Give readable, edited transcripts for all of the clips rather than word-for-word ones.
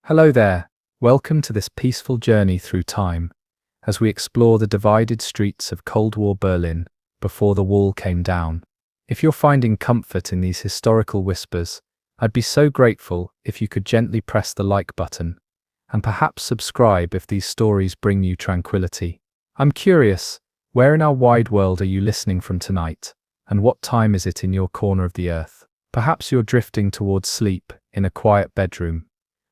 Hello there. Welcome to this peaceful journey through time as we explore the divided streets of Cold War Berlin before the wall came down. If you're finding comfort in these historical whispers, I'd be so grateful if you could gently press the like button and perhaps subscribe if these stories bring you tranquility. I'm curious, where in our wide world are you listening from tonight, and what time is it in your corner of the earth? Perhaps you're drifting towards sleep in a quiet bedroom.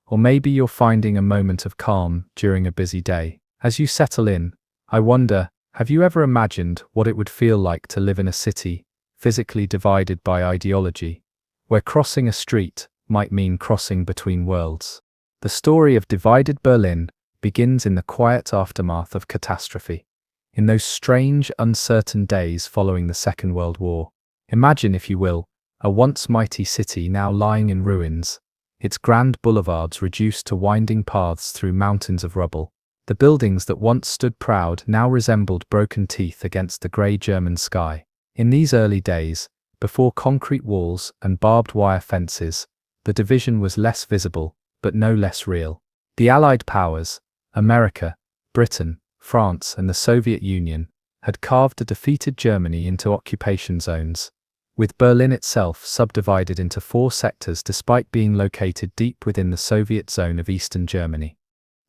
Or maybe you're finding a moment of calm during a busy day. As you settle in, I wonder, have you ever imagined what it would feel like to live in a city, physically divided by ideology, where crossing a street might mean crossing between worlds? The story of divided Berlin begins in the quiet aftermath of catastrophe, in those strange, uncertain days following the Second World War. Imagine, if you will, a once mighty city now lying in ruins, its grand boulevards reduced to winding paths through mountains of rubble. The buildings that once stood proud now resembled broken teeth against the grey German sky. In these early days, before concrete walls and barbed wire fences, the division was less visible, but no less real. The Allied powers, America, Britain, France, and the Soviet Union, had carved a defeated Germany into occupation zones, with Berlin itself subdivided into 4 sectors despite being located deep within the Soviet zone of Eastern Germany.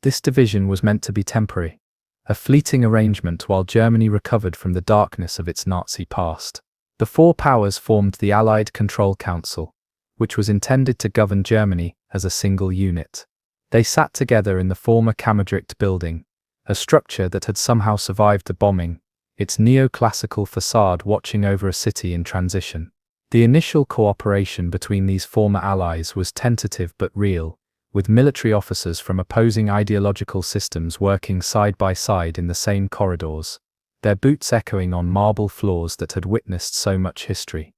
This division was meant to be temporary, a fleeting arrangement while Germany recovered from the darkness of its Nazi past. The 4 powers formed the Allied Control Council, which was intended to govern Germany as a single unit. They sat together in the former Kammerdricht building, a structure that had somehow survived the bombing, its neoclassical facade watching over a city in transition. The initial cooperation between these former allies was tentative but real, with military officers from opposing ideological systems working side by side in the same corridors, their boots echoing on marble floors that had witnessed so much history.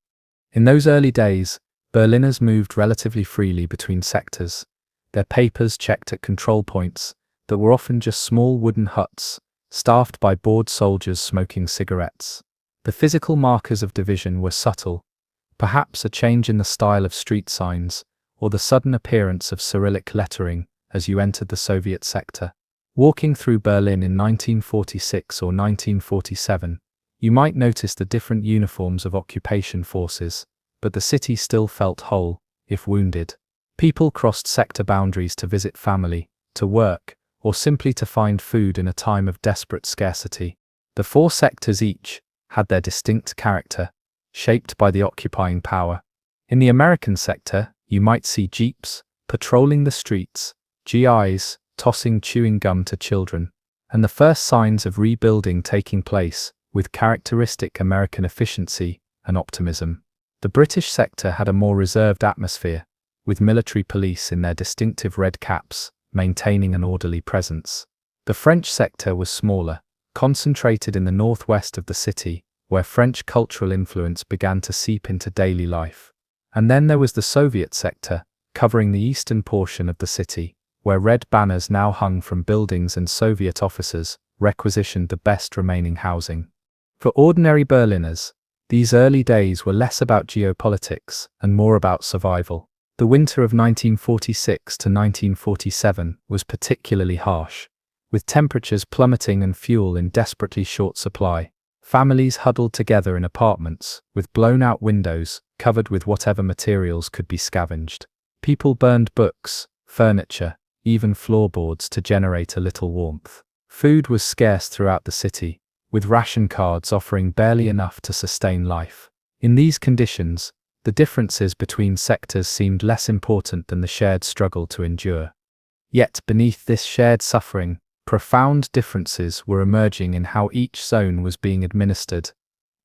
In those early days, Berliners moved relatively freely between sectors, their papers checked at control points that were often just small wooden huts, staffed by bored soldiers smoking cigarettes. The physical markers of division were subtle, perhaps a change in the style of street signs, or the sudden appearance of Cyrillic lettering as you entered the Soviet sector. Walking through Berlin in 1946 or 1947, you might notice the different uniforms of occupation forces, but the city still felt whole, if wounded. People crossed sector boundaries to visit family, to work, or simply to find food in a time of desperate scarcity. The 4 sectors each had their distinct character, shaped by the occupying power. In the American sector, you might see jeeps patrolling the streets, GIs tossing chewing gum to children, and the first signs of rebuilding taking place with characteristic American efficiency and optimism. The British sector had a more reserved atmosphere, with military police in their distinctive red caps, maintaining an orderly presence. The French sector was smaller, concentrated in the northwest of the city, where French cultural influence began to seep into daily life. And then there was the Soviet sector, covering the eastern portion of the city, where red banners now hung from buildings and Soviet officers requisitioned the best remaining housing. For ordinary Berliners, these early days were less about geopolitics and more about survival. The winter of 1946 to 1947 was particularly harsh, with temperatures plummeting and fuel in desperately short supply. Families huddled together in apartments, with blown-out windows, covered with whatever materials could be scavenged. People burned books, furniture, even floorboards to generate a little warmth. Food was scarce throughout the city, with ration cards offering barely enough to sustain life. In these conditions, the differences between sectors seemed less important than the shared struggle to endure. Yet beneath this shared suffering, profound differences were emerging in how each zone was being administered.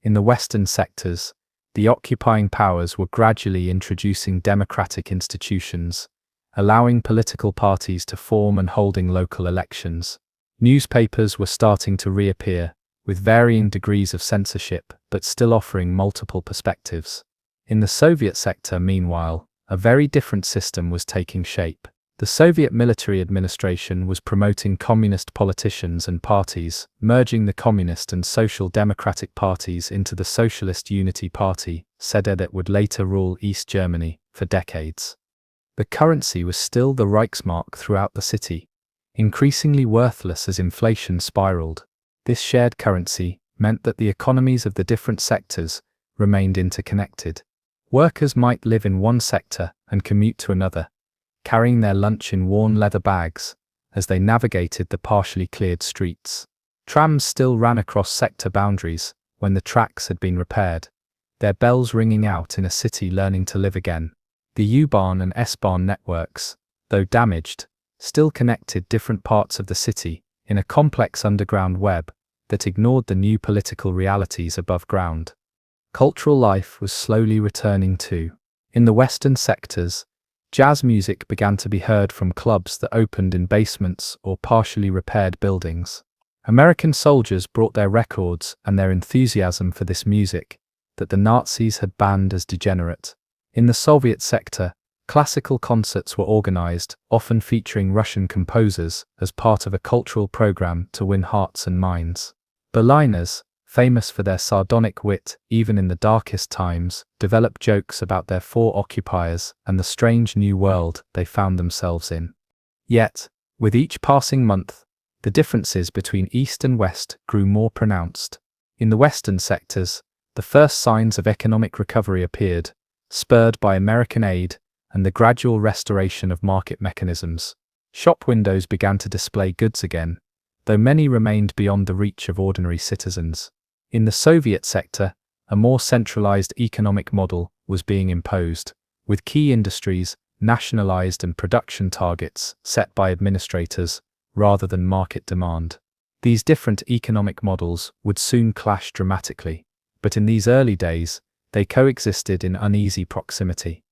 In the western sectors, the occupying powers were gradually introducing democratic institutions, allowing political parties to form and holding local elections. Newspapers were starting to reappear, with varying degrees of censorship, but still offering multiple perspectives. In the Soviet sector, meanwhile, a very different system was taking shape. The Soviet military administration was promoting communist politicians and parties, merging the Communist and Social Democratic parties into the Socialist Unity Party, SEDA, that would later rule East Germany for decades. The currency was still the Reichsmark throughout the city, increasingly worthless as inflation spiraled. This shared currency meant that the economies of the different sectors remained interconnected. Workers might live in one sector and commute to another, carrying their lunch in worn leather bags as they navigated the partially cleared streets. Trams still ran across sector boundaries when the tracks had been repaired, their bells ringing out in a city learning to live again. The U-Bahn and S-Bahn networks, though damaged, still connected different parts of the city in a complex underground web that ignored the new political realities above ground. Cultural life was slowly returning too. In the western sectors, jazz music began to be heard from clubs that opened in basements or partially repaired buildings. American soldiers brought their records and their enthusiasm for this music that the Nazis had banned as degenerate. In the Soviet sector, classical concerts were organized, often featuring Russian composers as part of a cultural program to win hearts and minds. Berliners, famous for their sardonic wit even in the darkest times, developed jokes about their four occupiers and the strange new world they found themselves in. Yet, with each passing month, the differences between East and West grew more pronounced. In the western sectors, the first signs of economic recovery appeared, spurred by American aid and the gradual restoration of market mechanisms. Shop windows began to display goods again, though many remained beyond the reach of ordinary citizens. In the Soviet sector, a more centralized economic model was being imposed, with key industries nationalized and production targets set by administrators rather than market demand. These different economic models would soon clash dramatically, but in these early days, they coexisted in uneasy proximity.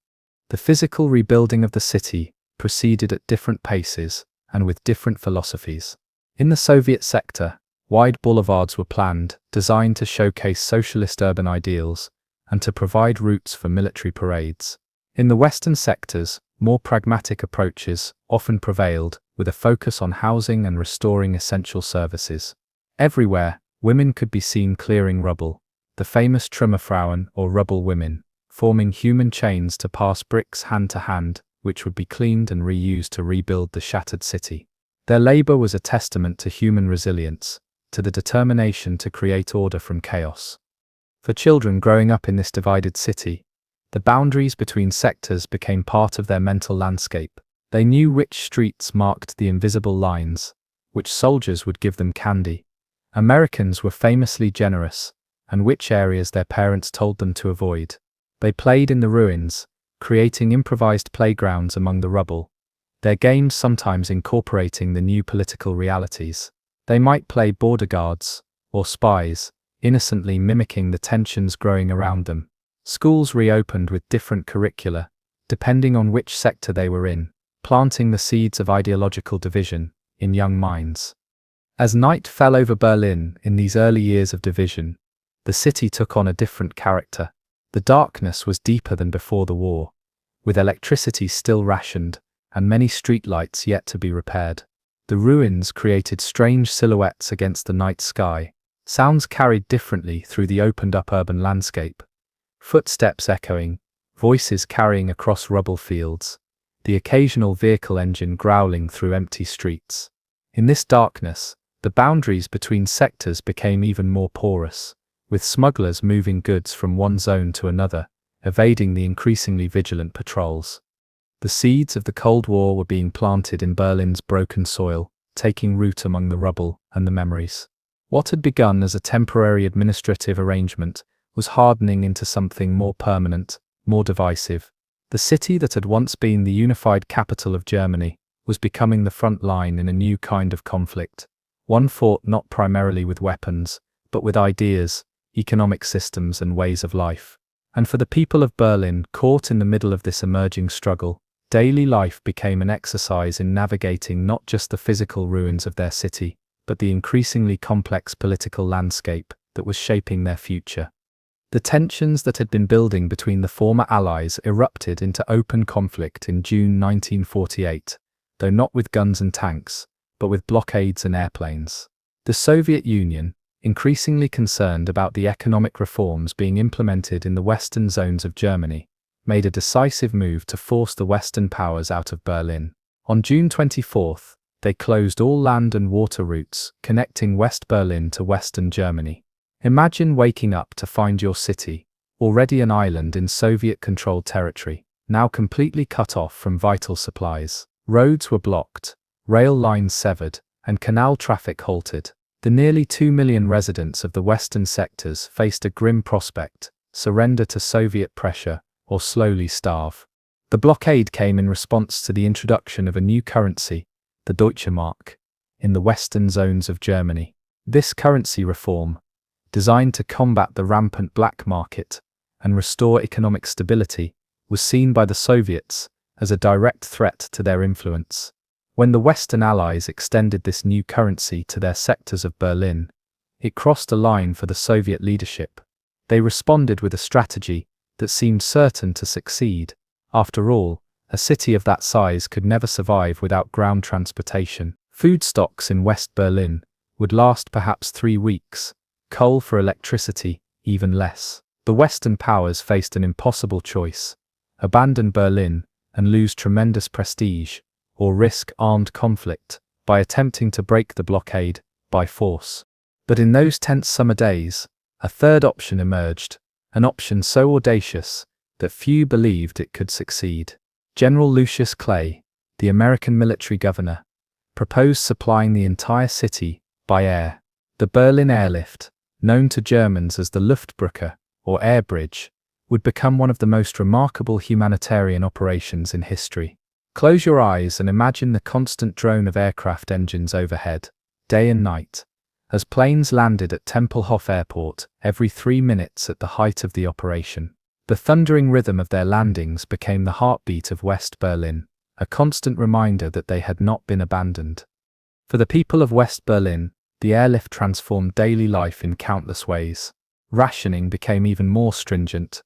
The physical rebuilding of the city proceeded at different paces and with different philosophies. In the Soviet sector, wide boulevards were planned, designed to showcase socialist urban ideals and to provide routes for military parades. In the western sectors, more pragmatic approaches often prevailed, with a focus on housing and restoring essential services. Everywhere, women could be seen clearing rubble, the famous Trümmerfrauen or rubble women, forming human chains to pass bricks hand to hand, which would be cleaned and reused to rebuild the shattered city. Their labor was a testament to human resilience, to the determination to create order from chaos. For children growing up in this divided city, the boundaries between sectors became part of their mental landscape. They knew which streets marked the invisible lines, which soldiers would give them candy. Americans were famously generous, and which areas their parents told them to avoid. They played in the ruins, creating improvised playgrounds among the rubble, their games sometimes incorporating the new political realities. They might play border guards, or spies, innocently mimicking the tensions growing around them. Schools reopened with different curricula, depending on which sector they were in, planting the seeds of ideological division in young minds. As night fell over Berlin in these early years of division, the city took on a different character. The darkness was deeper than before the war, with electricity still rationed and many streetlights yet to be repaired. The ruins created strange silhouettes against the night sky. Sounds carried differently through the opened-up urban landscape. Footsteps echoing, voices carrying across rubble fields, the occasional vehicle engine growling through empty streets. In this darkness, the boundaries between sectors became even more porous, with smugglers moving goods from one zone to another, evading the increasingly vigilant patrols. The seeds of the Cold War were being planted in Berlin's broken soil, taking root among the rubble and the memories. What had begun as a temporary administrative arrangement was hardening into something more permanent, more divisive. The city that had once been the unified capital of Germany was becoming the front line in a new kind of conflict, one fought not primarily with weapons, but with ideas, economic systems and ways of life. And for the people of Berlin caught in the middle of this emerging struggle, daily life became an exercise in navigating not just the physical ruins of their city, but the increasingly complex political landscape that was shaping their future. The tensions that had been building between the former allies erupted into open conflict in June 1948, though not with guns and tanks, but with blockades and airplanes. The Soviet Union, increasingly concerned about the economic reforms being implemented in the western zones of Germany, made a decisive move to force the Western powers out of Berlin. On June 24, they closed all land and water routes connecting West Berlin to Western Germany. Imagine waking up to find your city, already an island in Soviet-controlled territory, now completely cut off from vital supplies. Roads were blocked, rail lines severed, and canal traffic halted. The nearly 2 million residents of the western sectors faced a grim prospect: surrender to Soviet pressure or slowly starve. The blockade came in response to the introduction of a new currency, the Deutsche Mark, in the western zones of Germany. This currency reform, designed to combat the rampant black market and restore economic stability, was seen by the Soviets as a direct threat to their influence. When the Western Allies extended this new currency to their sectors of Berlin, it crossed a line for the Soviet leadership. They responded with a strategy that seemed certain to succeed. After all, a city of that size could never survive without ground transportation. Food stocks in West Berlin would last perhaps 3 weeks, coal for electricity even less. The Western powers faced an impossible choice: abandon Berlin and lose tremendous prestige, or risk armed conflict by attempting to break the blockade by force. But in those tense summer days, a third option emerged, an option so audacious that few believed it could succeed. General Lucius Clay, the American military governor, proposed supplying the entire city by air. The Berlin airlift, known to Germans as the Luftbrücke, or air bridge, would become one of the most remarkable humanitarian operations in history. Close your eyes and imagine the constant drone of aircraft engines overhead, day and night, as planes landed at Tempelhof Airport every 3 minutes at the height of the operation. The thundering rhythm of their landings became the heartbeat of West Berlin, a constant reminder that they had not been abandoned. For the people of West Berlin, the airlift transformed daily life in countless ways. Rationing became even more stringent,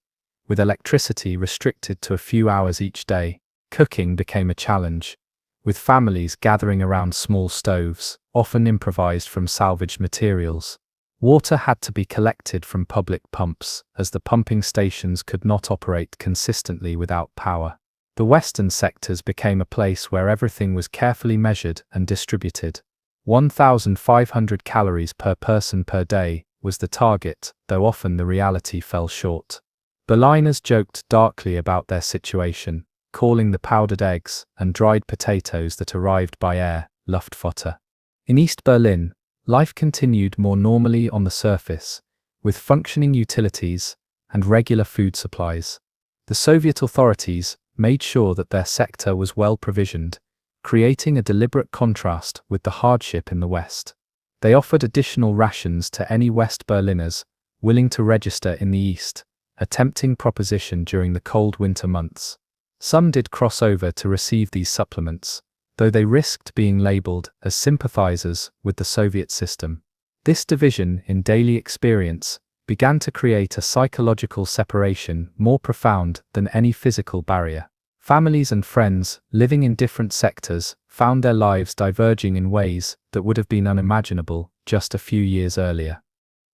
with electricity restricted to a few hours each day. Cooking became a challenge, with families gathering around small stoves, often improvised from salvaged materials. Water had to be collected from public pumps, as the pumping stations could not operate consistently without power. The western sectors became a place where everything was carefully measured and distributed. 1,500 calories per person per day was the target, though often the reality fell short. Berliners joked darkly about their situation, calling the powdered eggs and dried potatoes that arrived by air Luftfutter. In East Berlin, life continued more normally on the surface, with functioning utilities and regular food supplies. The Soviet authorities made sure that their sector was well provisioned, creating a deliberate contrast with the hardship in the West. They offered additional rations to any West Berliners willing to register in the East, a tempting proposition during the cold winter months. Some did cross over to receive these supplements, though they risked being labeled as sympathizers with the Soviet system. This division in daily experience began to create a psychological separation more profound than any physical barrier. Families and friends living in different sectors found their lives diverging in ways that would have been unimaginable just a few years earlier.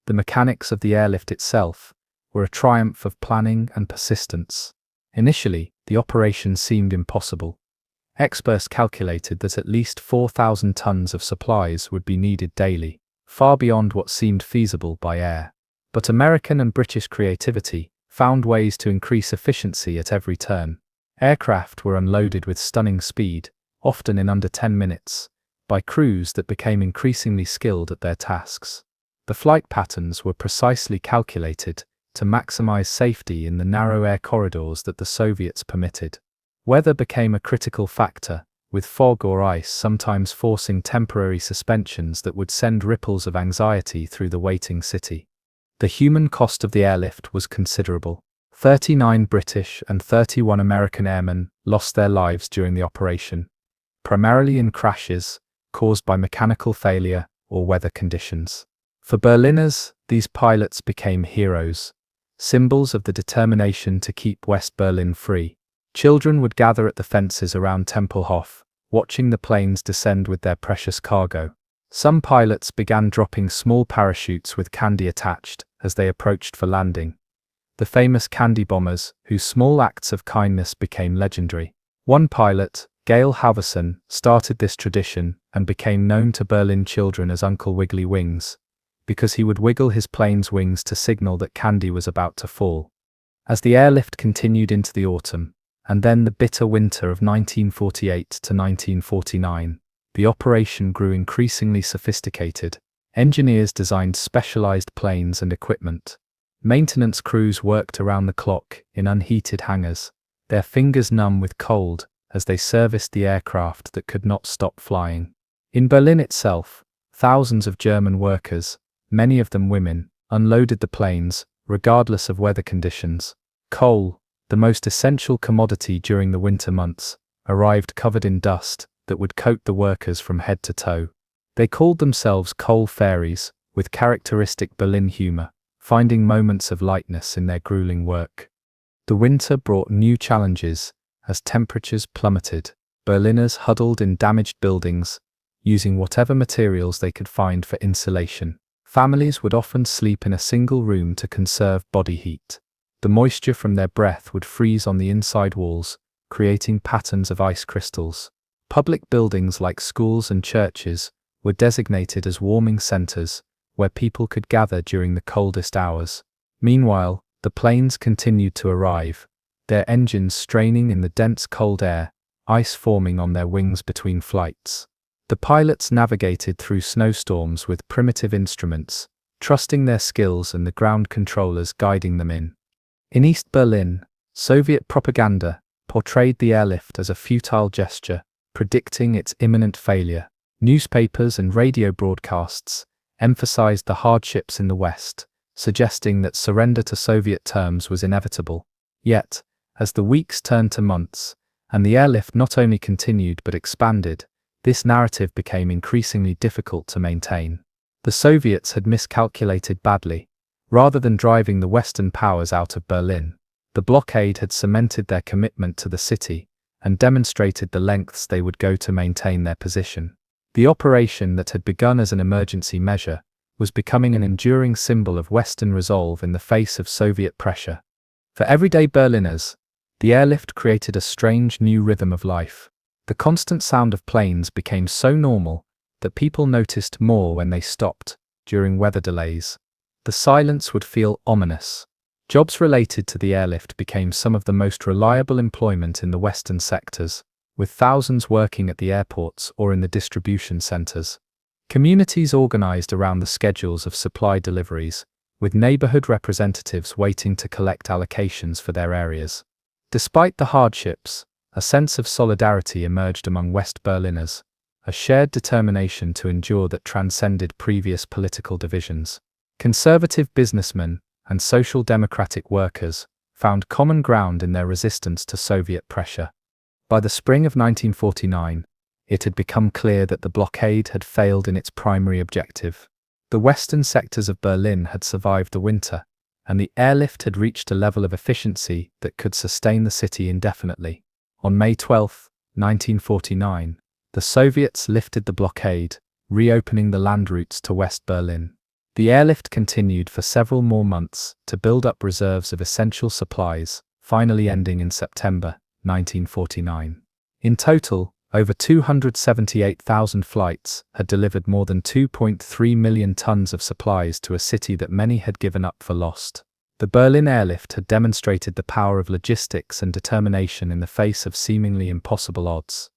The mechanics of the airlift itself were a triumph of planning and persistence. Initially, the operation seemed impossible. Experts calculated that at least 4,000 tons of supplies would be needed daily, far beyond what seemed feasible by air. But American and British creativity found ways to increase efficiency at every turn. Aircraft were unloaded with stunning speed, often in under 10 minutes, by crews that became increasingly skilled at their tasks. The flight patterns were precisely calculated to maximize safety in the narrow air corridors that the Soviets permitted. Weather became a critical factor, with fog or ice sometimes forcing temporary suspensions that would send ripples of anxiety through the waiting city. The human cost of the airlift was considerable. 39 British and 31 American airmen lost their lives during the operation, primarily in crashes caused by mechanical failure or weather conditions. For Berliners, these pilots became heroes, symbols of the determination to keep West Berlin free. Children would gather at the fences around Tempelhof, watching the planes descend with their precious cargo. Some pilots began dropping small parachutes with candy attached as they approached for landing, the famous candy bombers, whose small acts of kindness became legendary. One pilot, Gail Halvorson, started this tradition and became known to Berlin children as Uncle Wiggly Wings, because he would wiggle his plane's wings to signal that candy was about to fall. As the airlift continued into the autumn, and then the bitter winter of 1948 to 1949, the operation grew increasingly sophisticated. Engineers designed specialized planes and equipment. Maintenance crews worked around the clock in unheated hangars, their fingers numb with cold as they serviced the aircraft that could not stop flying. In Berlin itself, thousands of German workers, many of them women, unloaded the planes, regardless of weather conditions. Coal, the most essential commodity during the winter months, arrived covered in dust that would coat the workers from head to toe. They called themselves coal fairies, with characteristic Berlin humor, finding moments of lightness in their grueling work. The winter brought new challenges as temperatures plummeted. Berliners huddled in damaged buildings, using whatever materials they could find for insulation. Families would often sleep in a single room to conserve body heat. The moisture from their breath would freeze on the inside walls, creating patterns of ice crystals. Public buildings like schools and churches were designated as warming centers, where people could gather during the coldest hours. Meanwhile, the planes continued to arrive, their engines straining in the dense cold air, ice forming on their wings between flights. The pilots navigated through snowstorms with primitive instruments, trusting their skills and the ground controllers guiding them in. In East Berlin, Soviet propaganda portrayed the airlift as a futile gesture, predicting its imminent failure. Newspapers and radio broadcasts emphasized the hardships in the West, suggesting that surrender to Soviet terms was inevitable. Yet, as the weeks turned to months, and the airlift not only continued but expanded, this narrative became increasingly difficult to maintain. The Soviets had miscalculated badly. Rather than driving the Western powers out of Berlin, the blockade had cemented their commitment to the city and demonstrated the lengths they would go to maintain their position. The operation that had begun as an emergency measure was becoming an enduring symbol of Western resolve in the face of Soviet pressure. For everyday Berliners, the airlift created a strange new rhythm of life. The constant sound of planes became so normal that people noticed more when they stopped during weather delays. The silence would feel ominous. Jobs related to the airlift became some of the most reliable employment in the Western sectors, with thousands working at the airports or in the distribution centers. Communities organized around the schedules of supply deliveries, with neighborhood representatives waiting to collect allocations for their areas. Despite the hardships, a sense of solidarity emerged among West Berliners, a shared determination to endure that transcended previous political divisions. Conservative businessmen and social democratic workers found common ground in their resistance to Soviet pressure. By the spring of 1949, it had become clear that the blockade had failed in its primary objective. The western sectors of Berlin had survived the winter, and the airlift had reached a level of efficiency that could sustain the city indefinitely. On May 12, 1949, the Soviets lifted the blockade, reopening the land routes to West Berlin. The airlift continued for several more months to build up reserves of essential supplies, finally ending in September 1949. In total, over 278,000 flights had delivered more than 2.3 million tons of supplies to a city that many had given up for lost. The Berlin airlift had demonstrated the power of logistics and determination in the face of seemingly impossible odds.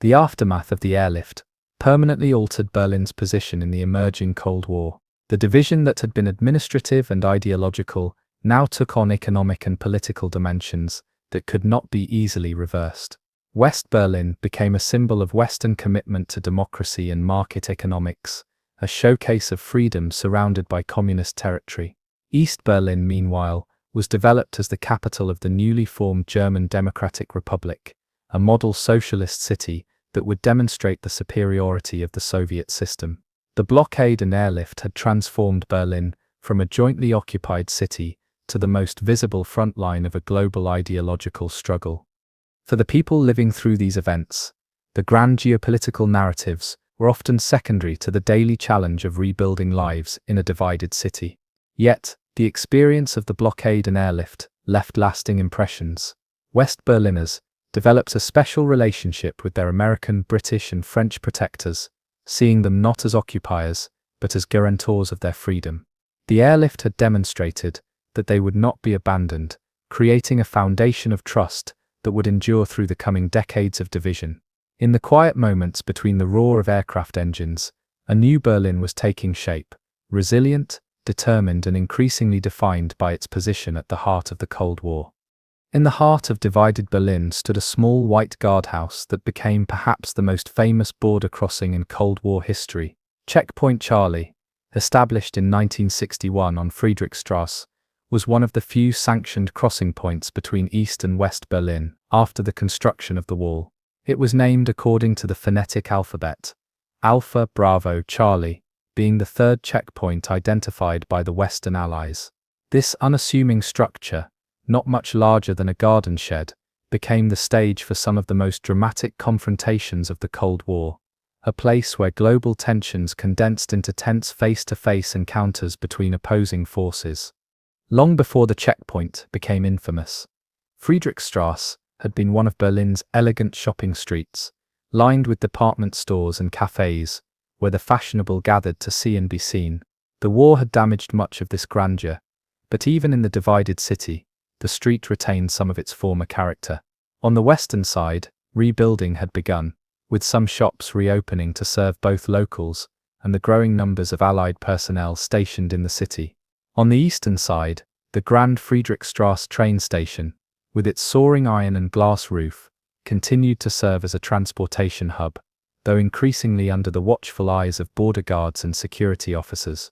The aftermath of the airlift permanently altered Berlin's position in the emerging Cold War. The division that had been administrative and ideological now took on economic and political dimensions that could not be easily reversed. West Berlin became a symbol of Western commitment to democracy and market economics, a showcase of freedom surrounded by communist territory. East Berlin, meanwhile, was developed as the capital of the newly formed German Democratic Republic, a model socialist city that would demonstrate the superiority of the Soviet system. The blockade and airlift had transformed Berlin from a jointly occupied city to the most visible front line of a global ideological struggle. For the people living through these events, the grand geopolitical narratives were often secondary to the daily challenge of rebuilding lives in a divided city. Yet, The experience of the blockade and airlift left lasting impressions. West Berliners developed a special relationship with their American, British, and French protectors, seeing them not as occupiers, but as guarantors of their freedom. The airlift had demonstrated that they would not be abandoned, creating a foundation of trust that would endure through the coming decades of division. In the quiet moments between the roar of aircraft engines, a new Berlin was taking shape, resilient, determined, and increasingly defined by its position at the heart of the Cold War. In the heart of divided Berlin stood a small white guardhouse that became perhaps the most famous border crossing in Cold War history. Checkpoint Charlie, established in 1961 on Friedrichstrasse, was one of the few sanctioned crossing points between East and West Berlin after the construction of the wall. It was named according to the phonetic alphabet, Alpha, Bravo, Charlie, being the third checkpoint identified by the Western Allies. This unassuming structure, not much larger than a garden shed, became the stage for some of the most dramatic confrontations of the Cold War, a place where global tensions condensed into tense face-to-face encounters between opposing forces. Long before the checkpoint became infamous, Friedrichstrasse had been one of Berlin's elegant shopping streets, lined with department stores and cafes, where the fashionable gathered to see and be seen. The war had damaged much of this grandeur, but even in the divided city, the street retained some of its former character. On the western side, rebuilding had begun, with some shops reopening to serve both locals and the growing numbers of Allied personnel stationed in the city. On the eastern side, the Grand Friedrichstrasse train station, with its soaring iron and glass roof, continued to serve as a transportation hub, though increasingly under the watchful eyes of border guards and security officers.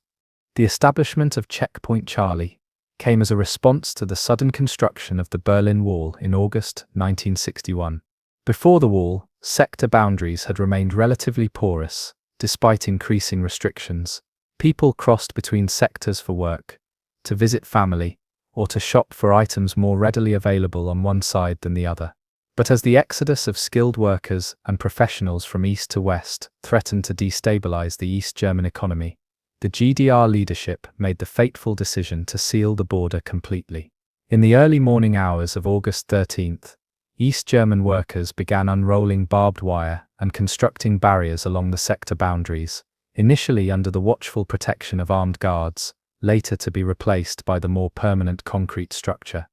The establishment of Checkpoint Charlie came as a response to the sudden construction of the Berlin Wall in August 1961. Before the wall, sector boundaries had remained relatively porous, despite increasing restrictions. People crossed between sectors for work, to visit family, or to shop for items more readily available on one side than the other. But as the exodus of skilled workers and professionals from east to west threatened to destabilize the East German economy, the GDR leadership made the fateful decision to seal the border completely. In the early morning hours of August 13th, East German workers began unrolling barbed wire and constructing barriers along the sector boundaries, initially under the watchful protection of armed guards, later to be replaced by the more permanent concrete structure.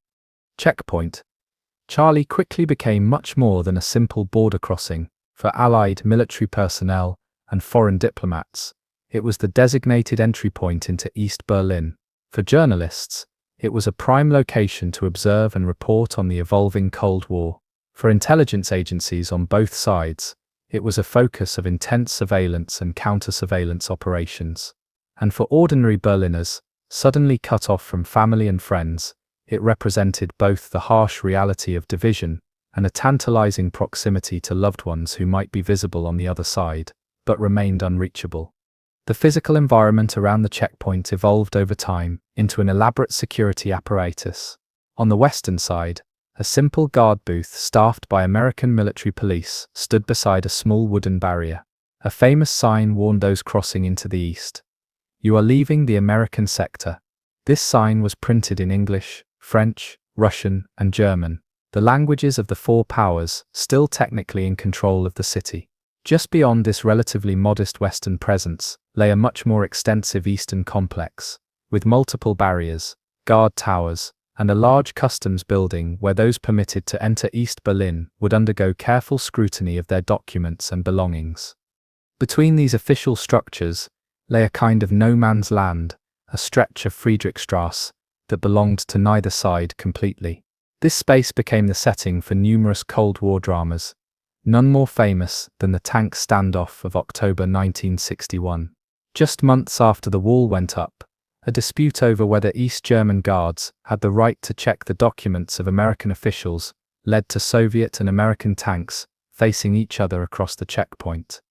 Checkpoint Charlie quickly became much more than a simple border crossing for Allied military personnel and foreign diplomats. It was the designated entry point into East Berlin. For journalists, it was a prime location to observe and report on the evolving Cold War. For intelligence agencies on both sides, it was a focus of intense surveillance and counter-surveillance operations. And for ordinary Berliners, suddenly cut off from family and friends, it represented both the harsh reality of division and a tantalizing proximity to loved ones who might be visible on the other side, but remained unreachable. The physical environment around the checkpoint evolved over time into an elaborate security apparatus. On the western side, a simple guard booth staffed by American military police stood beside a small wooden barrier. A famous sign warned those crossing into the east. "You are leaving the American sector." This sign was printed in English, French, Russian, and German, the languages of the four powers still technically in control of the city. Just beyond this relatively modest western presence lay a much more extensive eastern complex, with multiple barriers, guard towers, and a large customs building where those permitted to enter East Berlin would undergo careful scrutiny of their documents and belongings. Between these official structures lay a kind of no man's land, a stretch of Friedrichstrasse that belonged to neither side completely. This space became the setting for numerous Cold War dramas, none more famous than the tank standoff of October 1961. Just months after the wall went up, a dispute over whether East German guards had the right to check the documents of American officials led to Soviet and American tanks facing each other across the checkpoint,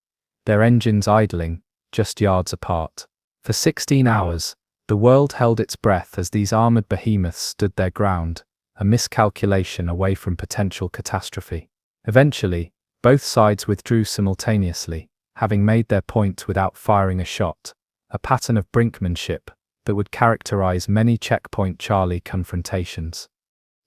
their engines idling just yards apart. For 16 hours, the world held its breath as these armored behemoths stood their ground, a miscalculation away from potential catastrophe. Eventually, both sides withdrew simultaneously, having made their point without firing a shot, a pattern of brinkmanship that would characterize many Checkpoint Charlie confrontations.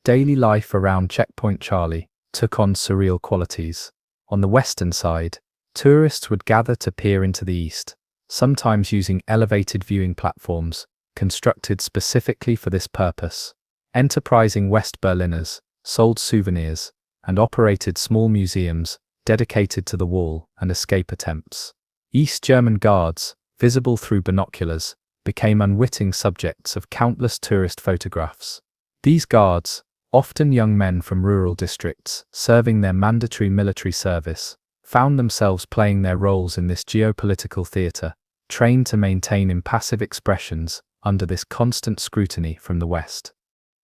Daily life around Checkpoint Charlie took on surreal qualities. On the western side, tourists would gather to peer into the east, sometimes using elevated viewing platforms constructed specifically for this purpose. Enterprising West Berliners sold souvenirs and operated small museums dedicated to the wall and escape attempts. East German guards, visible through binoculars, became unwitting subjects of countless tourist photographs. These guards, often young men from rural districts serving their mandatory military service, found themselves playing their roles in this geopolitical theater, trained to maintain impassive expressions under this constant scrutiny from the West.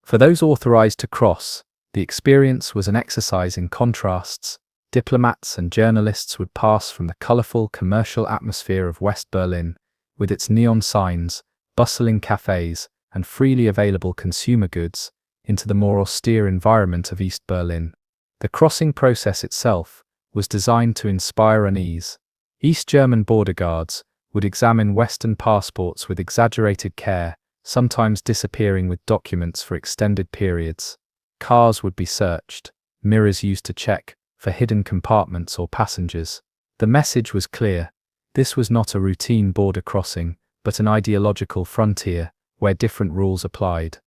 For those authorized to cross, the experience was an exercise in contrasts. Diplomats and journalists would pass from the colorful commercial atmosphere of West Berlin, with its neon signs, bustling cafes, and freely available consumer goods, into the more austere environment of East Berlin. The crossing process itself was designed to inspire unease. East German border guards would examine Western passports with exaggerated care, sometimes disappearing with documents for extended periods. Cars would be searched, mirrors used to check for hidden compartments or passengers. The message was clear. This was not a routine border crossing, but an ideological frontier where different rules applied.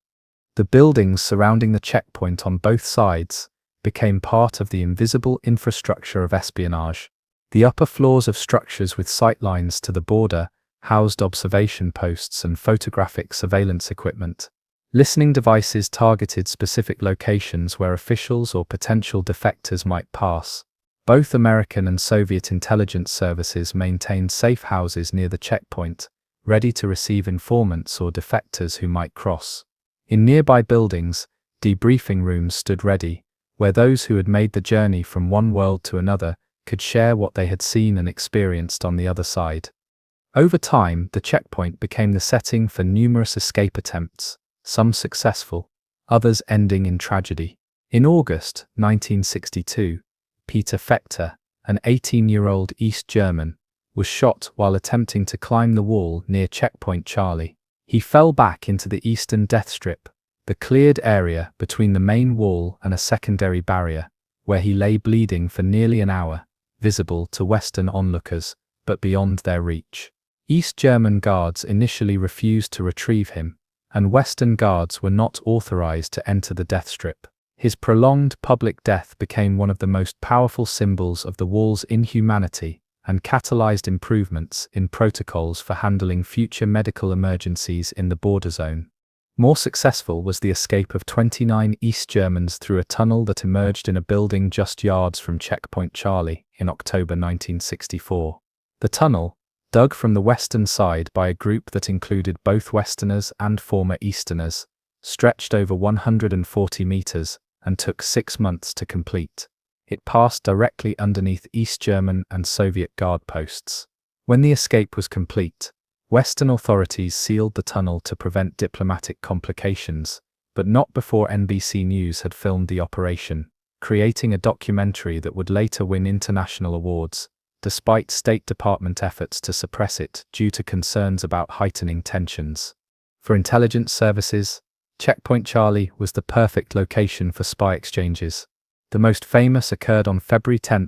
The buildings surrounding the checkpoint on both sides became part of the invisible infrastructure of espionage. The upper floors of structures with sightlines to the border housed observation posts and photographic surveillance equipment. Listening devices targeted specific locations where officials or potential defectors might pass. Both American and Soviet intelligence services maintained safe houses near the checkpoint, ready to receive informants or defectors who might cross. In nearby buildings, debriefing rooms stood ready, where those who had made the journey from one world to another could share what they had seen and experienced on the other side. Over time, the checkpoint became the setting for numerous escape attempts, some successful, others ending in tragedy. In August 1962, Peter Fechter, an 18-year-old East German, was shot while attempting to climb the wall near Checkpoint Charlie. He fell back into the eastern death strip, the cleared area between the main wall and a secondary barrier, where he lay bleeding for nearly an hour, visible to Western onlookers, but beyond their reach. East German guards initially refused to retrieve him, and Western guards were not authorized to enter the death strip. His prolonged public death became one of the most powerful symbols of the wall's inhumanity and catalyzed improvements in protocols for handling future medical emergencies in the border zone. More successful was the escape of 29 East Germans through a tunnel that emerged in a building just yards from Checkpoint Charlie in October 1964. The tunnel, dug from the western side by a group that included both Westerners and former Easterners, stretched over 140 meters and took 6 months to complete. It passed directly underneath East German and Soviet guard posts. When the escape was complete, Western authorities sealed the tunnel to prevent diplomatic complications, but not before NBC News had filmed the operation, creating a documentary that would later win international awards, despite State Department efforts to suppress it due to concerns about heightening tensions. For intelligence services, Checkpoint Charlie was the perfect location for spy exchanges. The most famous occurred on February 10,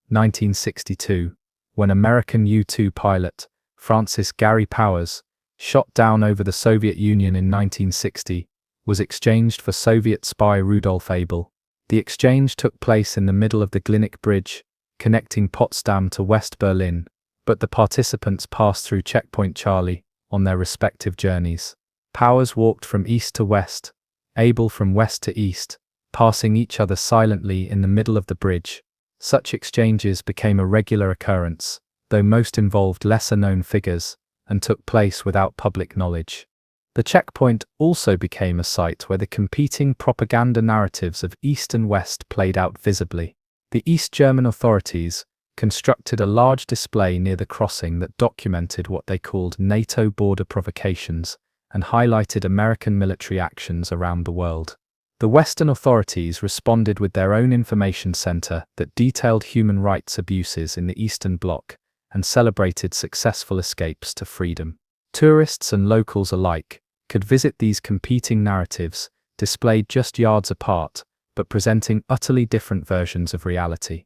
1962, when American U-2 pilot Francis Gary Powers, shot down over the Soviet Union in 1960, was exchanged for Soviet spy Rudolf Abel. The exchange took place in the middle of the Glienicke Bridge, connecting Potsdam to West Berlin, but the participants passed through Checkpoint Charlie on their respective journeys. Powers walked from east to west, Abel from west to east, passing each other silently in the middle of the bridge. Such exchanges became a regular occurrence, though most involved lesser-known figures, and took place without public knowledge. The checkpoint also became a site where the competing propaganda narratives of East and West played out visibly. The East German authorities constructed a large display near the crossing that documented what they called NATO border provocations and highlighted American military actions around the world. The Western authorities responded with their own information center that detailed human rights abuses in the Eastern Bloc and celebrated successful escapes to freedom. Tourists and locals alike could visit these competing narratives, displayed just yards apart, but presenting utterly different versions of reality.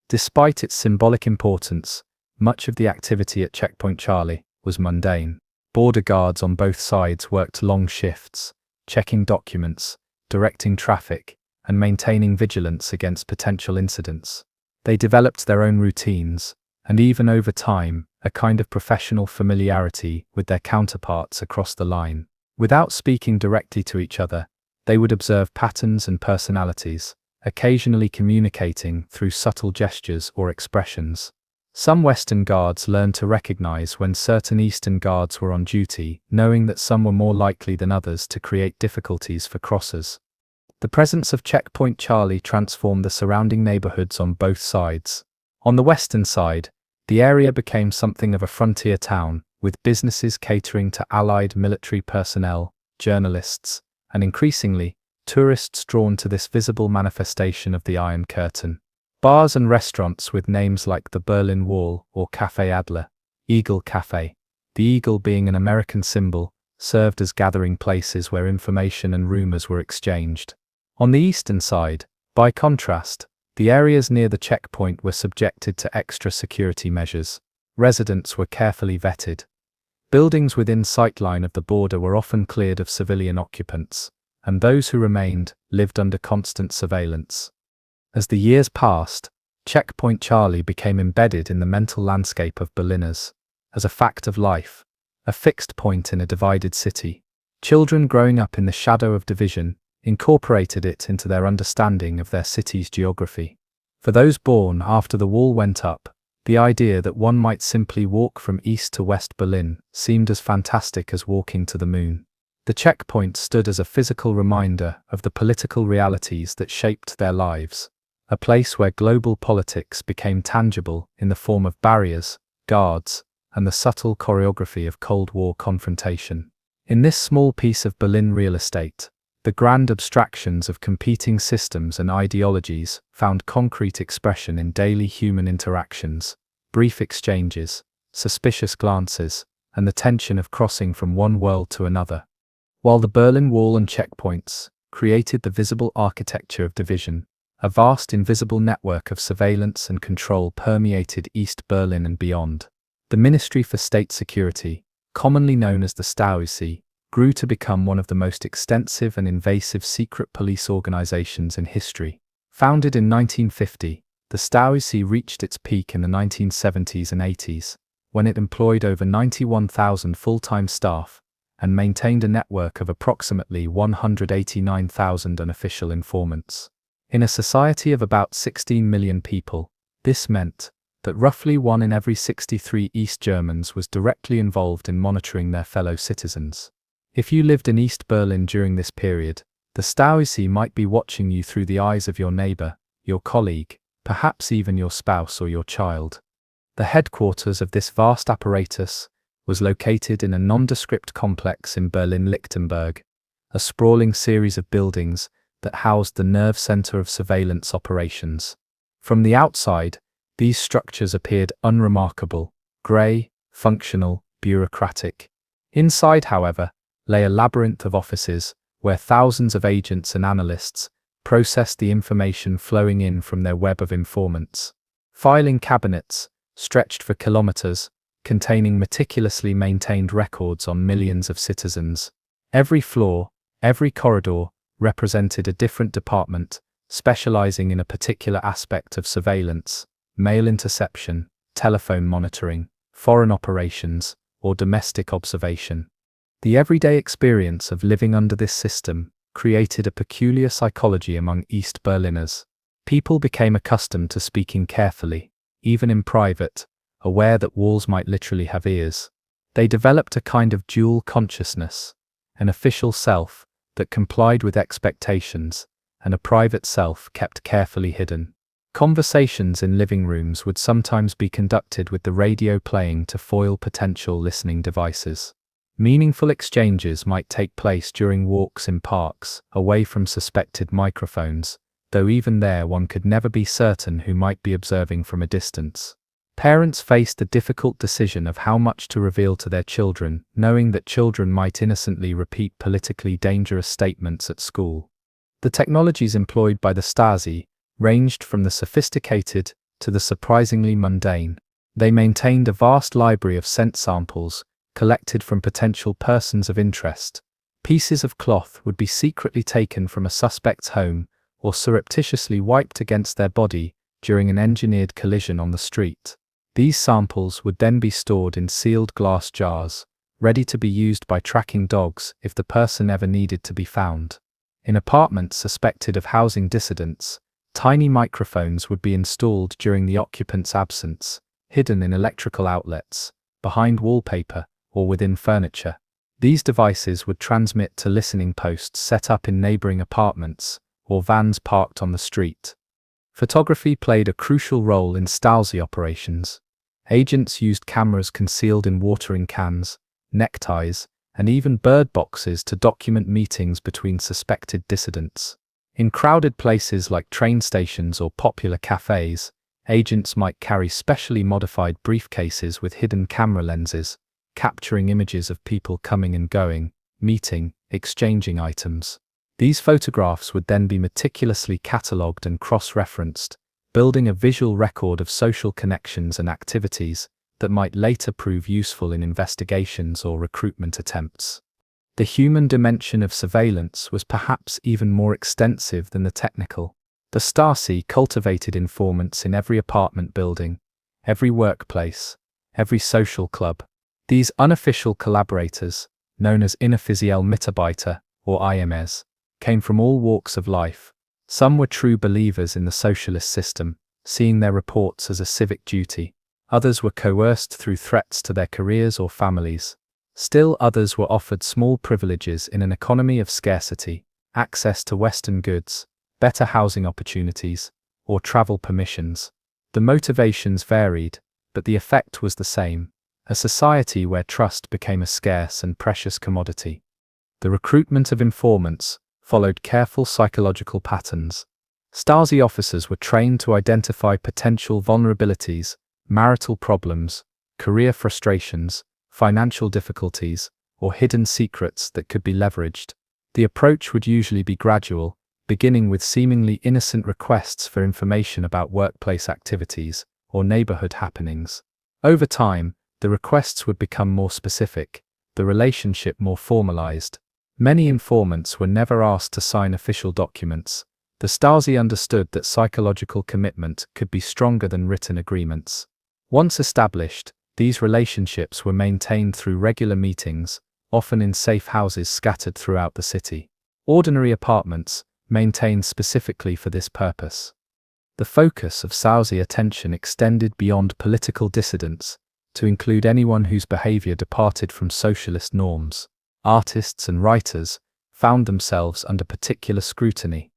Despite its symbolic importance, much of the activity at Checkpoint Charlie was mundane. Border guards on both sides worked long shifts, checking documents, directing traffic, and maintaining vigilance against potential incidents. They developed their own routines, and even over time, a kind of professional familiarity with their counterparts across the line. Without speaking directly to each other, they would observe patterns and personalities, occasionally communicating through subtle gestures or expressions. Some Western guards learned to recognize when certain Eastern guards were on duty, knowing that some were more likely than others to create difficulties for crossers. The presence of Checkpoint Charlie transformed the surrounding neighborhoods on both sides. On the western side, the area became something of a frontier town, with businesses catering to allied military personnel, journalists, and increasingly, tourists drawn to this visible manifestation of the Iron Curtain. Bars and restaurants with names like the Berlin Wall or Café Adler, Eagle Café, the eagle being an American symbol, served as gathering places where information and rumors were exchanged. On the eastern side, by contrast, the areas near the checkpoint were subjected to extra security measures. Residents were carefully vetted. Buildings within sightline of the border were often cleared of civilian occupants, and those who remained lived under constant surveillance. As the years passed, Checkpoint Charlie became embedded in the mental landscape of Berliners, as a fact of life, a fixed point in a divided city. Children growing up in the shadow of division incorporated it into their understanding of their city's geography. For those born after the wall went up, the idea that one might simply walk from east to west Berlin seemed as fantastic as walking to the moon. The checkpoint stood as a physical reminder of the political realities that shaped their lives, a place where global politics became tangible in the form of barriers, guards, and the subtle choreography of Cold War confrontation. In this small piece of Berlin real estate, the grand abstractions of competing systems and ideologies found concrete expression in daily human interactions, brief exchanges, suspicious glances, and the tension of crossing from one world to another. While the Berlin Wall and checkpoints created the visible architecture of division, a vast invisible network of surveillance and control permeated East Berlin and beyond. The Ministry for State Security, commonly known as the Stasi, grew to become one of the most extensive and invasive secret police organizations in history. Founded in 1950, the Stasi reached its peak in the 1970s and 80s, when it employed over 91,000 full-time staff and maintained a network of approximately 189,000 unofficial informants. In a society of about 16 million people, this meant that roughly 1 in every 63 East Germans was directly involved in monitoring their fellow citizens. If you lived in East Berlin during this period, the Stasi might be watching you through the eyes of your neighbor, your colleague, perhaps even your spouse or your child. The headquarters of this vast apparatus was located in a nondescript complex in Berlin-Lichtenberg, a sprawling series of buildings that housed the nerve center of surveillance operations. From the outside, these structures appeared unremarkable, grey, functional, bureaucratic. Inside, however, lay a labyrinth of offices where thousands of agents and analysts processed the information flowing in from their web of informants. Filing cabinets, stretched for kilometers, containing meticulously maintained records on millions of citizens. Every floor, every corridor, represented a different department, specializing in a particular aspect of surveillance, mail interception, telephone monitoring, foreign operations, or domestic observation. The everyday experience of living under this system created a peculiar psychology among East Berliners. People became accustomed to speaking carefully, even in private, aware that walls might literally have ears. They developed a kind of dual consciousness, an official self that complied with expectations, and a private self kept carefully hidden. Conversations in living rooms would sometimes be conducted with the radio playing to foil potential listening devices. Meaningful exchanges might take place during walks in parks, away from suspected microphones, though even there one could never be certain who might be observing from a distance. Parents faced the difficult decision of how much to reveal to their children, knowing that children might innocently repeat politically dangerous statements at school. The technologies employed by the Stasi ranged from the sophisticated to the surprisingly mundane. They maintained a vast library of scent samples collected from potential persons of interest. Pieces of cloth would be secretly taken from a suspect's home or surreptitiously wiped against their body during an engineered collision on the street. These samples would then be stored in sealed glass jars, ready to be used by tracking dogs if the person ever needed to be found. In apartments suspected of housing dissidents, tiny microphones would be installed during the occupant's absence, hidden in electrical outlets, behind wallpaper, or within furniture. These devices would transmit to listening posts set up in neighboring apartments or vans parked on the street. Photography played a crucial role in Stasi operations. Agents used cameras concealed in watering cans, neckties, and even bird boxes to document meetings between suspected dissidents. In crowded places like train stations or popular cafes, agents might carry specially modified briefcases with hidden camera lenses, capturing images of people coming and going, meeting, exchanging items. These photographs would then be meticulously catalogued and cross-referenced, building a visual record of social connections and activities that might later prove useful in investigations or recruitment attempts. The human dimension of surveillance was perhaps even more extensive than the technical. The Stasi cultivated informants in every apartment building, every workplace, every social club. These unofficial collaborators, known as inoffiziell Mitarbeiter or IMs, came from all walks of life. Some were true believers in the socialist system, seeing their reports as a civic duty. Others were coerced through threats to their careers or families. Still others were offered small privileges in an economy of scarcity, access to Western goods, better housing opportunities, or travel permissions. The motivations varied, but the effect was the same: a society where trust became a scarce and precious commodity. The recruitment of informants followed careful psychological patterns. Stasi officers were trained to identify potential vulnerabilities, marital problems, career frustrations, financial difficulties, or hidden secrets that could be leveraged. The approach would usually be gradual, beginning with seemingly innocent requests for information about workplace activities or neighborhood happenings. Over time, the requests would become more specific, the relationship more formalized. Many informants were never asked to sign official documents. The Stasi understood that psychological commitment could be stronger than written agreements. Once established, these relationships were maintained through regular meetings, often in safe houses scattered throughout the city. Ordinary apartments, maintained specifically for this purpose. The focus of Stasi attention extended beyond political dissidents, to include anyone whose behavior departed from socialist norms. Artists and writers found themselves under particular scrutiny,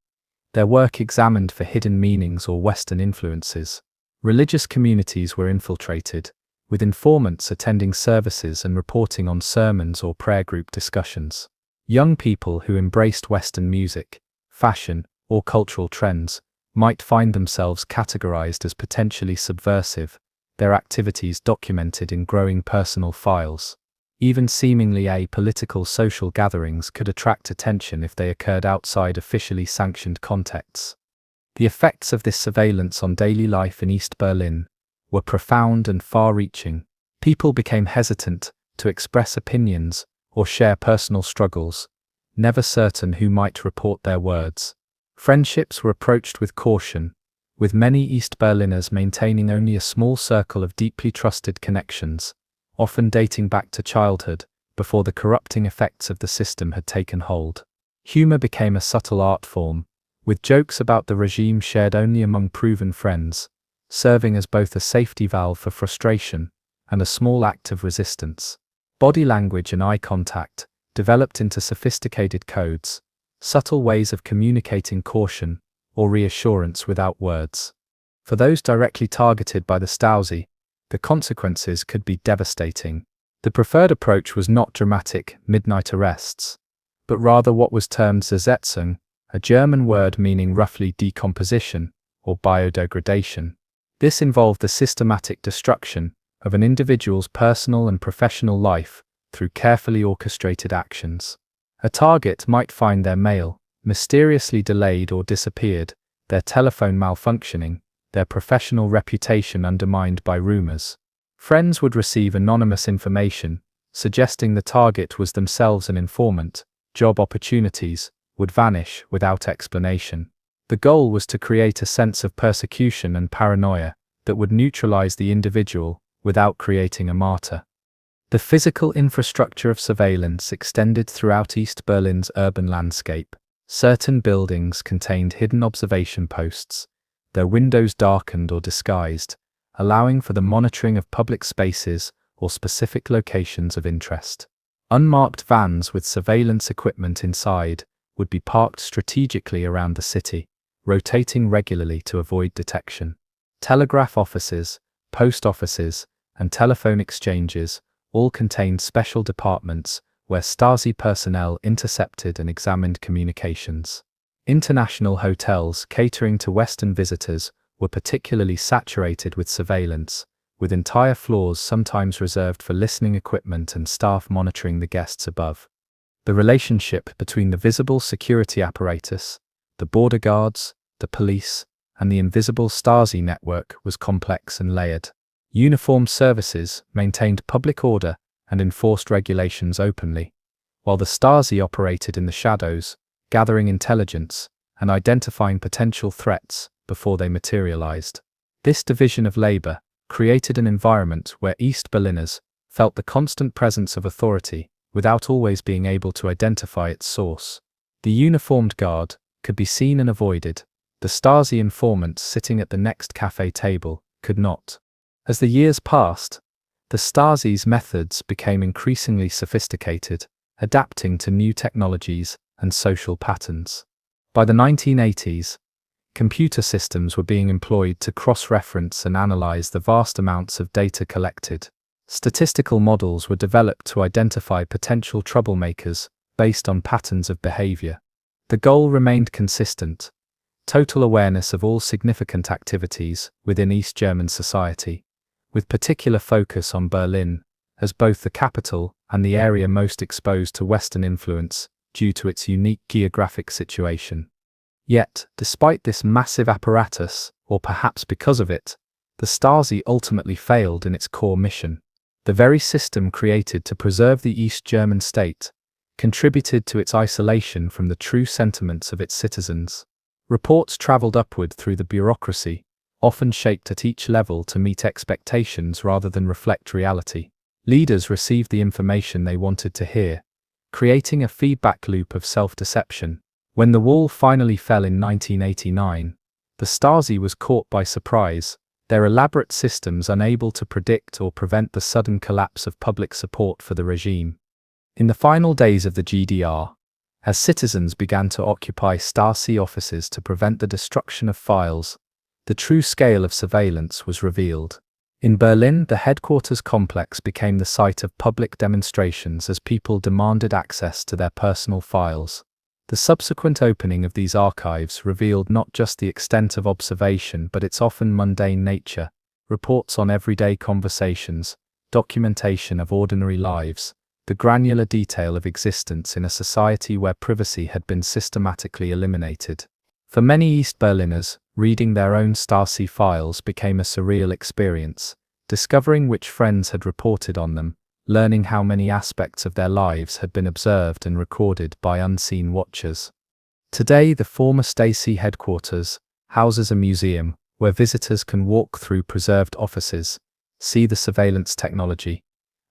their work examined for hidden meanings or Western influences. Religious communities were infiltrated, with informants attending services and reporting on sermons or prayer group discussions. Young people who embraced Western music, fashion, or cultural trends might find themselves categorized as potentially subversive, their activities documented in growing personal files. Even seemingly apolitical social gatherings could attract attention if they occurred outside officially sanctioned contexts. The effects of this surveillance on daily life in East Berlin were profound and far-reaching. People became hesitant to express opinions or share personal struggles, never certain who might report their words. Friendships were approached with caution, with many East Berliners maintaining only a small circle of deeply trusted connections, often dating back to childhood, before the corrupting effects of the system had taken hold. Humor became a subtle art form, with jokes about the regime shared only among proven friends, serving as both a safety valve for frustration and a small act of resistance. Body language and eye contact developed into sophisticated codes, subtle ways of communicating caution or reassurance without words. For those directly targeted by the Stasi, the consequences could be devastating. The preferred approach was not dramatic midnight arrests, but rather what was termed Zersetzung, a German word meaning roughly decomposition or biodegradation. This involved the systematic destruction of an individual's personal and professional life through carefully orchestrated actions. A target might find their mail mysteriously delayed or disappeared, their telephone malfunctioning, their professional reputation undermined by rumors. Friends would receive anonymous information, suggesting the target was themselves an informant. Job opportunities would vanish without explanation. The goal was to create a sense of persecution and paranoia that would neutralize the individual without creating a martyr. The physical infrastructure of surveillance extended throughout East Berlin's urban landscape. Certain buildings contained hidden observation posts, their windows darkened or disguised, allowing for the monitoring of public spaces or specific locations of interest. Unmarked vans with surveillance equipment inside would be parked strategically around the city, rotating regularly to avoid detection. Telegraph offices, post offices, and telephone exchanges all contained special departments where Stasi personnel intercepted and examined communications. International hotels catering to Western visitors were particularly saturated with surveillance, with entire floors sometimes reserved for listening equipment and staff monitoring the guests above. The relationship between the visible security apparatus, the border guards, the police, and the invisible Stasi network was complex and layered. Uniformed services maintained public order and enforced regulations openly, while the Stasi operated in the shadows, gathering intelligence and identifying potential threats before they materialized. This division of labor created an environment where East Berliners felt the constant presence of authority without always being able to identify its source. The uniformed guard could be seen and avoided. The Stasi informant sitting at the next cafe table could not. As the years passed, the Stasi's methods became increasingly sophisticated, adapting to new technologies and social patterns. By the 1980s, computer systems were being employed to cross-reference and analyze the vast amounts of data collected. Statistical models were developed to identify potential troublemakers based on patterns of behavior. The goal remained consistent: total awareness of all significant activities within East German society, with particular focus on Berlin, as both the capital and the area most exposed to Western influence due to its unique geographic situation. Yet, despite this massive apparatus, or perhaps because of it, the Stasi ultimately failed in its core mission. The very system created to preserve the East German state contributed to its isolation from the true sentiments of its citizens. Reports traveled upward through the bureaucracy, often shaped at each level to meet expectations rather than reflect reality. Leaders received the information they wanted to hear, creating a feedback loop of self-deception. When the wall finally fell in 1989, the Stasi was caught by surprise, their elaborate systems unable to predict or prevent the sudden collapse of public support for the regime. In the final days of the GDR, as citizens began to occupy Stasi offices to prevent the destruction of files, the true scale of surveillance was revealed. In Berlin, the headquarters complex became the site of public demonstrations as people demanded access to their personal files. The subsequent opening of these archives revealed not just the extent of observation but its often mundane nature: reports on everyday conversations, documentation of ordinary lives, the granular detail of existence in a society where privacy had been systematically eliminated. For many East Berliners, reading their own Stasi files became a surreal experience, discovering which friends had reported on them, learning how many aspects of their lives had been observed and recorded by unseen watchers. Today, the former Stasi headquarters houses a museum where visitors can walk through preserved offices, see the surveillance technology,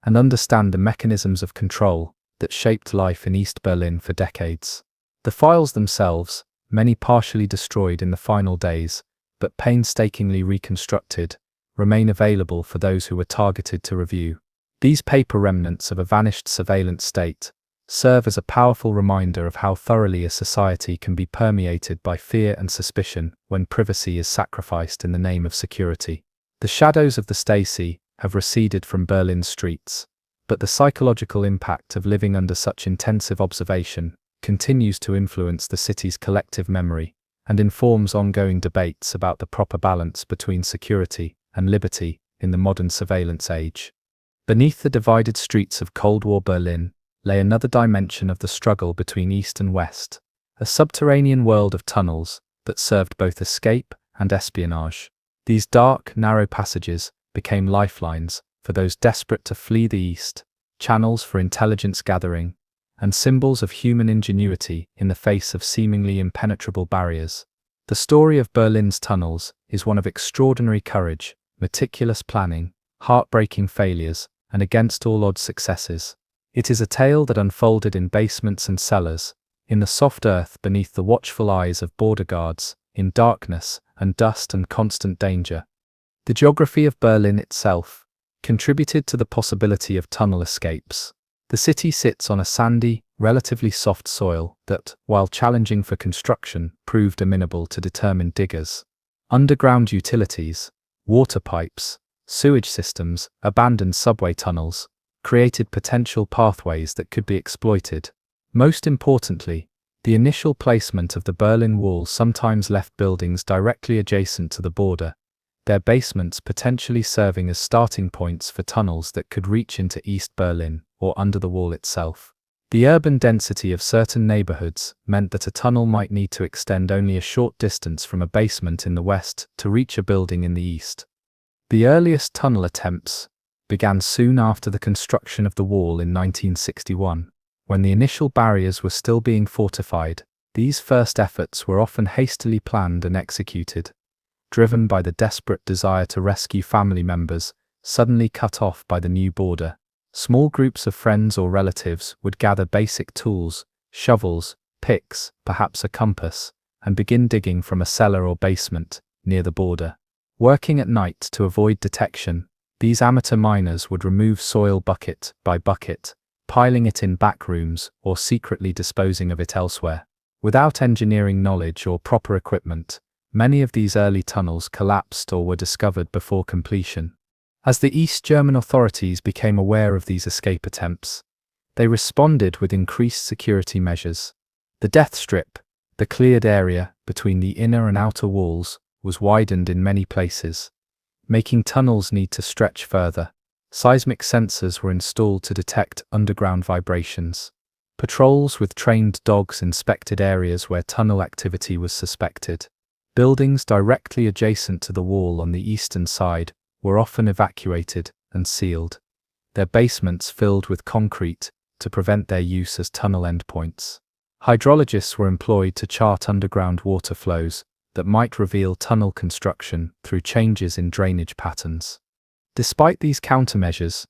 and understand the mechanisms of control that shaped life in East Berlin for decades. The files themselves, many partially destroyed in the final days, but painstakingly reconstructed, remain available for those who were targeted to review. These paper remnants of a vanished surveillance state serve as a powerful reminder of how thoroughly a society can be permeated by fear and suspicion when privacy is sacrificed in the name of security. The shadows of the Stasi have receded from Berlin's streets, but the psychological impact of living under such intensive observation continues to influence the city's collective memory, and informs ongoing debates about the proper balance between security and liberty in the modern surveillance age. Beneath the divided streets of Cold War Berlin lay another dimension of the struggle between East and West, a subterranean world of tunnels that served both escape and espionage. These dark, narrow passages became lifelines for those desperate to flee the East, channels for intelligence gathering, and symbols of human ingenuity in the face of seemingly impenetrable barriers. The story of Berlin's tunnels is one of extraordinary courage, meticulous planning, heartbreaking failures, and against all odds successes. It is a tale that unfolded in basements and cellars, in the soft earth beneath the watchful eyes of border guards, in darkness and dust and constant danger. The geography of Berlin itself contributed to the possibility of tunnel escapes. The city sits on a sandy, relatively soft soil that, while challenging for construction, proved amenable to determined diggers. Underground utilities, water pipes, sewage systems, abandoned subway tunnels, created potential pathways that could be exploited. Most importantly, the initial placement of the Berlin Wall sometimes left buildings directly adjacent to the border, their basements potentially serving as starting points for tunnels that could reach into East Berlin or under the wall itself. The urban density of certain neighborhoods meant that a tunnel might need to extend only a short distance from a basement in the west to reach a building in the east. The earliest tunnel attempts began soon after the construction of the wall in 1961. When the initial barriers were still being fortified, these first efforts were often hastily planned and executed, driven by the desperate desire to rescue family members suddenly cut off by the new border. Small groups of friends or relatives would gather basic tools, shovels, picks, perhaps a compass, and begin digging from a cellar or basement near the border. Working at night to avoid detection, these amateur miners would remove soil bucket by bucket, piling it in back rooms or secretly disposing of it elsewhere. Without engineering knowledge or proper equipment, many of these early tunnels collapsed or were discovered before completion. As the East German authorities became aware of these escape attempts, they responded with increased security measures. The death strip, the cleared area between the inner and outer walls, was widened in many places, making tunnels need to stretch further. Seismic sensors were installed to detect underground vibrations. Patrols with trained dogs inspected areas where tunnel activity was suspected. Buildings directly adjacent to the wall on the eastern side were often evacuated and sealed, their basements filled with concrete to prevent their use as tunnel endpoints. Hydrologists were employed to chart underground water flows that might reveal tunnel construction through changes in drainage patterns. Despite these countermeasures,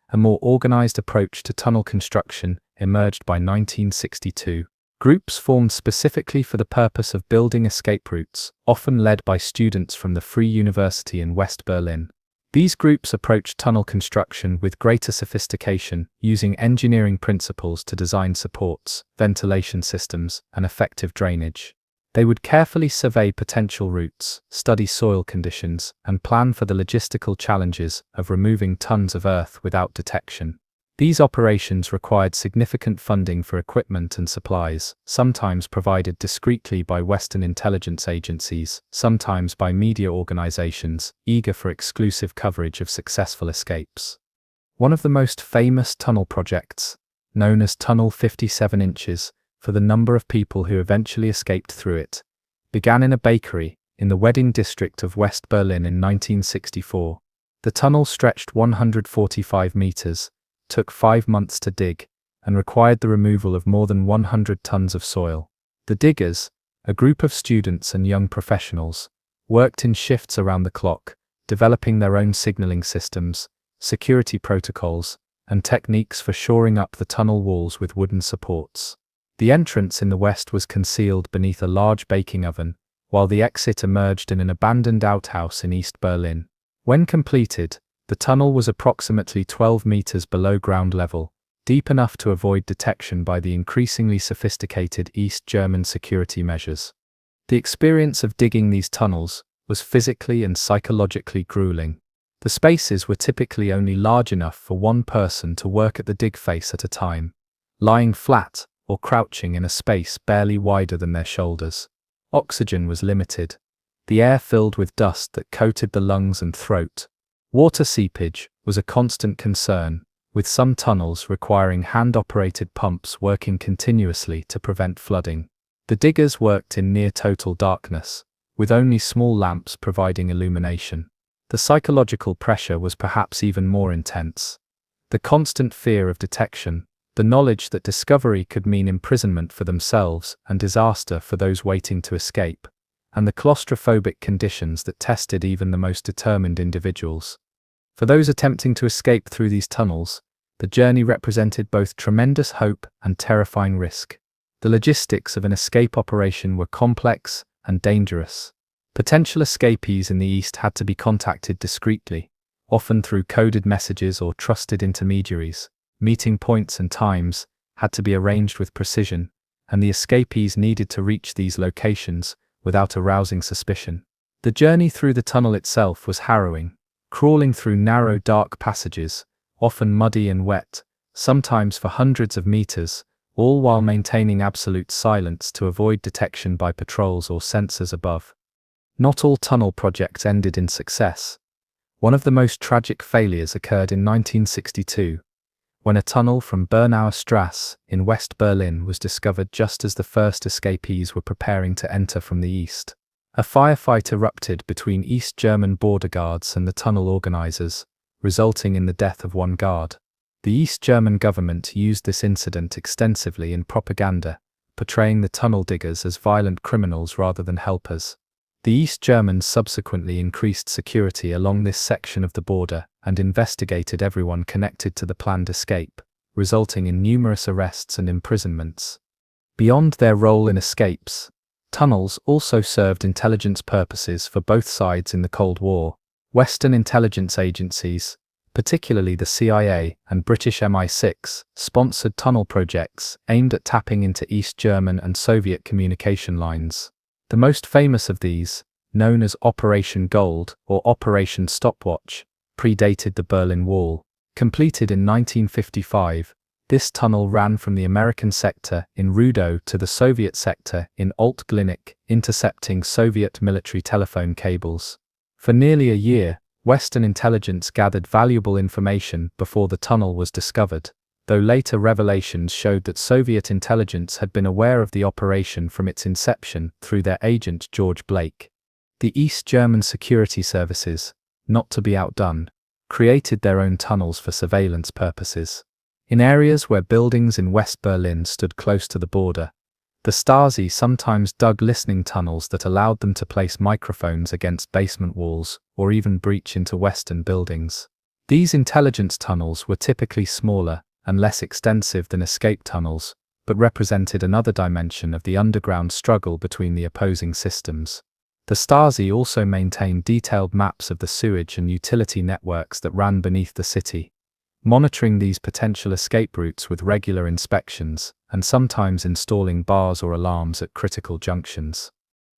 a more organized approach to tunnel construction emerged by 1962. Groups formed specifically for the purpose of building escape routes, often led by students from the Free University in West Berlin. These groups approached tunnel construction with greater sophistication, using engineering principles to design supports, ventilation systems, and effective drainage. They would carefully survey potential routes, study soil conditions, and plan for the logistical challenges of removing tons of earth without detection. These operations required significant funding for equipment and supplies, sometimes provided discreetly by Western intelligence agencies, sometimes by media organizations eager for exclusive coverage of successful escapes. One of the most famous tunnel projects, known as Tunnel 57 inches, for the number of people who eventually escaped through it, began in a bakery in the wedding district of West Berlin in 1964. The tunnel stretched 145 meters, took 5 months to dig, and required the removal of more than 100 tons of soil. The diggers, a group of students and young professionals, worked in shifts around the clock, developing their own signaling systems, security protocols, and techniques for shoring up the tunnel walls with wooden supports. The entrance in the west was concealed beneath a large baking oven, while the exit emerged in an abandoned outhouse in East Berlin. When completed, the tunnel was approximately 12 meters below ground level, deep enough to avoid detection by the increasingly sophisticated East German security measures. The experience of digging these tunnels was physically and psychologically grueling. The spaces were typically only large enough for one person to work at the dig face at a time, lying flat or crouching in a space barely wider than their shoulders. Oxygen was limited. The air filled with dust that coated the lungs and throat. Water seepage was a constant concern, with some tunnels requiring hand-operated pumps working continuously to prevent flooding. The diggers worked in near-total darkness, with only small lamps providing illumination. The psychological pressure was perhaps even more intense. The constant fear of detection, the knowledge that discovery could mean imprisonment for themselves and disaster for those waiting to escape, and the claustrophobic conditions that tested even the most determined individuals. For those attempting to escape through these tunnels, the journey represented both tremendous hope and terrifying risk. The logistics of an escape operation were complex and dangerous. Potential escapees in the East had to be contacted discreetly, often through coded messages or trusted intermediaries. Meeting points and times had to be arranged with precision, and the escapees needed to reach these locations without arousing suspicion. The journey through the tunnel itself was harrowing, crawling through narrow, dark passages, often muddy and wet, sometimes for hundreds of meters, all while maintaining absolute silence to avoid detection by patrols or sensors above. Not all tunnel projects ended in success. One of the most tragic failures occurred in 1962, when a tunnel from Bernauer Strasse in West Berlin was discovered just as the first escapees were preparing to enter from the east. A firefight erupted between East German border guards and the tunnel organizers, resulting in the death of one guard. The East German government used this incident extensively in propaganda, portraying the tunnel diggers as violent criminals rather than helpers. The East Germans subsequently increased security along this section of the border and investigated everyone connected to the planned escape, resulting in numerous arrests and imprisonments. Beyond their role in escapes, tunnels also served intelligence purposes for both sides in the Cold War. Western intelligence agencies, particularly the CIA and British MI6, sponsored tunnel projects aimed at tapping into East German and Soviet communication lines. The most famous of these, known as Operation Gold or Operation Stopwatch, predated the Berlin Wall. Completed in 1955, this tunnel ran from the American sector in Rudow to the Soviet sector in Alt-Glienicke, intercepting Soviet military telephone cables. For nearly a year, Western intelligence gathered valuable information before the tunnel was discovered, though later revelations showed that Soviet intelligence had been aware of the operation from its inception through their agent George Blake. The East German security services, not to be outdone, created their own tunnels for surveillance purposes. In areas where buildings in West Berlin stood close to the border, the Stasi sometimes dug listening tunnels that allowed them to place microphones against basement walls or even breach into Western buildings. These intelligence tunnels were typically smaller and less extensive than escape tunnels, but represented another dimension of the underground struggle between the opposing systems. The Stasi also maintained detailed maps of the sewage and utility networks that ran beneath the city, monitoring these potential escape routes with regular inspections and sometimes installing bars or alarms at critical junctions.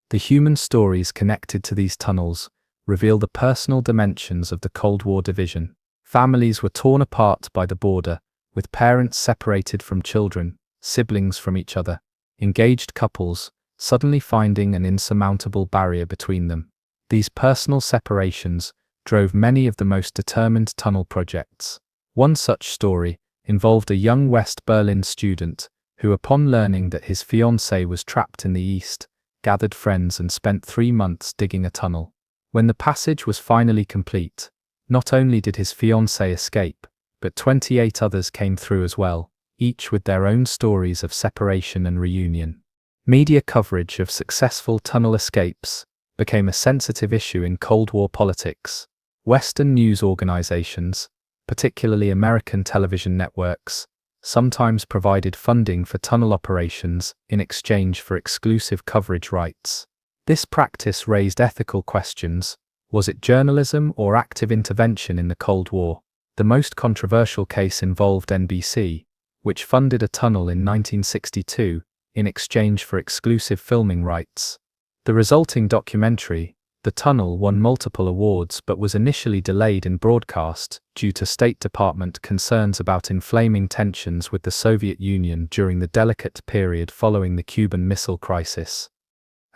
The human stories connected to these tunnels reveal the personal dimensions of the Cold War division. Families were torn apart by the border, with parents separated from children, siblings from each other, engaged couples suddenly finding an insurmountable barrier between them. These personal separations drove many of the most determined tunnel projects. One such story involved a young West Berlin student who, upon learning that his fiancée was trapped in the East, gathered friends and spent 3 months digging a tunnel. When the passage was finally complete, not only did his fiancée escape, but 28 others came through as well, each with their own stories of separation and reunion. Media coverage of successful tunnel escapes became a sensitive issue in Cold War politics. Western news organizations, particularly American television networks, sometimes provided funding for tunnel operations in exchange for exclusive coverage rights. This practice raised ethical questions. Was it journalism or active intervention in the Cold War? The most controversial case involved NBC, which funded a tunnel in 1962 in exchange for exclusive filming rights. The resulting documentary, The Tunnel, won multiple awards but was initially delayed in broadcast due to State Department concerns about inflaming tensions with the Soviet Union during the delicate period following the Cuban Missile Crisis.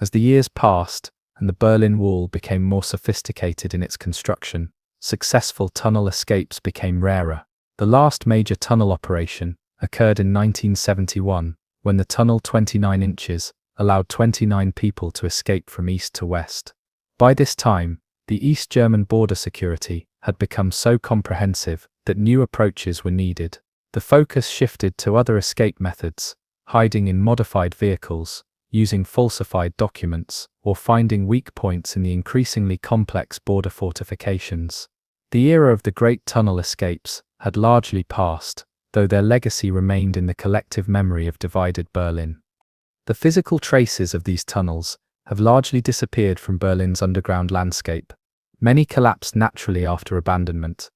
As the years passed and the Berlin Wall became more sophisticated in its construction, successful tunnel escapes became rarer. The last major tunnel operation occurred in 1971, when the tunnel 29 inches allowed 29 people to escape from east to west. By this time, the East German border security had become so comprehensive that new approaches were needed. The focus shifted to other escape methods, hiding in modified vehicles, using falsified documents, or finding weak points in the increasingly complex border fortifications. The era of the Great Tunnel escapes had largely passed, though their legacy remained in the collective memory of divided Berlin. The physical traces of these tunnels have largely disappeared from Berlin's underground landscape. Many collapsed naturally after abandonment.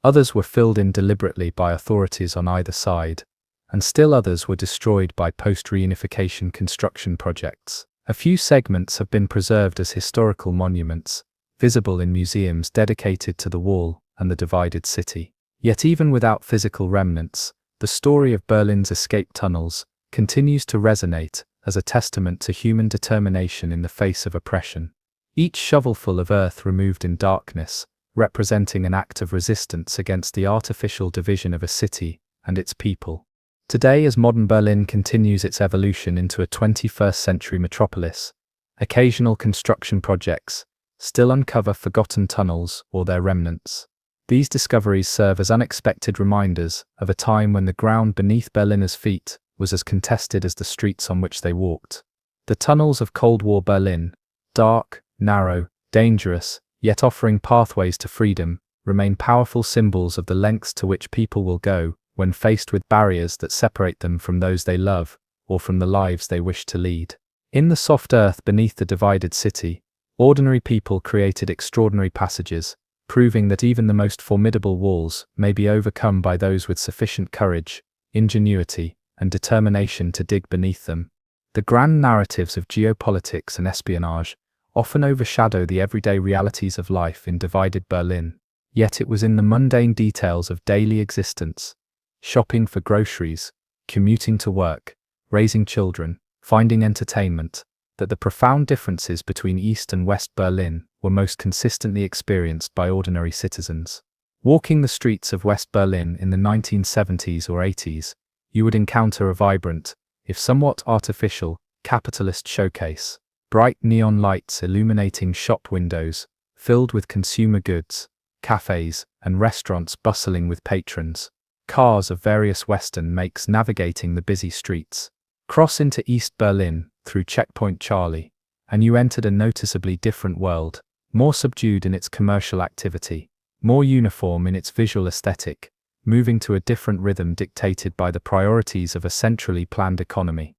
Others were filled in deliberately by authorities on either side, and still others were destroyed by post-reunification construction projects. A few segments have been preserved as historical monuments, visible in museums dedicated to the wall and the divided city. Yet even without physical remnants, the story of Berlin's escape tunnels continues to resonate as a testament to human determination in the face of oppression. Each shovelful of earth removed in darkness, representing an act of resistance against the artificial division of a city and its people. Today, as modern Berlin continues its evolution into a 21st century metropolis, occasional construction projects still uncover forgotten tunnels or their remnants. These discoveries serve as unexpected reminders of a time when the ground beneath Berliners' feet was as contested as the streets on which they walked. The tunnels of Cold War Berlin, dark, narrow, dangerous, yet offering pathways to freedom, remain powerful symbols of the lengths to which people will go when faced with barriers that separate them from those they love or from the lives they wish to lead. In the soft earth beneath the divided city, ordinary people created extraordinary passages, proving that even the most formidable walls may be overcome by those with sufficient courage, ingenuity, and determination to dig beneath them. The grand narratives of geopolitics and espionage often overshadow the everyday realities of life in divided Berlin. Yet it was in the mundane details of daily existence, shopping for groceries, commuting to work, raising children, finding entertainment, that the profound differences between East and West Berlin were most consistently experienced by ordinary citizens. Walking the streets of West Berlin in the 1970s or 80s, you would encounter a vibrant, if somewhat artificial, capitalist showcase. Bright neon lights illuminating shop windows, filled with consumer goods, cafes, and restaurants bustling with patrons. Cars of various Western makes navigating the busy streets. Cross into East Berlin through Checkpoint Charlie, and you entered a noticeably different world, more subdued in its commercial activity, more uniform in its visual aesthetic, moving to a different rhythm dictated by the priorities of a centrally planned economy.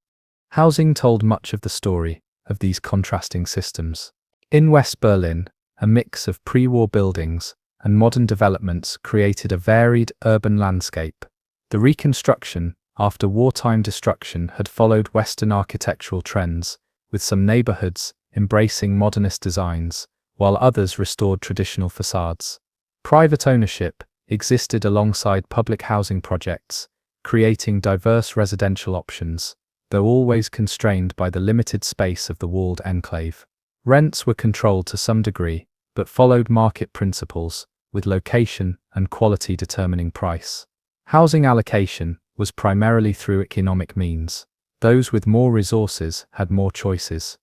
Housing told much of the story of these contrasting systems. In West Berlin, a mix of pre-war buildings and modern developments created a varied urban landscape. The reconstruction after wartime destruction had followed Western architectural trends, with some neighborhoods embracing modernist designs, while others restored traditional facades. Private ownership existed alongside public housing projects, creating diverse residential options, though always constrained by the limited space of the walled enclave. Rents were controlled to some degree, but followed market principles, with location and quality determining price. Housing allocation was primarily through economic means. Those with more resources had more choices.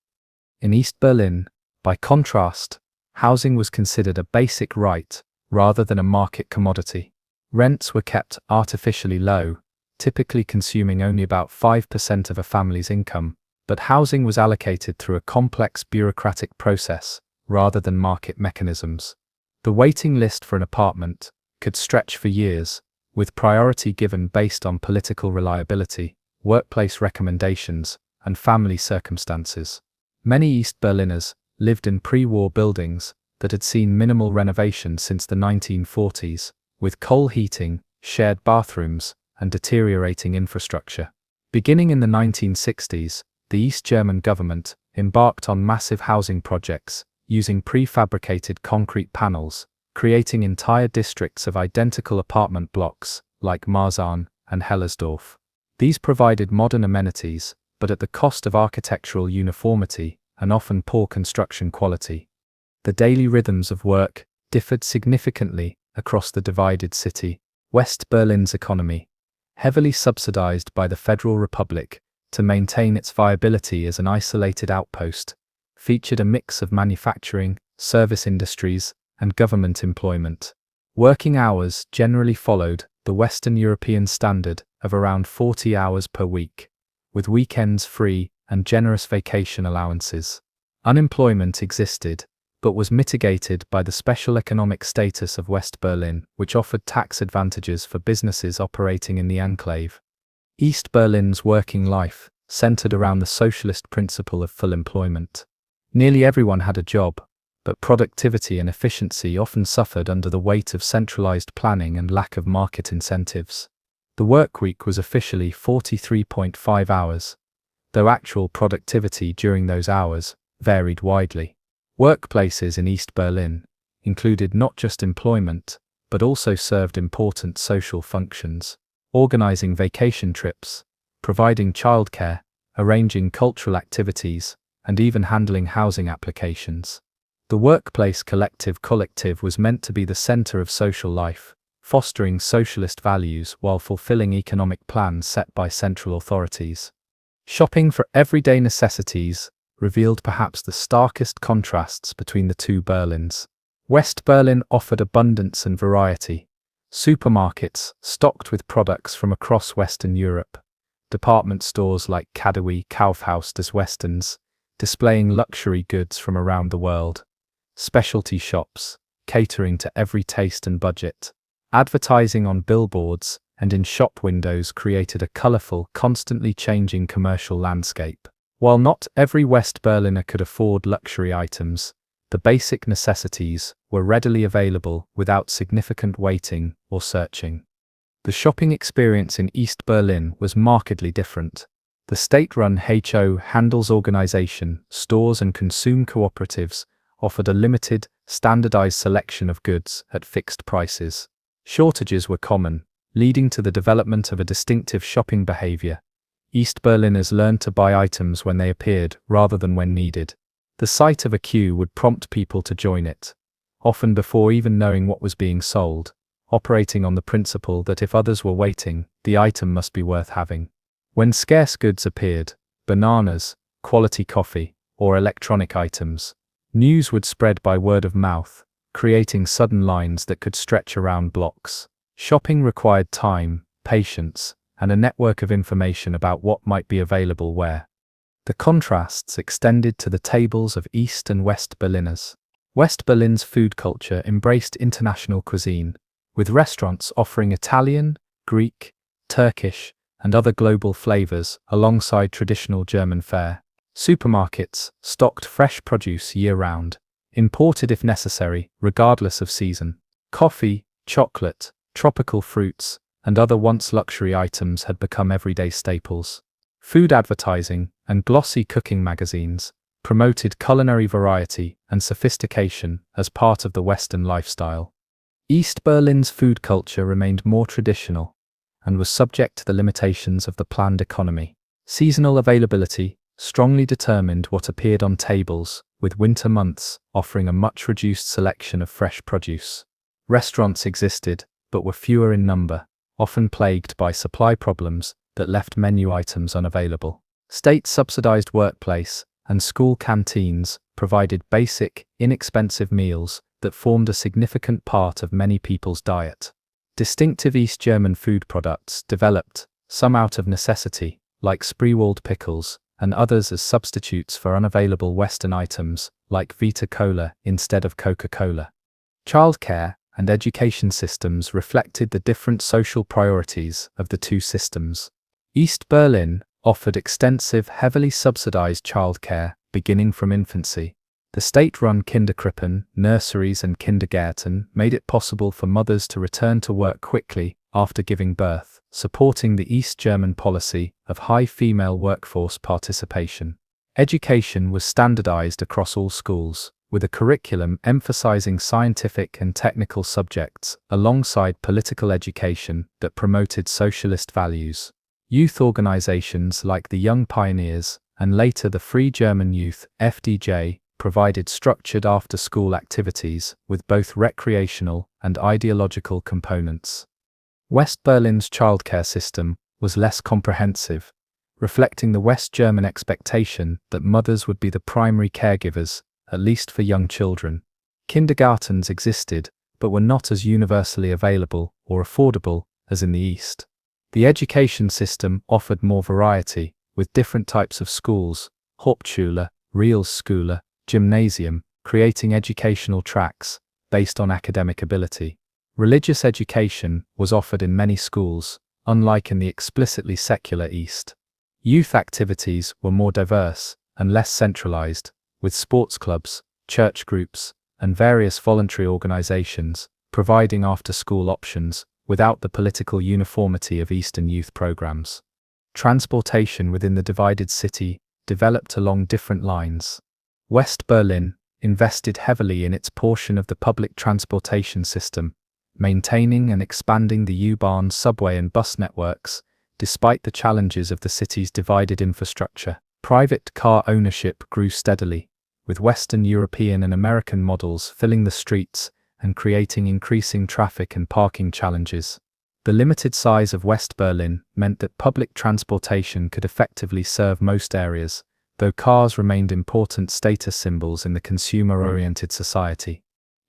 In East Berlin, by contrast, housing was considered a basic right rather than a market commodity. Rents were kept artificially low, typically consuming only about 5% of a family's income, but housing was allocated through a complex bureaucratic process rather than market mechanisms. The waiting list for an apartment could stretch for years, with priority given based on political reliability, workplace recommendations, and family circumstances. Many East Berliners lived in pre-war buildings that had seen minimal renovation since the 1940s, with coal heating, shared bathrooms, and deteriorating infrastructure. Beginning in the 1960s, the East German government embarked on massive housing projects using prefabricated concrete panels, creating entire districts of identical apartment blocks like Marzahn and Hellersdorf. These provided modern amenities, but at the cost of architectural uniformity and often poor construction quality. The daily rhythms of work differed significantly across the divided city. West Berlin's economy, heavily subsidized by the Federal Republic to maintain its viability as an isolated outpost, featured a mix of manufacturing, service industries, and government employment. Working hours generally followed the Western European standard of around 40 hours per week, with weekends free and generous vacation allowances. Unemployment existed, but was mitigated by the special economic status of West Berlin, which offered tax advantages for businesses operating in the enclave. East Berlin's working life centered around the socialist principle of full employment. Nearly everyone had a job, but productivity and efficiency often suffered under the weight of centralized planning and lack of market incentives. The workweek was officially 43.5 hours, though actual productivity during those hours varied widely. Workplaces in East Berlin included not just employment, but also served important social functions, organizing vacation trips, providing childcare, arranging cultural activities, and even handling housing applications. The workplace collective was meant to be the center of social life, fostering socialist values while fulfilling economic plans set by central authorities. Shopping for everyday necessities revealed perhaps the starkest contrasts between the two Berlins. West Berlin offered abundance and variety. Supermarkets stocked with products from across Western Europe. Department stores like Kadewy Kaufhaus des Westens, displaying luxury goods from around the world. Specialty shops, catering to every taste and budget. Advertising on billboards and in shop windows created a colorful, constantly changing commercial landscape. While not every West Berliner could afford luxury items, the basic necessities were readily available without significant waiting or searching. The shopping experience in East Berlin was markedly different. The state-run HO Handelsorganisation, stores and consumer cooperatives offered a limited, standardized selection of goods at fixed prices. Shortages were common, leading to the development of a distinctive shopping behavior. East Berliners learned to buy items when they appeared rather than when needed. The sight of a queue would prompt people to join it, often before even knowing what was being sold, operating on the principle that if others were waiting, the item must be worth having. When scarce goods appeared, bananas, quality coffee, or electronic items, news would spread by word of mouth, creating sudden lines that could stretch around blocks. Shopping required time, patience, and a network of information about what might be available where. The contrasts extended to the tables of East and West Berliners. West Berlin's food culture embraced international cuisine, with restaurants offering Italian, Greek, Turkish, and other global flavors alongside traditional German fare. Supermarkets stocked fresh produce year-round, imported if necessary, regardless of season. Coffee, chocolate, tropical fruits, and other once luxury items had become everyday staples. Food advertising and glossy cooking magazines promoted culinary variety and sophistication as part of the Western lifestyle. East Berlin's food culture remained more traditional and was subject to the limitations of the planned economy. Seasonal availability strongly determined what appeared on tables, with winter months offering a much reduced selection of fresh produce. Restaurants existed, but were fewer in number, often plagued by supply problems that left menu items unavailable. State-subsidized workplace and school canteens provided basic, inexpensive meals that formed a significant part of many people's diet. Distinctive East German food products developed, some out of necessity, like Spreewald pickles, and others as substitutes for unavailable Western items, like Vita Cola instead of Coca-Cola. Childcare and education systems reflected the different social priorities of the two systems. East Berlin offered extensive, heavily subsidized childcare, beginning from infancy. The state-run Kinderkrippen, nurseries and Kindergärten made it possible for mothers to return to work quickly after giving birth, supporting the East German policy of high female workforce participation. Education was standardized across all schools, with a curriculum emphasizing scientific and technical subjects alongside political education that promoted socialist values. Youth organizations like the Young Pioneers and later the Free German Youth (FDJ) provided structured after-school activities with both recreational and ideological components. West Berlin's childcare system was less comprehensive, reflecting the West German expectation that mothers would be the primary caregivers, at least for young children. Kindergartens existed, but were not as universally available or affordable as in the East. The education system offered more variety, with different types of schools, Hauptschule, Realschule, Gymnasium, creating educational tracks based on academic ability. Religious education was offered in many schools, unlike in the explicitly secular East. Youth activities were more diverse and less centralized, with sports clubs, church groups, and various voluntary organizations providing after-school options without the political uniformity of Eastern youth programs. Transportation within the divided city developed along different lines. West Berlin invested heavily in its portion of the public transportation system, maintaining and expanding the U-Bahn subway and bus networks, despite the challenges of the city's divided infrastructure. Private car ownership grew steadily, with Western European and American models filling the streets and creating increasing traffic and parking challenges. The limited size of West Berlin meant that public transportation could effectively serve most areas, though cars remained important status symbols in the consumer-oriented society.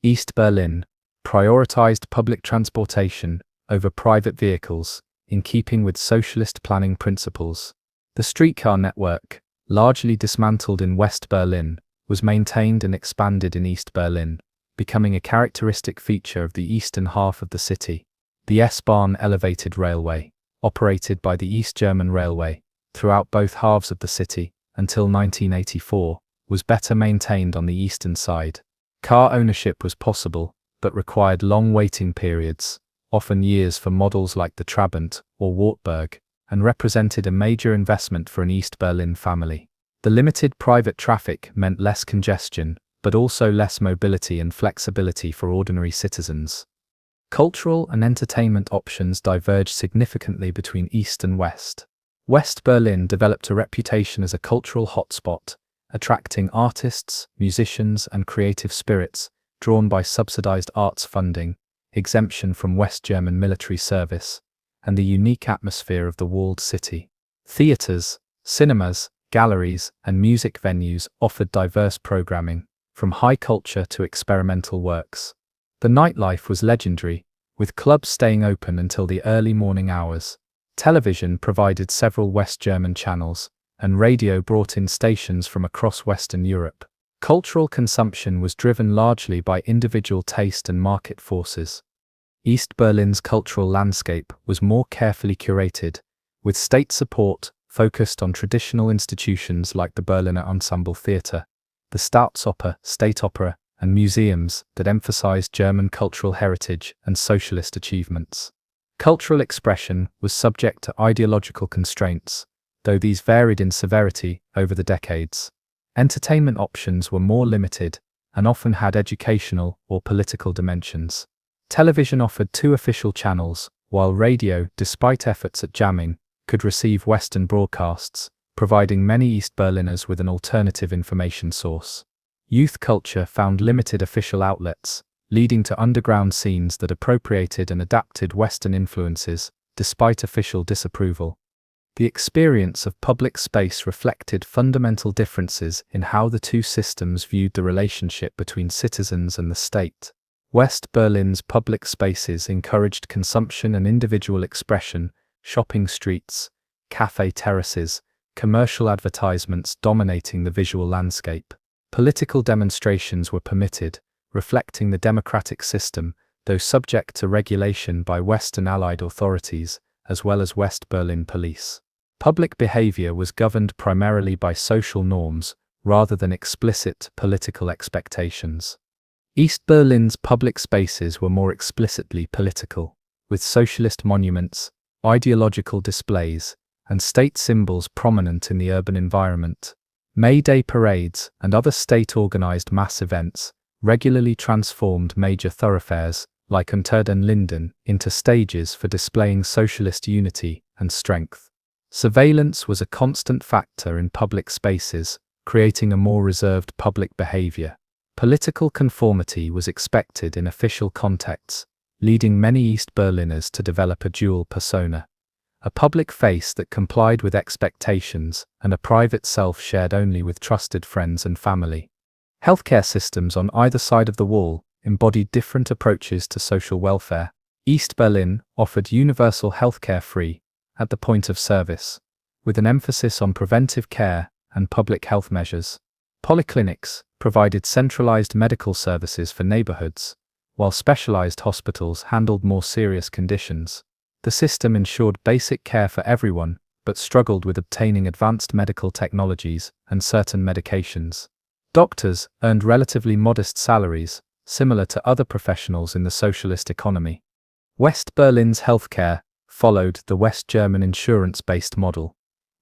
East Berlin prioritized public transportation over private vehicles, in keeping with socialist planning principles. The streetcar network, largely dismantled in West Berlin, was maintained and expanded in East Berlin, becoming a characteristic feature of the eastern half of the city. The S-Bahn elevated railway, operated by the East German Railway, throughout both halves of the city, until 1984, was better maintained on the eastern side. Car ownership was possible, but required long waiting periods, often years for models like the Trabant or Wartburg, and represented a major investment for an East Berlin family. The limited private traffic meant less congestion, but also less mobility and flexibility for ordinary citizens. Cultural and entertainment options diverged significantly between East and West. West Berlin developed a reputation as a cultural hotspot, attracting artists, musicians, and creative spirits, drawn by subsidized arts funding, exemption from West German military service, and the unique atmosphere of the walled city. Theaters, cinemas, galleries, and music venues offered diverse programming, from high culture to experimental works. The nightlife was legendary, with clubs staying open until the early morning hours. Television provided several West German channels, and radio brought in stations from across Western Europe. Cultural consumption was driven largely by individual taste and market forces. East Berlin's cultural landscape was more carefully curated, with state support focused on traditional institutions like the Berliner Ensemble Theater, the Staatsoper, State Opera, and museums that emphasized German cultural heritage and socialist achievements. Cultural expression was subject to ideological constraints, though these varied in severity over the decades. Entertainment options were more limited and often had educational or political dimensions. Television offered 2 official channels, while radio, despite efforts at jamming, could receive Western broadcasts, providing many East Berliners with an alternative information source. Youth culture found limited official outlets, leading to underground scenes that appropriated and adapted Western influences, despite official disapproval. The experience of public space reflected fundamental differences in how the two systems viewed the relationship between citizens and the state. West Berlin's public spaces encouraged consumption and individual expression, shopping streets, cafe terraces, commercial advertisements dominating the visual landscape. Political demonstrations were permitted, reflecting the democratic system, though subject to regulation by Western Allied authorities, as well as West Berlin police. Public behavior was governed primarily by social norms, rather than explicit political expectations. East Berlin's public spaces were more explicitly political, with socialist monuments, ideological displays, and state symbols prominent in the urban environment. May Day parades and other state-organized mass events regularly transformed major thoroughfares, like Unter den Linden, into stages for displaying socialist unity and strength. Surveillance was a constant factor in public spaces, creating a more reserved public behavior. Political conformity was expected in official contexts, leading many East Berliners to develop a dual persona. A public face that complied with expectations and a private self shared only with trusted friends and family. Healthcare systems on either side of the wall embodied different approaches to social welfare. East Berlin offered universal healthcare free, at the point of service, with an emphasis on preventive care and public health measures. Polyclinics provided centralized medical services for neighborhoods, while specialized hospitals handled more serious conditions. The system ensured basic care for everyone, but struggled with obtaining advanced medical technologies and certain medications. Doctors earned relatively modest salaries, similar to other professionals in the socialist economy. West Berlin's healthcare followed the West German insurance-based model,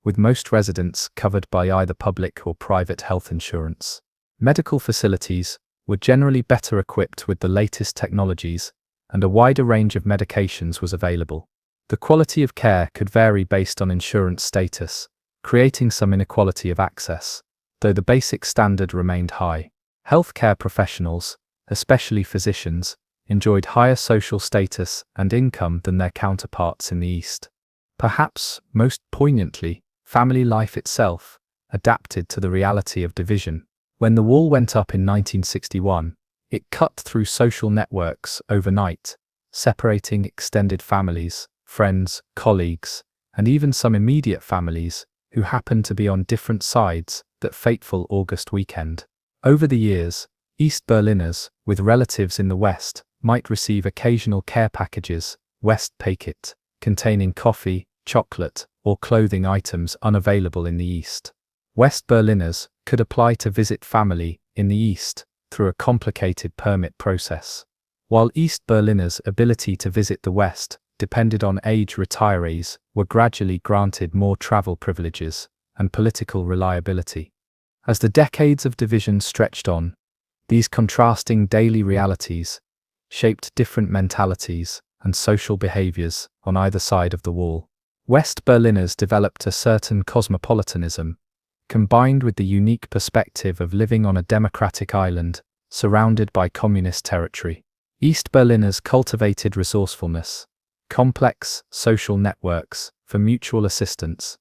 with most residents covered by either public or private health insurance. Medical facilities were generally better equipped with the latest technologies, and a wider range of medications was available. The quality of care could vary based on insurance status, creating some inequality of access, though the basic standard remained high. Healthcare professionals, especially physicians, enjoyed higher social status and income than their counterparts in the East. Perhaps most poignantly, family life itself adapted to the reality of division. When the wall went up in 1961, it cut through social networks overnight, separating extended families, friends, colleagues, and even some immediate families who happened to be on different sides that fateful August weekend. Over the years, East Berliners with relatives in the West might receive occasional care packages, Westpaket, containing coffee, chocolate, or clothing items unavailable in the East. West Berliners could apply to visit family in the East through a complicated permit process. While East Berliners' ability to visit the West depended on age, retirees were gradually granted more travel privileges and political reliability. As the decades of division stretched on, these contrasting daily realities shaped different mentalities and social behaviors on either side of the wall. West Berliners developed a certain cosmopolitanism, combined with the unique perspective of living on a democratic island surrounded by communist territory. East Berliners cultivated resourcefulness, complex social networks for mutual assistance,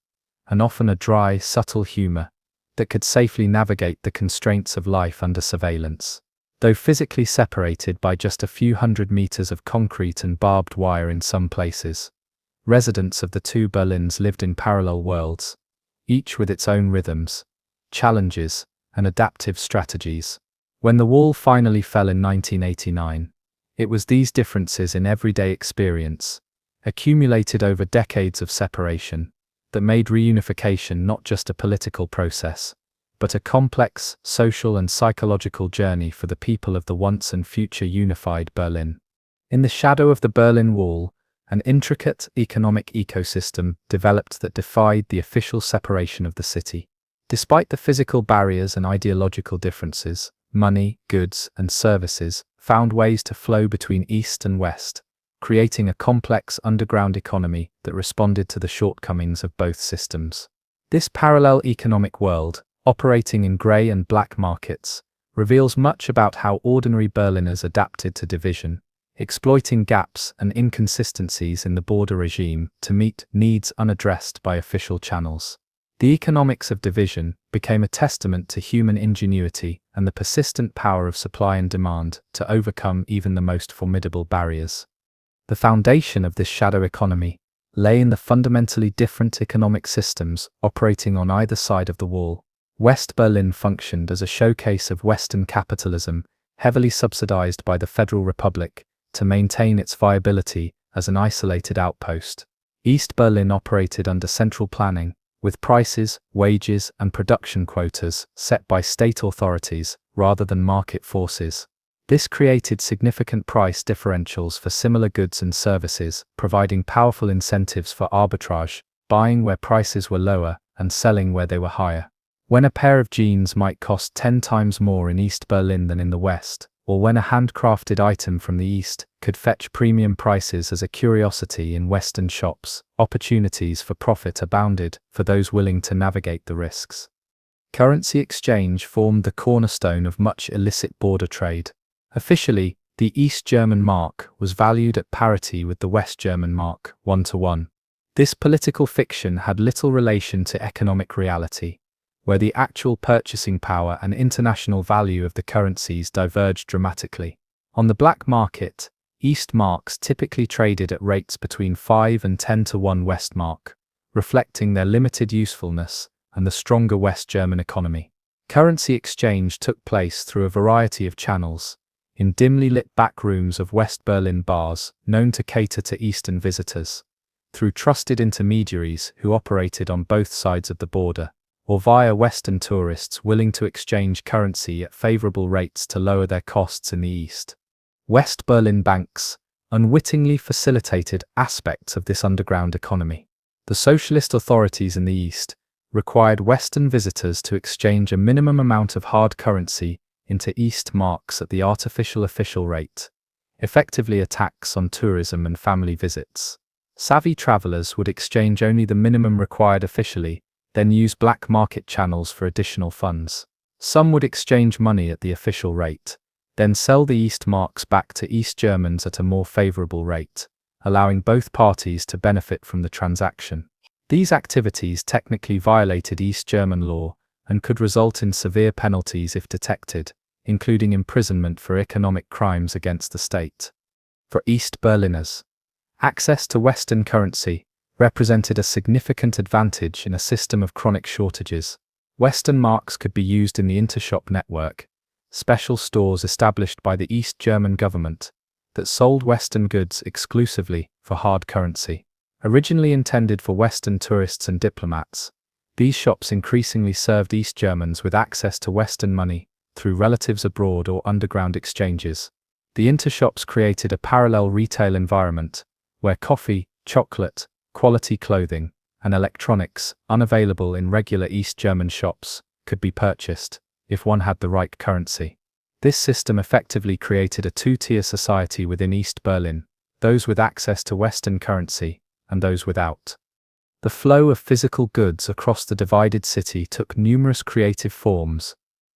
and often a dry, subtle humor that could safely navigate the constraints of life under surveillance. Though physically separated by just a few hundred meters of concrete and barbed wire in some places, residents of the two Berlins lived in parallel worlds, each with its own rhythms, challenges, and adaptive strategies. When the wall finally fell in 1989, it was these differences in everyday experience, accumulated over decades of separation, that made reunification not just a political process, but a complex social and psychological journey for the people of the once and future unified Berlin. In the shadow of the Berlin Wall, an intricate economic ecosystem developed that defied the official separation of the city. Despite the physical barriers and ideological differences, money, goods, and services found ways to flow between East and West, creating a complex underground economy that responded to the shortcomings of both systems. This parallel economic world, operating in grey and black markets, reveals much about how ordinary Berliners adapted to division, exploiting gaps and inconsistencies in the border regime to meet needs unaddressed by official channels. The economics of division became a testament to human ingenuity and the persistent power of supply and demand to overcome even the most formidable barriers. The foundation of this shadow economy lay in the fundamentally different economic systems operating on either side of the wall. West Berlin functioned as a showcase of Western capitalism, heavily subsidized by the Federal Republic, to maintain its viability as an isolated outpost. East Berlin operated under central planning, with prices, wages, and production quotas set by state authorities rather than market forces. This created significant price differentials for similar goods and services, providing powerful incentives for arbitrage, buying where prices were lower and selling where they were higher. When a pair of jeans might cost 10 times more in East Berlin than in the West, or when a handcrafted item from the East could fetch premium prices as a curiosity in Western shops, opportunities for profit abounded for those willing to navigate the risks. Currency exchange formed the cornerstone of much illicit border trade. Officially, the East German mark was valued at parity with the West German mark, 1-to-1. This political fiction had little relation to economic reality, where the actual purchasing power and international value of the currencies diverged dramatically. On the black market, East marks typically traded at rates between 5 and 10-to-1 West mark, reflecting their limited usefulness and the stronger West German economy. Currency exchange took place through a variety of channels, in dimly lit back rooms of West Berlin bars known to cater to Eastern visitors, through trusted intermediaries who operated on both sides of the border, or via Western tourists willing to exchange currency at favorable rates to lower their costs in the East. West Berlin banks unwittingly facilitated aspects of this underground economy. The socialist authorities in the East required Western visitors to exchange a minimum amount of hard currency into East marks at the artificial official rate, effectively a tax on tourism and family visits. Savvy travelers would exchange only the minimum required officially, then use black market channels for additional funds. Some would exchange money at the official rate, then sell the East marks back to East Germans at a more favorable rate, allowing both parties to benefit from the transaction. These activities technically violated East German law and could result in severe penalties if detected, including imprisonment for economic crimes against the state. For East Berliners, access to Western currency represented a significant advantage in a system of chronic shortages. Western marks could be used in the intershop network, special stores established by the East German government that sold Western goods exclusively for hard currency. Originally intended for Western tourists and diplomats, these shops increasingly served East Germans with access to Western money through relatives abroad or underground exchanges. The intershops created a parallel retail environment where coffee, chocolate, quality clothing, and electronics, unavailable in regular East German shops, could be purchased if one had the right currency. This system effectively created a two-tier society within East Berlin, those with access to Western currency and those without. The flow of physical goods across the divided city took numerous creative forms.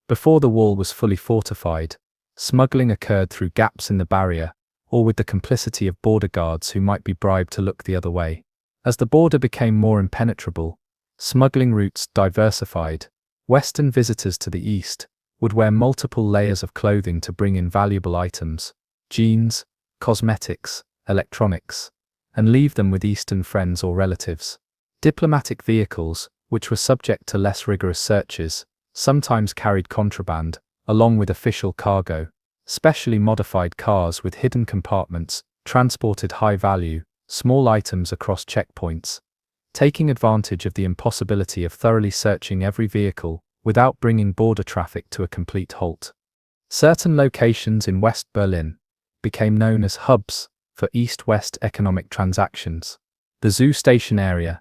Before the wall was fully fortified, smuggling occurred through gaps in the barrier, or with the complicity of border guards who might be bribed to look the other way. As the border became more impenetrable, smuggling routes diversified. Western visitors to the East would wear multiple layers of clothing to bring in valuable items, jeans, cosmetics, electronics, and leave them with Eastern friends or relatives. Diplomatic vehicles, which were subject to less rigorous searches, sometimes carried contraband, along with official cargo. Specially modified cars with hidden compartments transported high-value, small items across checkpoints, taking advantage of the impossibility of thoroughly searching every vehicle without bringing border traffic to a complete halt. Certain locations in West Berlin became known as hubs for East-West economic transactions. The Zoo Station area,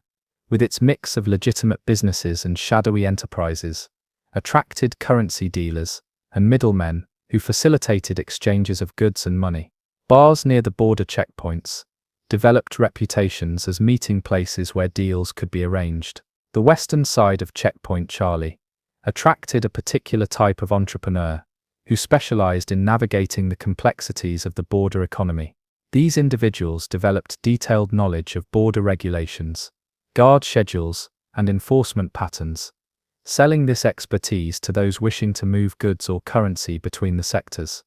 with its mix of legitimate businesses and shadowy enterprises, attracted currency dealers and middlemen who facilitated exchanges of goods and money. Bars near the border checkpoints developed reputations as meeting places where deals could be arranged. The western side of Checkpoint Charlie attracted a particular type of entrepreneur who specialized in navigating the complexities of the border economy. These individuals developed detailed knowledge of border regulations, guard schedules, and enforcement patterns, selling this expertise to those wishing to move goods or currency between the sectors.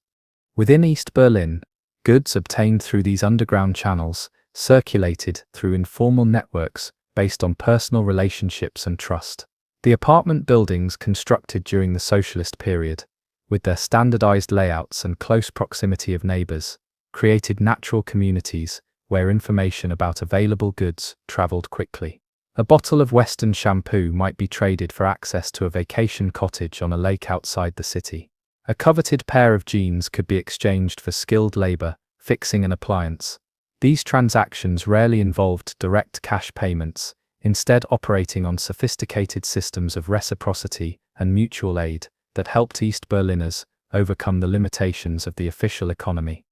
Within East Berlin, goods obtained through these underground channels circulated through informal networks based on personal relationships and trust. The apartment buildings constructed during the socialist period, with their standardized layouts and close proximity of neighbors, created natural communities where information about available goods traveled quickly. A bottle of Western shampoo might be traded for access to a vacation cottage on a lake outside the city. A coveted pair of jeans could be exchanged for skilled labor, fixing an appliance. These transactions rarely involved direct cash payments, instead operating on sophisticated systems of reciprocity and mutual aid that helped East Berliners overcome the limitations of the official economy.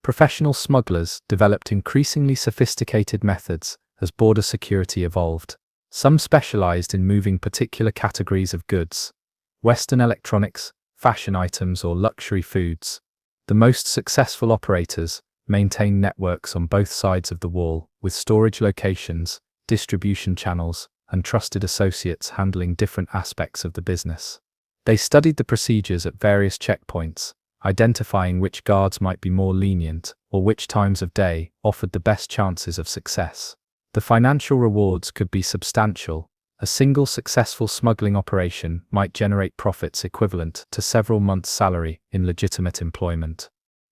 Professional smugglers developed increasingly sophisticated methods as border security evolved. Some specialized in moving particular categories of goods: Western electronics, fashion items, or luxury foods. The most successful operators maintained networks on both sides of the wall, with storage locations, distribution channels, and trusted associates handling different aspects of the business. They studied the procedures at various checkpoints, identifying which guards might be more lenient or which times of day offered the best chances of success. The financial rewards could be substantial. A single successful smuggling operation might generate profits equivalent to several months' salary in legitimate employment.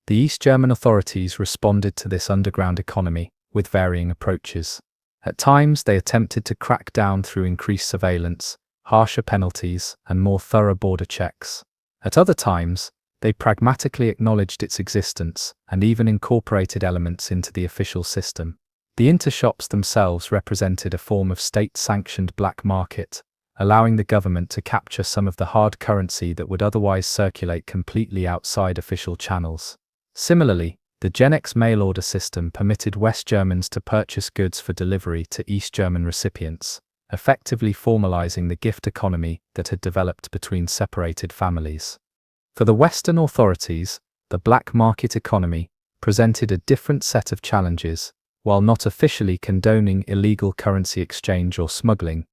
The East German authorities responded to this underground economy with varying approaches. At times, they attempted to crack down through increased surveillance, harsher penalties, and more thorough border checks. At other times, they pragmatically acknowledged its existence and even incorporated elements into the official system. The intershops themselves represented a form of state-sanctioned black market, allowing the government to capture some of the hard currency that would otherwise circulate completely outside official channels. Similarly, the Genex mail-order system permitted West Germans to purchase goods for delivery to East German recipients, effectively formalizing the gift economy that had developed between separated families. For the Western authorities, the black market economy presented a different set of challenges. While not officially condoning illegal currency exchange or smuggling,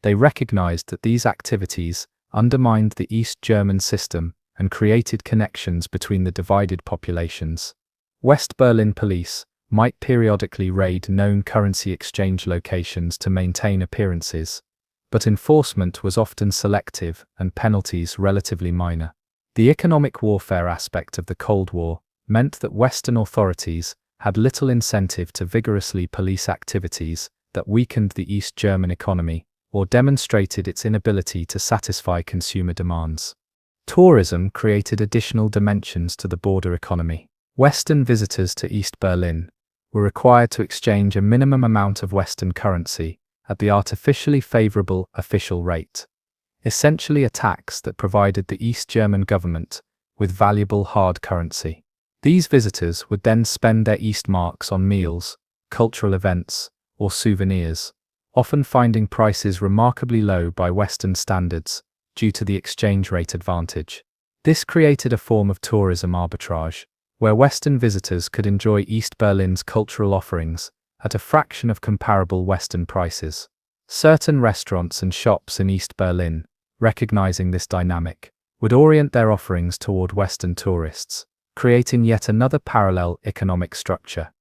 they recognized that these activities undermined the East German system and created connections between the divided populations. West Berlin police might periodically raid known currency exchange locations to maintain appearances, but enforcement was often selective and penalties relatively minor. The economic warfare aspect of the Cold War meant that Western authorities had little incentive to vigorously police activities that weakened the East German economy or demonstrated its inability to satisfy consumer demands. Tourism created additional dimensions to the border economy. Western visitors to East Berlin were required to exchange a minimum amount of Western currency at the artificially favorable official rate, essentially a tax that provided the East German government with valuable hard currency. These visitors would then spend their East marks on meals, cultural events, or souvenirs, often finding prices remarkably low by Western standards due to the exchange rate advantage. This created a form of tourism arbitrage, where Western visitors could enjoy East Berlin's cultural offerings at a fraction of comparable Western prices. Certain restaurants and shops in East Berlin, recognizing this dynamic, would orient their offerings toward Western tourists, creating yet another parallel economic structure.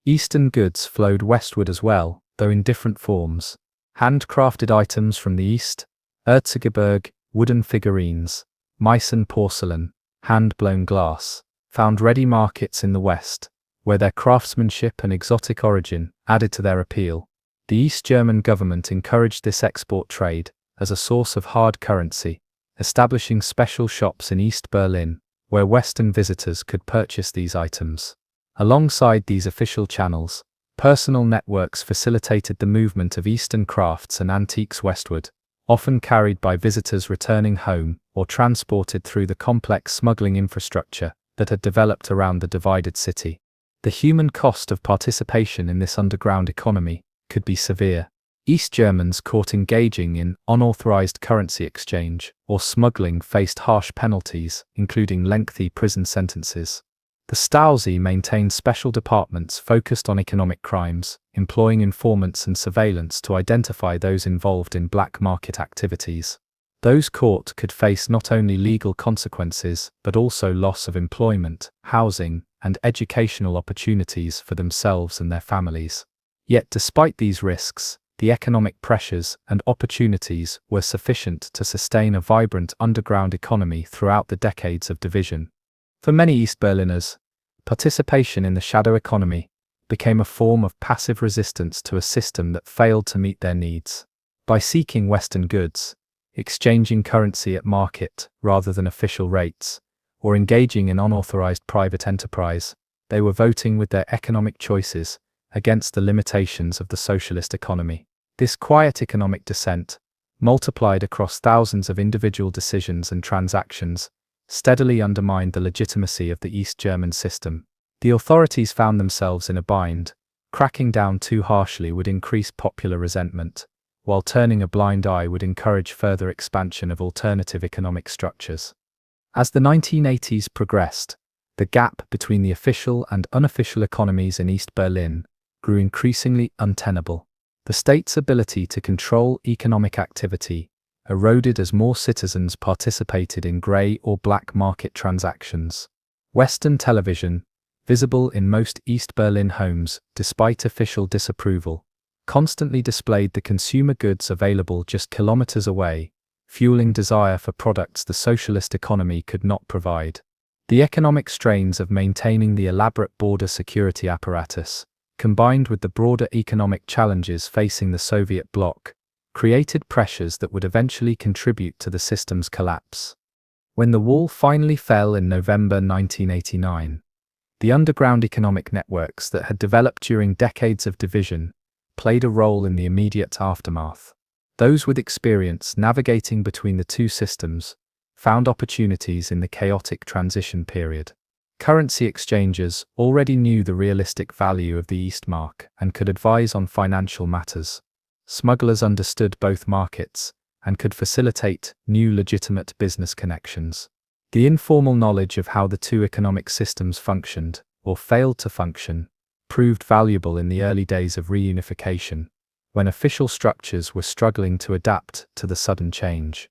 Eastern goods flowed westward as well, though in different forms. Handcrafted items from the East, Erzgebirge, wooden figurines, Meissen porcelain, hand-blown glass, found ready markets in the West, where their craftsmanship and exotic origin added to their appeal. The East German government encouraged this export trade as a source of hard currency, establishing special shops in East Berlin, where Western visitors could purchase these items. Alongside these official channels, personal networks facilitated the movement of Eastern crafts and antiques westward, often carried by visitors returning home or transported through the complex smuggling infrastructure that had developed around the divided city. The human cost of participation in this underground economy could be severe. East Germans caught engaging in unauthorized currency exchange or smuggling faced harsh penalties, including lengthy prison sentences. The Stasi maintained special departments focused on economic crimes, employing informants and surveillance to identify those involved in black market activities. Those caught could face not only legal consequences but also loss of employment, housing, and educational opportunities for themselves and their families. Yet despite these risks, the economic pressures and opportunities were sufficient to sustain a vibrant underground economy throughout the decades of division. For many East Berliners, participation in the shadow economy became a form of passive resistance to a system that failed to meet their needs. By seeking Western goods, exchanging currency at market rather than official rates, or engaging in unauthorized private enterprise, they were voting with their economic choices against the limitations of the socialist economy. This quiet economic dissent, multiplied across thousands of individual decisions and transactions, steadily undermined the legitimacy of the East German system. The authorities found themselves in a bind. Cracking down too harshly would increase popular resentment, while turning a blind eye would encourage further expansion of alternative economic structures. As the 1980s progressed, the gap between the official and unofficial economies in East Berlin grew increasingly untenable. The state's ability to control economic activity eroded as more citizens participated in grey or black market transactions. Western television, visible in most East Berlin homes despite official disapproval, constantly displayed the consumer goods available just kilometers away, fueling desire for products the socialist economy could not provide. The economic strains of maintaining the elaborate border security apparatus, combined with the broader economic challenges facing the Soviet bloc, created pressures that would eventually contribute to the system's collapse. When the wall finally fell in November 1989, the underground economic networks that had developed during decades of division played a role in the immediate aftermath. Those with experience navigating between the two systems found opportunities in the chaotic transition period. Currency exchangers already knew the realistic value of the East Mark and could advise on financial matters. Smugglers understood both markets and could facilitate new legitimate business connections. The informal knowledge of how the two economic systems functioned, or failed to function, proved valuable in the early days of reunification, when official structures were struggling to adapt to the sudden change.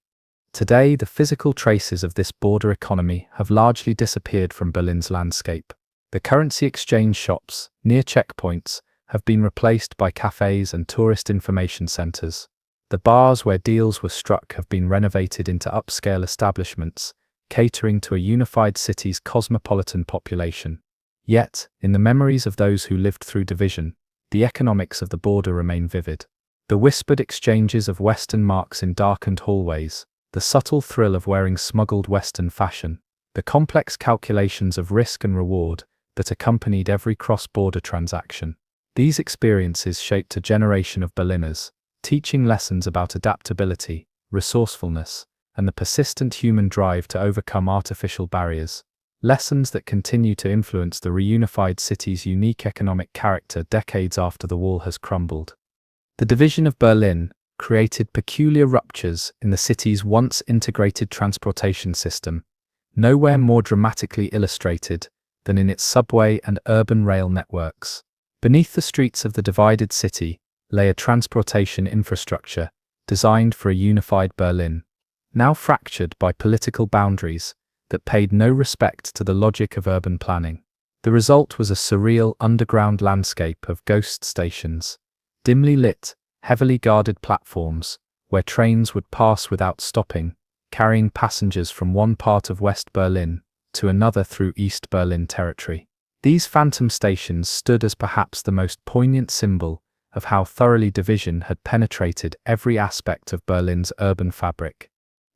Today, the physical traces of this border economy have largely disappeared from Berlin's landscape. The currency exchange shops, near checkpoints, have been replaced by cafes and tourist information centers. The bars where deals were struck have been renovated into upscale establishments, catering to a unified city's cosmopolitan population. Yet, in the memories of those who lived through division, the economics of the border remain vivid. The whispered exchanges of Western marks in darkened hallways, the subtle thrill of wearing smuggled Western fashion, the complex calculations of risk and reward that accompanied every cross-border transaction. These experiences shaped a generation of Berliners, teaching lessons about adaptability, resourcefulness, and the persistent human drive to overcome artificial barriers. Lessons that continue to influence the reunified city's unique economic character decades after the wall has crumbled. The division of Berlin created peculiar ruptures in the city's once integrated transportation system, nowhere more dramatically illustrated than in its subway and urban rail networks. Beneath the streets of the divided city lay a transportation infrastructure designed for a unified Berlin, now fractured by political boundaries that paid no respect to the logic of urban planning. The result was a surreal underground landscape of ghost stations, dimly lit, heavily guarded platforms, where trains would pass without stopping, carrying passengers from one part of West Berlin to another through East Berlin territory. These phantom stations stood as perhaps the most poignant symbol of how thoroughly division had penetrated every aspect of Berlin's urban fabric.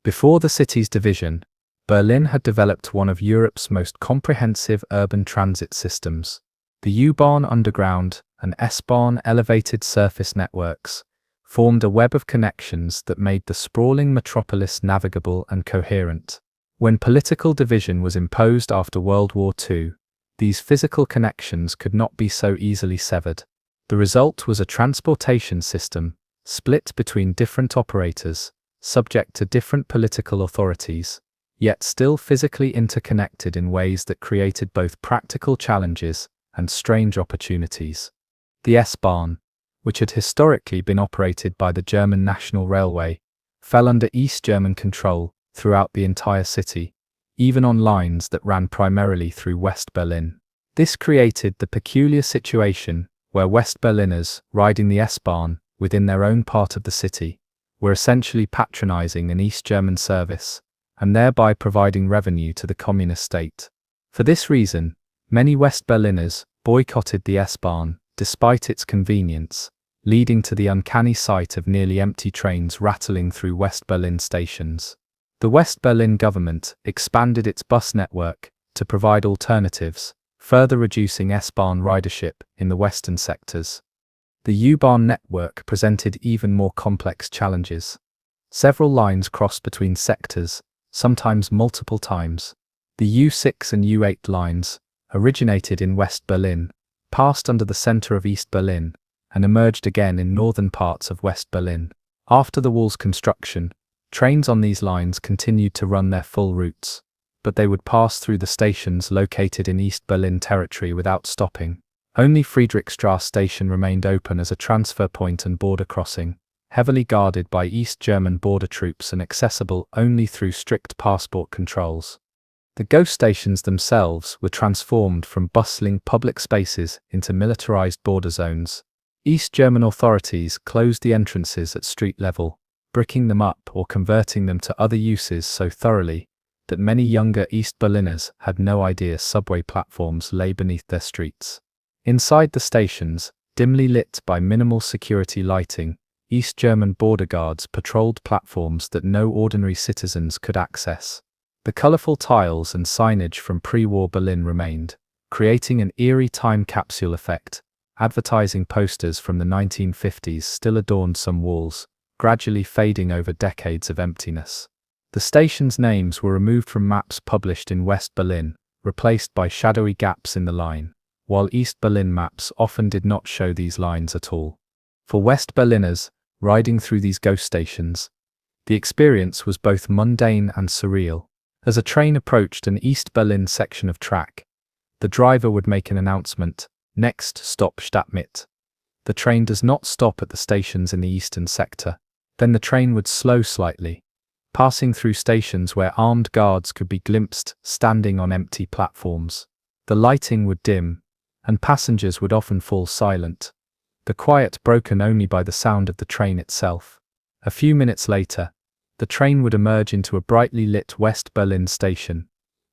Before the city's division, Berlin had developed one of Europe's most comprehensive urban transit systems. The U-Bahn underground and S-Bahn elevated surface networks formed a web of connections that made the sprawling metropolis navigable and coherent. When political division was imposed after World War II, these physical connections could not be so easily severed. The result was a transportation system split between different operators, subject to different political authorities, yet still physically interconnected in ways that created both practical challenges and strange opportunities. The S-Bahn, which had historically been operated by the German National Railway, fell under East German control throughout the entire city, even on lines that ran primarily through West Berlin. This created the peculiar situation where West Berliners riding the S-Bahn within their own part of the city were essentially patronizing an East German service and thereby providing revenue to the communist state. For this reason, many West Berliners boycotted the S-Bahn despite its convenience, leading to the uncanny sight of nearly empty trains rattling through West Berlin stations. The West Berlin government expanded its bus network to provide alternatives, further reducing S-Bahn ridership in the western sectors. The U-Bahn network presented even more complex challenges. Several lines crossed between sectors, sometimes multiple times. The U6 and U8 lines originated in West Berlin, passed under the center of East Berlin, and emerged again in northern parts of West Berlin. After the wall's construction, trains on these lines continued to run their full routes, but they would pass through the stations located in East Berlin territory without stopping. Only Friedrichstraße station remained open as a transfer point and border crossing, heavily guarded by East German border troops and accessible only through strict passport controls. The ghost stations themselves were transformed from bustling public spaces into militarized border zones. East German authorities closed the entrances at street level, bricking them up or converting them to other uses so thoroughly that many younger East Berliners had no idea subway platforms lay beneath their streets. Inside the stations, dimly lit by minimal security lighting, East German border guards patrolled platforms that no ordinary citizens could access. The colorful tiles and signage from pre-war Berlin remained, creating an eerie time capsule effect. Advertising posters from the 1950s still adorned some walls, gradually fading over decades of emptiness. The stations' names were removed from maps published in West Berlin, replaced by shadowy gaps in the line, while East Berlin maps often did not show these lines at all. For West Berliners, riding through these ghost stations, the experience was both mundane and surreal. As a train approached an East Berlin section of track, the driver would make an announcement, "Next stop Stadtmitte." The train does not stop at the stations in the eastern sector. Then the train would slow slightly, passing through stations where armed guards could be glimpsed standing on empty platforms. The lighting would dim, and passengers would often fall silent, the quiet broken only by the sound of the train itself. A few minutes later, the train would emerge into a brightly lit West Berlin station,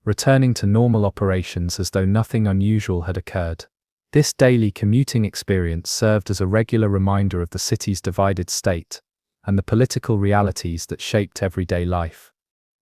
returning to normal operations as though nothing unusual had occurred. This daily commuting experience served as a regular reminder of the city's divided state and the political realities that shaped everyday life.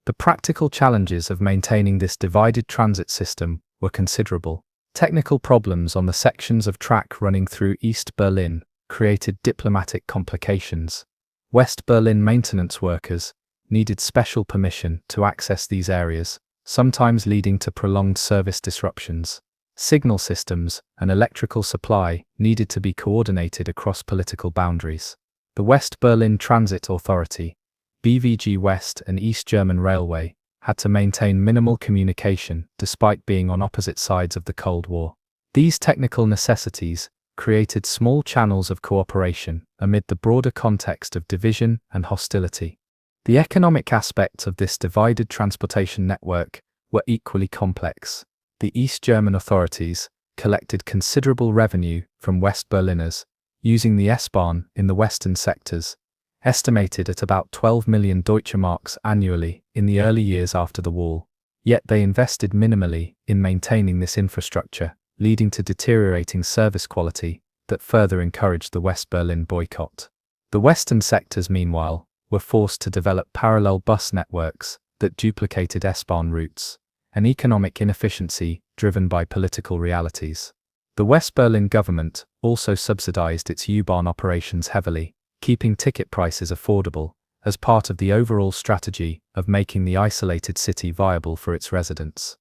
The practical challenges of maintaining this divided transit system were considerable. Technical problems on the sections of track running through East Berlin created diplomatic complications. West Berlin maintenance workers needed special permission to access these areas, sometimes leading to prolonged service disruptions. Signal systems and electrical supply needed to be coordinated across political boundaries. The West Berlin Transit Authority, BVG West and East German Railway, had to maintain minimal communication despite being on opposite sides of the Cold War. These technical necessities created small channels of cooperation amid the broader context of division and hostility. The economic aspects of this divided transportation network were equally complex. The East German authorities collected considerable revenue from West Berliners, using the S-Bahn in the western sectors, estimated at about 12 million Deutsche Marks annually in the early years after the war. Yet they invested minimally in maintaining this infrastructure, leading to deteriorating service quality that further encouraged the West Berlin boycott. The western sectors, meanwhile, were forced to develop parallel bus networks that duplicated S-Bahn routes, an economic inefficiency driven by political realities. The West Berlin government also subsidized its U-Bahn operations heavily, keeping ticket prices affordable as part of the overall strategy of making the isolated city viable for its residents.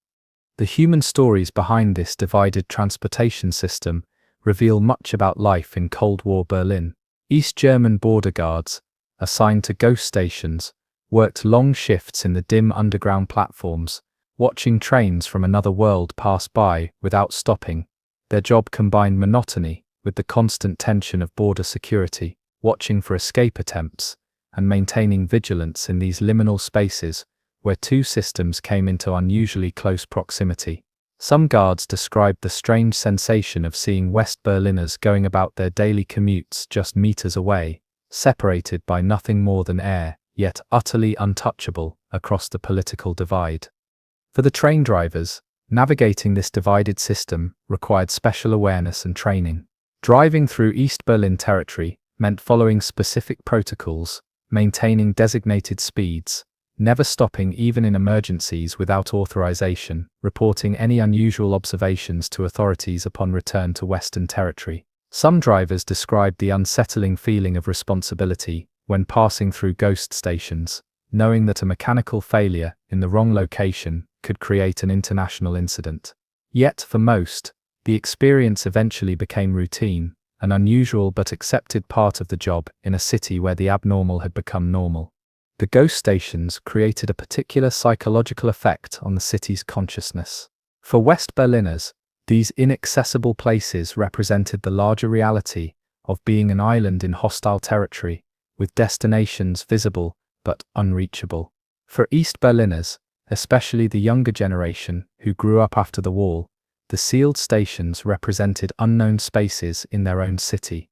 The human stories behind this divided transportation system reveal much about life in Cold War Berlin. East German border guards, assigned to ghost stations, worked long shifts in the dim underground platforms, watching trains from another world pass by without stopping. Their job combined monotony with the constant tension of border security, watching for escape attempts, and maintaining vigilance in these liminal spaces where two systems came into unusually close proximity. Some guards described the strange sensation of seeing West Berliners going about their daily commutes just meters away, separated by nothing more than air, yet utterly untouchable across the political divide. For the train drivers, navigating this divided system required special awareness and training. Driving through East Berlin territory meant following specific protocols, maintaining designated speeds, never stopping even in emergencies without authorization, reporting any unusual observations to authorities upon return to Western territory. Some drivers described the unsettling feeling of responsibility when passing through ghost stations, knowing that a mechanical failure in the wrong location could create an international incident. Yet, for most, the experience eventually became routine, an unusual but accepted part of the job in a city where the abnormal had become normal. The ghost stations created a particular psychological effect on the city's consciousness. For West Berliners, these inaccessible places represented the larger reality of being an island in hostile territory, with destinations visible but unreachable. For East Berliners, especially the younger generation who grew up after the wall, the sealed stations represented unknown spaces in their own city,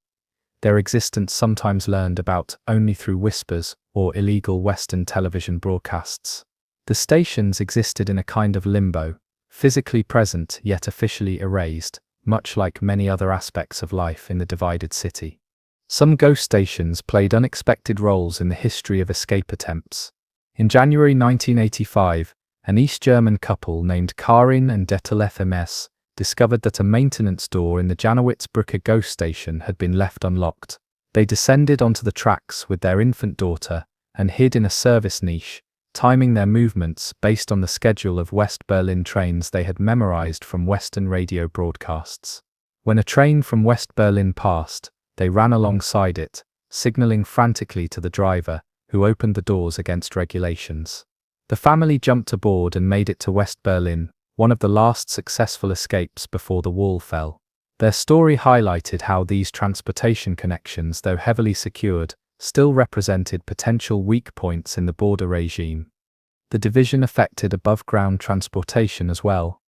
their existence sometimes learned about only through whispers or illegal Western television broadcasts. The stations existed in a kind of limbo, physically present yet officially erased, much like many other aspects of life in the divided city. Some ghost stations played unexpected roles in the history of escape attempts. In January 1985, an East German couple named Karin and Detlef FMS discovered that a maintenance door in the Janowitzbrücke ghost station had been left unlocked. They descended onto the tracks with their infant daughter and hid in a service niche, timing their movements based on the schedule of West Berlin trains they had memorized from Western radio broadcasts. When a train from West Berlin passed, they ran alongside it, signaling frantically to the driver, who opened the doors against regulations. The family jumped aboard and made it to West Berlin, one of the last successful escapes before the wall fell. Their story highlighted how these transportation connections, though heavily secured, still represented potential weak points in the border regime. The division affected above-ground transportation as well.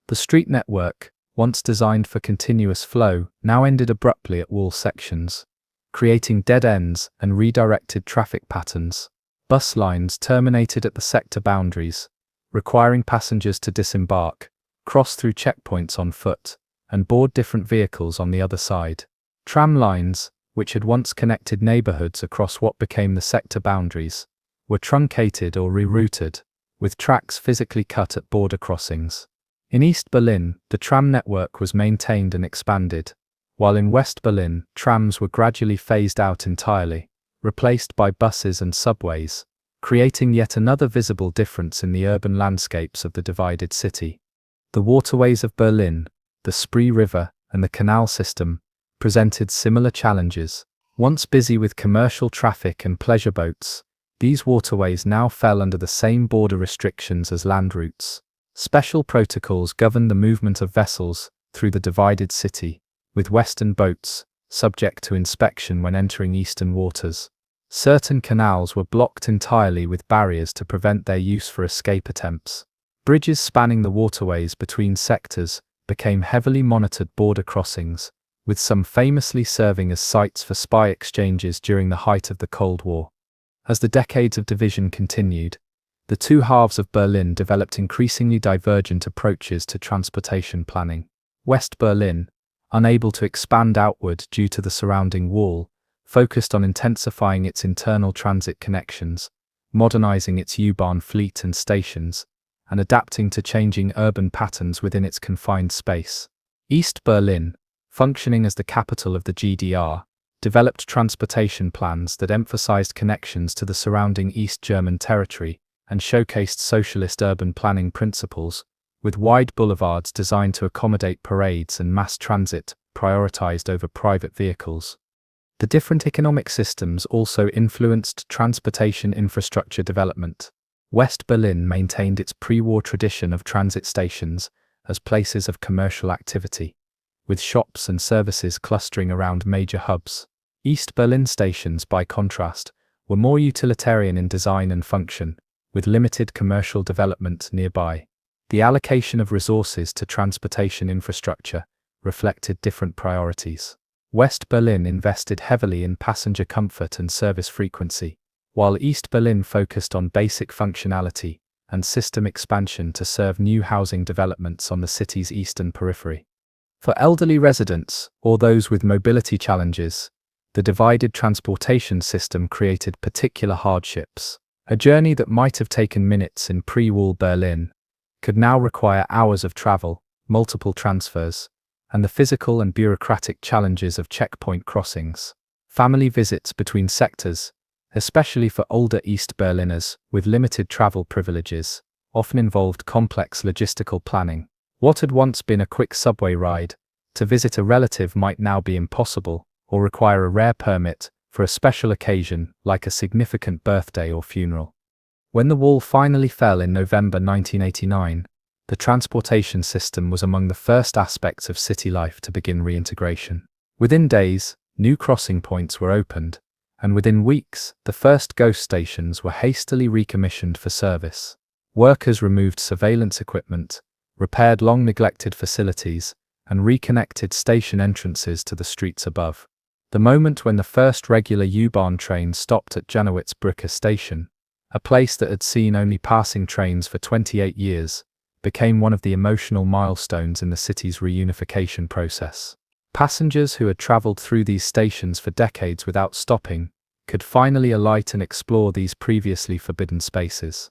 The street network, once designed for continuous flow, now ended abruptly at wall sections, creating dead ends and redirected traffic patterns. Bus lines terminated at the sector boundaries, requiring passengers to disembark, cross through checkpoints on foot, and board different vehicles on the other side. Tram lines, which had once connected neighborhoods across what became the sector boundaries, were truncated or rerouted, with tracks physically cut at border crossings. In East Berlin, the tram network was maintained and expanded, while in West Berlin, trams were gradually phased out entirely, replaced by buses and subways, creating yet another visible difference in the urban landscapes of the divided city. The waterways of Berlin, the Spree River, and the canal system presented similar challenges. Once busy with commercial traffic and pleasure boats, these waterways now fell under the same border restrictions as land routes. Special protocols governed the movement of vessels through the divided city, with Western boats subject to inspection when entering Eastern waters. Certain canals were blocked entirely with barriers to prevent their use for escape attempts. Bridges spanning the waterways between sectors became heavily monitored border crossings, with some famously serving as sites for spy exchanges during the height of the Cold War. As the decades of division continued, the two halves of Berlin developed increasingly divergent approaches to transportation planning. West Berlin, unable to expand outward due to the surrounding wall, focused on intensifying its internal transit connections, modernizing its U-Bahn fleet and stations, and adapting to changing urban patterns within its confined space. East Berlin, functioning as the capital of the GDR, developed transportation plans that emphasized connections to the surrounding East German territory and showcased socialist urban planning principles, with wide boulevards designed to accommodate parades and mass transit prioritized over private vehicles. The different economic systems also influenced transportation infrastructure development. West Berlin maintained its pre-war tradition of transit stations as places of commercial activity, with shops and services clustering around major hubs. East Berlin stations, by contrast, were more utilitarian in design and function, with limited commercial development nearby. The allocation of resources to transportation infrastructure reflected different priorities. West Berlin invested heavily in passenger comfort and service frequency, while East Berlin focused on basic functionality and system expansion to serve new housing developments on the city's eastern periphery. For elderly residents, or those with mobility challenges, the divided transportation system created particular hardships. A journey that might have taken minutes in pre-wall Berlin could now require hours of travel, multiple transfers, and the physical and bureaucratic challenges of checkpoint crossings. Family visits between sectors, especially for older East Berliners with limited travel privileges, often involved complex logistical planning. What had once been a quick subway ride to visit a relative might now be impossible, or require a rare permit for a special occasion like a significant birthday or funeral. When the wall finally fell in November 1989, the transportation system was among the first aspects of city life to begin reintegration. Within days, new crossing points were opened, and within weeks, the first ghost stations were hastily recommissioned for service. Workers removed surveillance equipment, repaired long-neglected facilities, and reconnected station entrances to the streets above. The moment when the first regular U-Bahn train stopped at Janowitz-Brücke station, a place that had seen only passing trains for 28 years, became one of the emotional milestones in the city's reunification process. Passengers who had traveled through these stations for decades without stopping could finally alight and explore these previously forbidden spaces.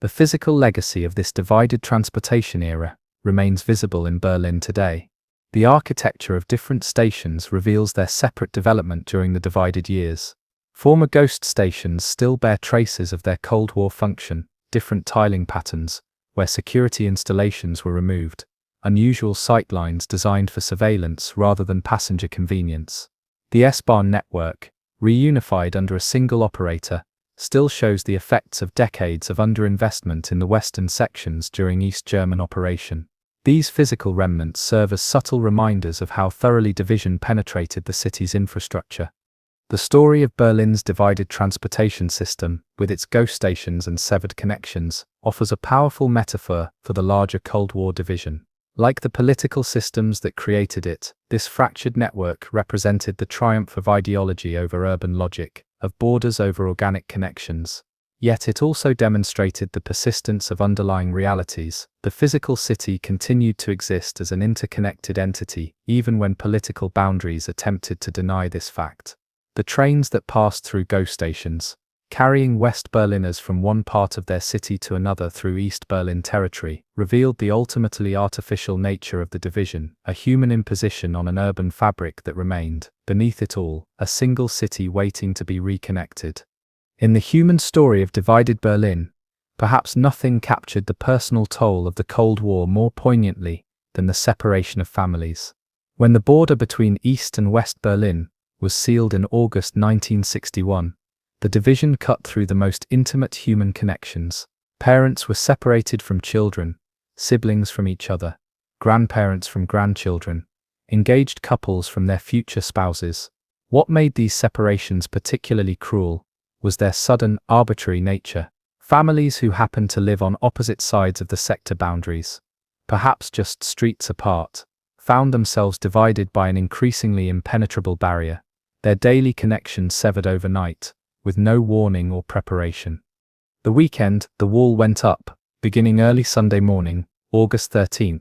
The physical legacy of this divided transportation era remains visible in Berlin today. The architecture of different stations reveals their separate development during the divided years. Former ghost stations still bear traces of their Cold War function, different tiling patterns, where security installations were removed, unusual sightlines designed for surveillance rather than passenger convenience. The S-Bahn network, reunified under a single operator, still shows the effects of decades of underinvestment in the western sections during East German operation. These physical remnants serve as subtle reminders of how thoroughly division penetrated the city's infrastructure. The story of Berlin's divided transportation system, with its ghost stations and severed connections, offers a powerful metaphor for the larger Cold War division. Like the political systems that created it, this fractured network represented the triumph of ideology over urban logic, of borders over organic connections. Yet it also demonstrated the persistence of underlying realities. The physical city continued to exist as an interconnected entity, even when political boundaries attempted to deny this fact. The trains that passed through ghost stations, carrying West Berliners from one part of their city to another through East Berlin territory, revealed the ultimately artificial nature of the division, a human imposition on an urban fabric that remained, beneath it all, a single city waiting to be reconnected. In the human story of divided Berlin, perhaps nothing captured the personal toll of the Cold War more poignantly than the separation of families. When the border between East and West Berlin was sealed in August 1961, the division cut through the most intimate human connections. Parents were separated from children, siblings from each other, grandparents from grandchildren, engaged couples from their future spouses. What made these separations particularly cruel was their sudden, arbitrary nature. Families who happened to live on opposite sides of the sector boundaries, perhaps just streets apart, found themselves divided by an increasingly impenetrable barrier, their daily connections severed overnight, with no warning or preparation. The weekend the wall went up, beginning early Sunday morning, August 13,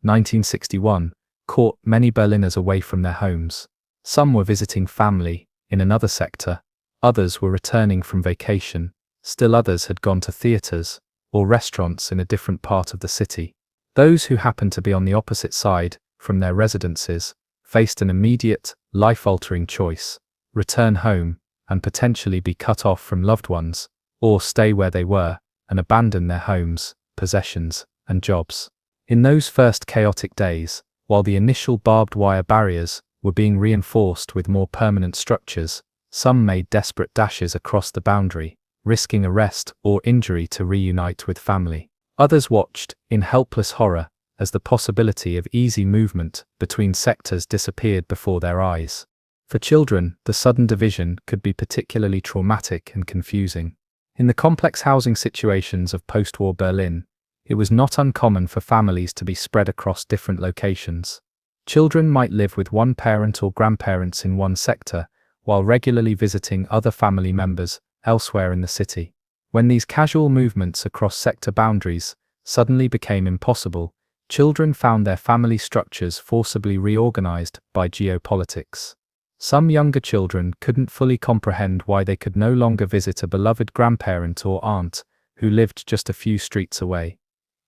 1961, caught many Berliners away from their homes. Some were visiting family in another sector, others were returning from vacation, still others had gone to theaters or restaurants in a different part of the city. Those who happened to be on the opposite side from their residences faced an immediate, life-altering choice: return home and potentially be cut off from loved ones, or stay where they were and abandon their homes, possessions, and jobs. In those first chaotic days, while the initial barbed wire barriers were being reinforced with more permanent structures, some made desperate dashes across the boundary, risking arrest or injury to reunite with family. Others watched, in helpless horror, as the possibility of easy movement between sectors disappeared before their eyes. For children, the sudden division could be particularly traumatic and confusing. In the complex housing situations of post-war Berlin, it was not uncommon for families to be spread across different locations. Children might live with one parent or grandparents in one sector, while regularly visiting other family members elsewhere in the city. When these casual movements across sector boundaries suddenly became impossible, children found their family structures forcibly reorganized by geopolitics. Some younger children couldn't fully comprehend why they could no longer visit a beloved grandparent or aunt who lived just a few streets away.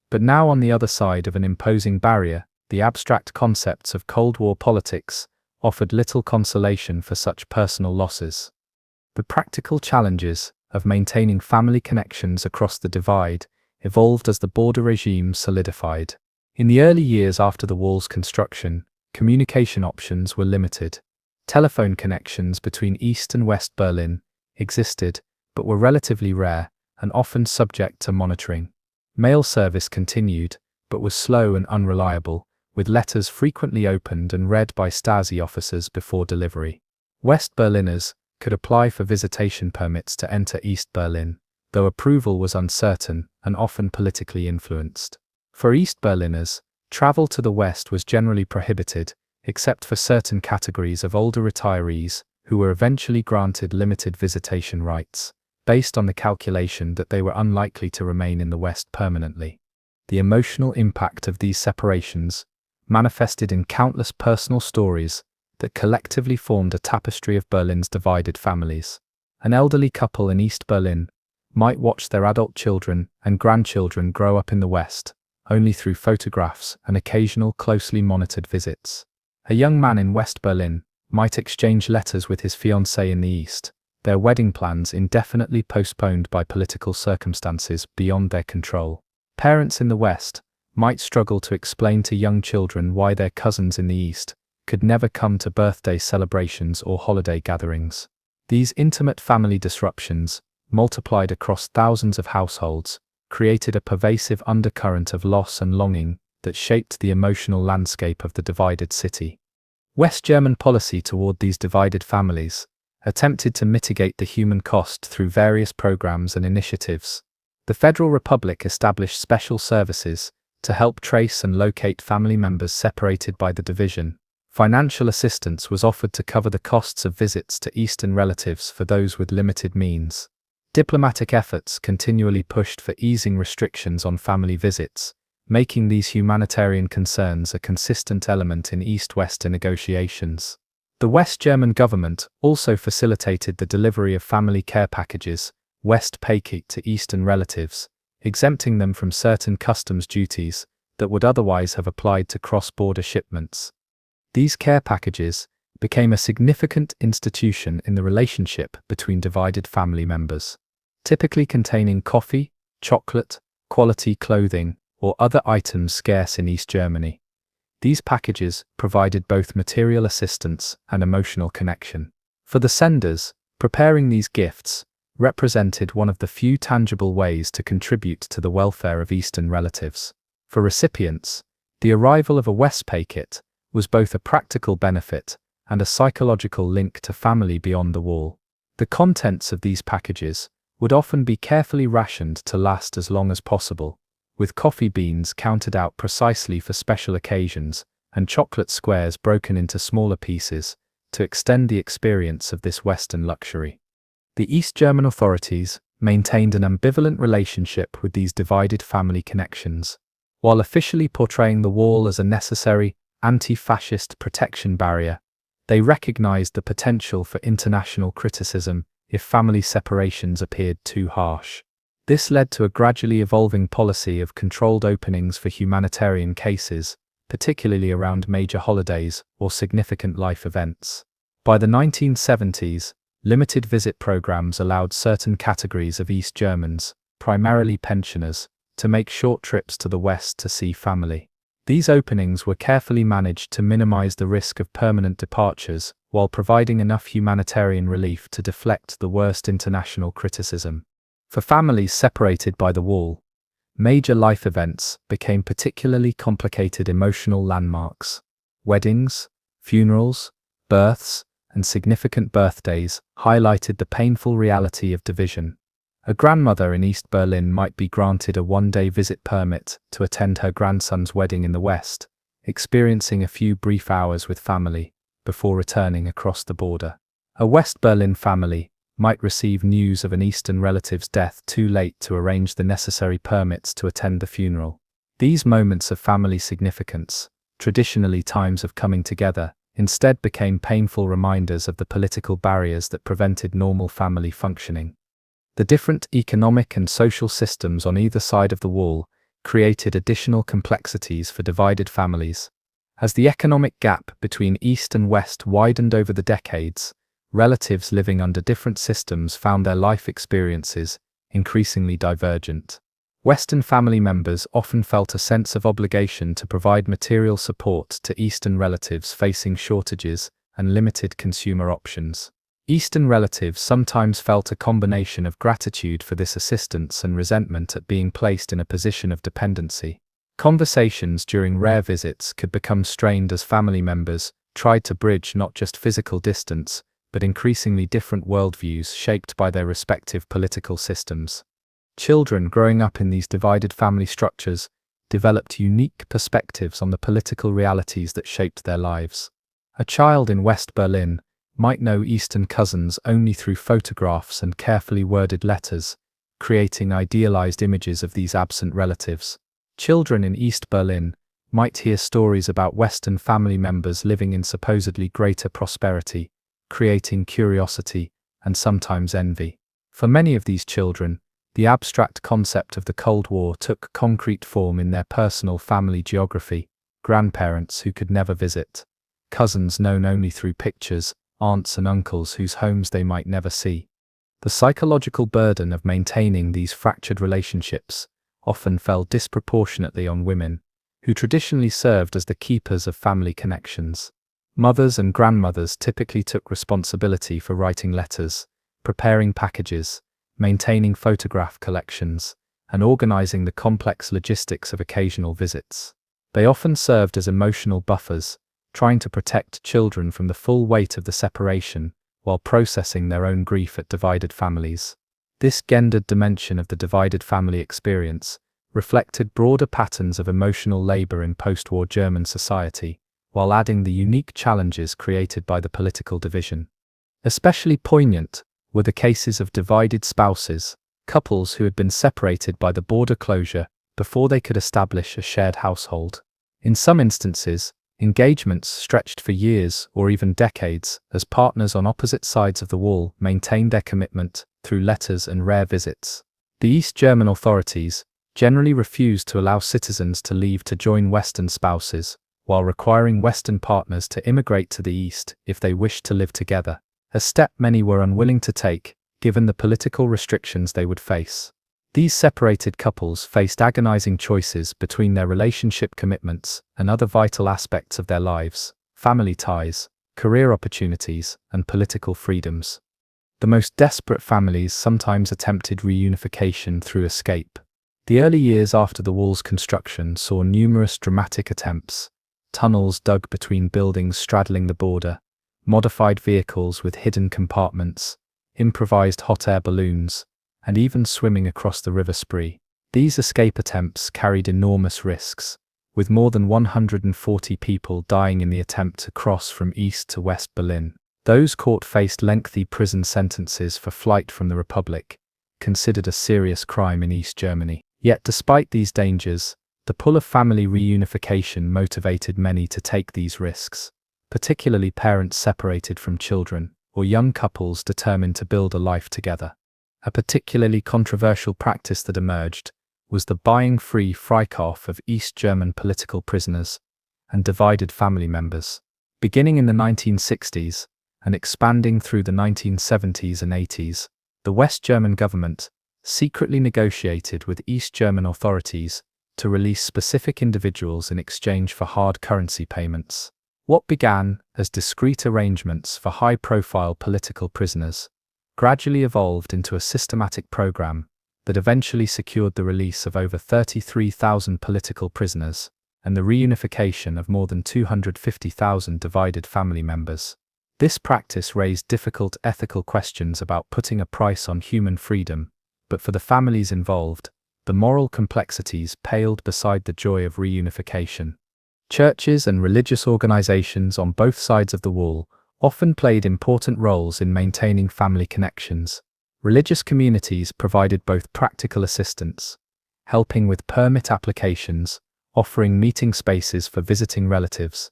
But now, on the other side of an imposing barrier, the abstract concepts of Cold War politics offered little consolation for such personal losses. The practical challenges of maintaining family connections across the divide evolved as the border regime solidified. In the early years after the wall's construction, communication options were limited. Telephone connections between East and West Berlin existed, but were relatively rare and often subject to monitoring. Mail service continued, but was slow and unreliable, with letters frequently opened and read by Stasi officers before delivery. West Berliners could apply for visitation permits to enter East Berlin, though approval was uncertain and often politically influenced. For East Berliners, travel to the West was generally prohibited, except for certain categories of older retirees who were eventually granted limited visitation rights, based on the calculation that they were unlikely to remain in the West permanently. The emotional impact of these separations manifested in countless personal stories that collectively formed a tapestry of Berlin's divided families. An elderly couple in East Berlin might watch their adult children and grandchildren grow up in the West, only through photographs and occasional closely monitored visits. A young man in West Berlin might exchange letters with his fiancée in the East, their wedding plans indefinitely postponed by political circumstances beyond their control. Parents in the West might struggle to explain to young children why their cousins in the East could never come to birthday celebrations or holiday gatherings. These intimate family disruptions, multiplied across thousands of households, created a pervasive undercurrent of loss and longing that shaped the emotional landscape of the divided city. West German policy toward these divided families attempted to mitigate the human cost through various programs and initiatives. The Federal Republic established special services to help trace and locate family members separated by the division. Financial assistance was offered to cover the costs of visits to Eastern relatives for those with limited means. Diplomatic efforts continually pushed for easing restrictions on family visits, making these humanitarian concerns a consistent element in East-West negotiations. The West German government also facilitated the delivery of family care packages, Westpaket, to Eastern relatives, exempting them from certain customs duties that would otherwise have applied to cross-border shipments. These care packages became a significant institution in the relationship between divided family members, typically containing coffee, chocolate, quality clothing, or other items scarce in East Germany. These packages provided both material assistance and emotional connection. For the senders, preparing these gifts represented one of the few tangible ways to contribute to the welfare of Eastern relatives. For recipients, the arrival of a Westpaket was both a practical benefit and a psychological link to family beyond the wall. The contents of these packages would often be carefully rationed to last as long as possible, with coffee beans counted out precisely for special occasions and chocolate squares broken into smaller pieces to extend the experience of this Western luxury. The East German authorities maintained an ambivalent relationship with these divided family connections. While officially portraying the wall as a necessary anti-fascist protection barrier, they recognized the potential for international criticism if family separations appeared too harsh. This led to a gradually evolving policy of controlled openings for humanitarian cases, particularly around major holidays or significant life events. By the 1970s, limited visit programs allowed certain categories of East Germans, primarily pensioners, to make short trips to the West to see family. These openings were carefully managed to minimize the risk of permanent departures while providing enough humanitarian relief to deflect the worst international criticism. For families separated by the wall, major life events became particularly complicated emotional landmarks. Weddings, funerals, births, and significant birthdays highlighted the painful reality of division. A grandmother in East Berlin might be granted a one-day visit permit to attend her grandson's wedding in the West, experiencing a few brief hours with family before returning across the border. A West Berlin family might receive news of an Eastern relative's death too late to arrange the necessary permits to attend the funeral. These moments of family significance, traditionally times of coming together, instead became painful reminders of the political barriers that prevented normal family functioning. The different economic and social systems on either side of the wall created additional complexities for divided families. As the economic gap between East and West widened over the decades, relatives living under different systems found their life experiences increasingly divergent. Western family members often felt a sense of obligation to provide material support to Eastern relatives facing shortages and limited consumer options. Eastern relatives sometimes felt a combination of gratitude for this assistance and resentment at being placed in a position of dependency. Conversations during rare visits could become strained as family members tried to bridge not just physical distance, but increasingly different worldviews shaped by their respective political systems. Children growing up in these divided family structures developed unique perspectives on the political realities that shaped their lives. A child in West Berlin might know Eastern cousins only through photographs and carefully worded letters, creating idealized images of these absent relatives. Children in East Berlin might hear stories about Western family members living in supposedly greater prosperity, creating curiosity and sometimes envy. For many of these children, the abstract concept of the Cold War took concrete form in their personal family geography: grandparents who could never visit, cousins known only through pictures, aunts and uncles whose homes they might never see. The psychological burden of maintaining these fractured relationships often fell disproportionately on women, who traditionally served as the keepers of family connections. Mothers and grandmothers typically took responsibility for writing letters, preparing packages, maintaining photograph collections, and organizing the complex logistics of occasional visits. They often served as emotional buffers, trying to protect children from the full weight of the separation while processing their own grief at divided families. This gendered dimension of the divided family experience reflected broader patterns of emotional labor in post-war German society, while adding the unique challenges created by the political division. Especially poignant were the cases of divided spouses, couples who had been separated by the border closure before they could establish a shared household. In some instances, engagements stretched for years or even decades as partners on opposite sides of the wall maintained their commitment through letters and rare visits. The East German authorities generally refused to allow citizens to leave to join Western spouses, while requiring Western partners to immigrate to the East if they wished to live together, a step many were unwilling to take, given the political restrictions they would face. These separated couples faced agonizing choices between their relationship commitments and other vital aspects of their lives: family ties, career opportunities, and political freedoms. The most desperate families sometimes attempted reunification through escape. The early years after the wall's construction saw numerous dramatic attempts: tunnels dug between buildings straddling the border, modified vehicles with hidden compartments, improvised hot air balloons, and even swimming across the River Spree. These escape attempts carried enormous risks, with more than 140 people dying in the attempt to cross from East to West Berlin. Those caught faced lengthy prison sentences for flight from the Republic, considered a serious crime in East Germany. Yet despite these dangers, the pull of family reunification motivated many to take these risks, particularly parents separated from children, or young couples determined to build a life together. A particularly controversial practice that emerged was the buying free Freikauf of East German political prisoners and divided family members. Beginning in the 1960s and expanding through the 1970s and 80s, the West German government secretly negotiated with East German authorities to release specific individuals in exchange for hard currency payments. What began as discreet arrangements for high-profile political prisoners gradually evolved into a systematic program that eventually secured the release of over 33,000 political prisoners and the reunification of more than 250,000 divided family members. This practice raised difficult ethical questions about putting a price on human freedom, but for the families involved, the moral complexities paled beside the joy of reunification. Churches and religious organizations on both sides of the wall often played important roles in maintaining family connections. Religious communities provided both practical assistance, helping with permit applications, offering meeting spaces for visiting relatives,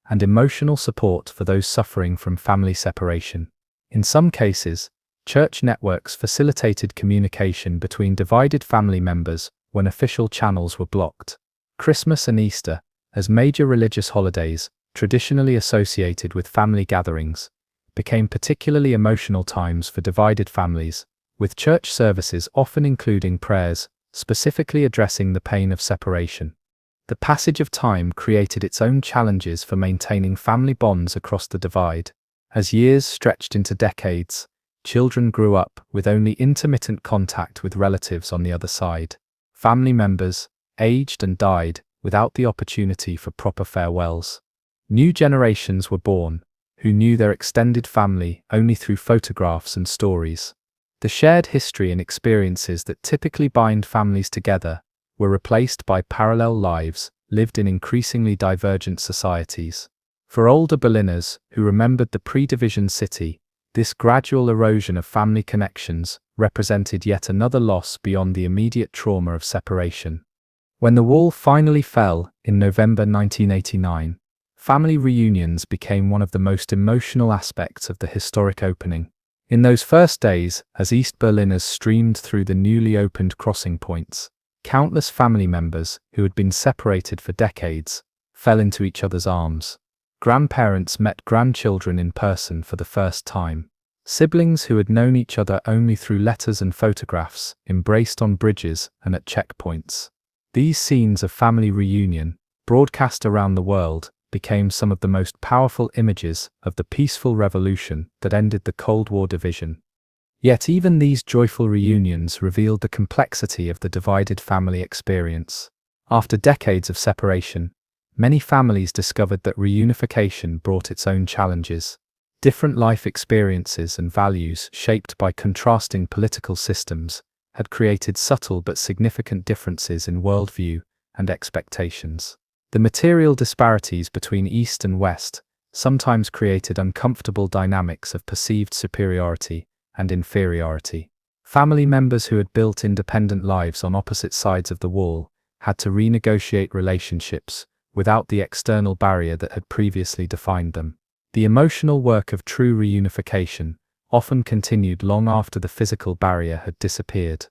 and emotional support for those suffering from family separation. In some cases, church networks facilitated communication between divided family members when official channels were blocked. Christmas and Easter, as major religious holidays, traditionally associated with family gatherings, became particularly emotional times for divided families, with church services often including prayers, specifically addressing the pain of separation. The passage of time created its own challenges for maintaining family bonds across the divide. As years stretched into decades, children grew up with only intermittent contact with relatives on the other side. Family members aged and died without the opportunity for proper farewells. New generations were born, who knew their extended family only through photographs and stories. The shared history and experiences that typically bind families together were replaced by parallel lives lived in increasingly divergent societies. For older Berliners who remembered the pre-division city, this gradual erosion of family connections represented yet another loss beyond the immediate trauma of separation. When the wall finally fell in November 1989, family reunions became one of the most emotional aspects of the historic opening. In those first days, as East Berliners streamed through the newly opened crossing points, countless family members who had been separated for decades fell into each other's arms. Grandparents met grandchildren in person for the first time. Siblings who had known each other only through letters and photographs embraced on bridges and at checkpoints. These scenes of family reunion, broadcast around the world, became some of the most powerful images of the peaceful revolution that ended the Cold War division. Yet even these joyful reunions revealed the complexity of the divided family experience. After decades of separation, many families discovered that reunification brought its own challenges. Different life experiences and values shaped by contrasting political systems had created subtle but significant differences in worldview and expectations. The material disparities between East and West sometimes created uncomfortable dynamics of perceived superiority and inferiority. Family members who had built independent lives on opposite sides of the wall had to renegotiate relationships without the external barrier that had previously defined them. The emotional work of true reunification often continued long after the physical barrier had disappeared.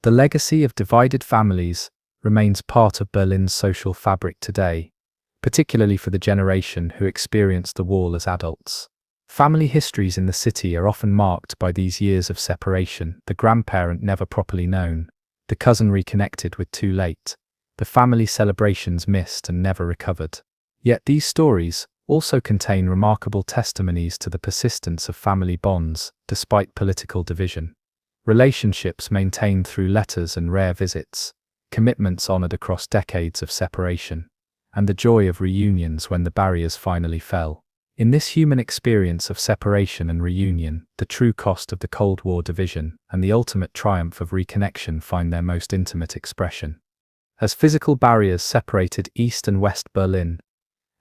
The legacy of divided families remains part of Berlin's social fabric today, particularly for the generation who experienced the wall as adults. Family histories in the city are often marked by these years of separation, the grandparent never properly known, the cousin reconnected with too late, the family celebrations missed and never recovered. Yet these stories also contain remarkable testimonies to the persistence of family bonds despite political division. Relationships maintained through letters and rare visits, commitments honored across decades of separation, and the joy of reunions when the barriers finally fell. In this human experience of separation and reunion, the true cost of the Cold War division and the ultimate triumph of reconnection find their most intimate expression. As physical barriers separated East and West Berlin,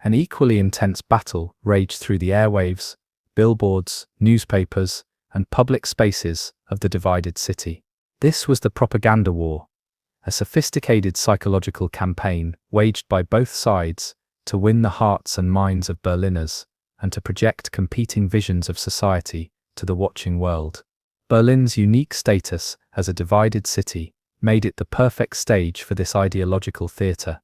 an equally intense battle raged through the airwaves, billboards, newspapers, and public spaces of the divided city. This was the propaganda war, a sophisticated psychological campaign waged by both sides to win the hearts and minds of Berliners and to project competing visions of society to the watching world. Berlin's unique status as a divided city made it the perfect stage for this ideological theatre,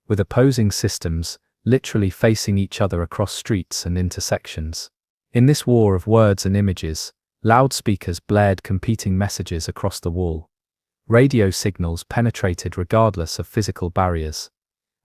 with opposing systems literally facing each other across streets and intersections. In this war of words and images, loudspeakers blared competing messages across the wall. Radio signals penetrated regardless of physical barriers,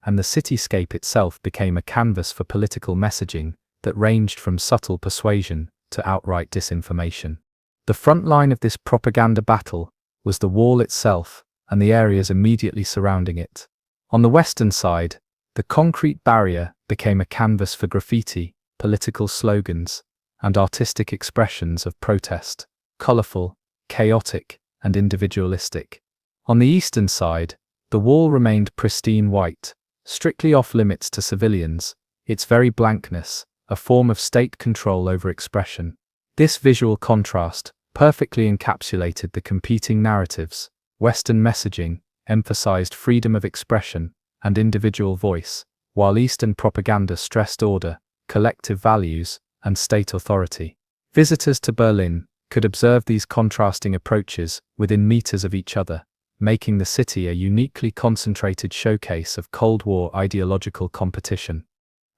and the cityscape itself became a canvas for political messaging that ranged from subtle persuasion to outright disinformation. The front line of this propaganda battle was the wall itself and the areas immediately surrounding it. On the western side, the concrete barrier became a canvas for graffiti, political slogans, and artistic expressions of protest, colorful, chaotic, and individualistic. On the eastern side, the wall remained pristine white, strictly off-limits to civilians, its very blankness, a form of state control over expression. This visual contrast perfectly encapsulated the competing narratives. Western messaging emphasized freedom of expression and individual voice, while Eastern propaganda stressed order, collective values, and state authority. Visitors to Berlin could observe these contrasting approaches within meters of each other, making the city a uniquely concentrated showcase of Cold War ideological competition.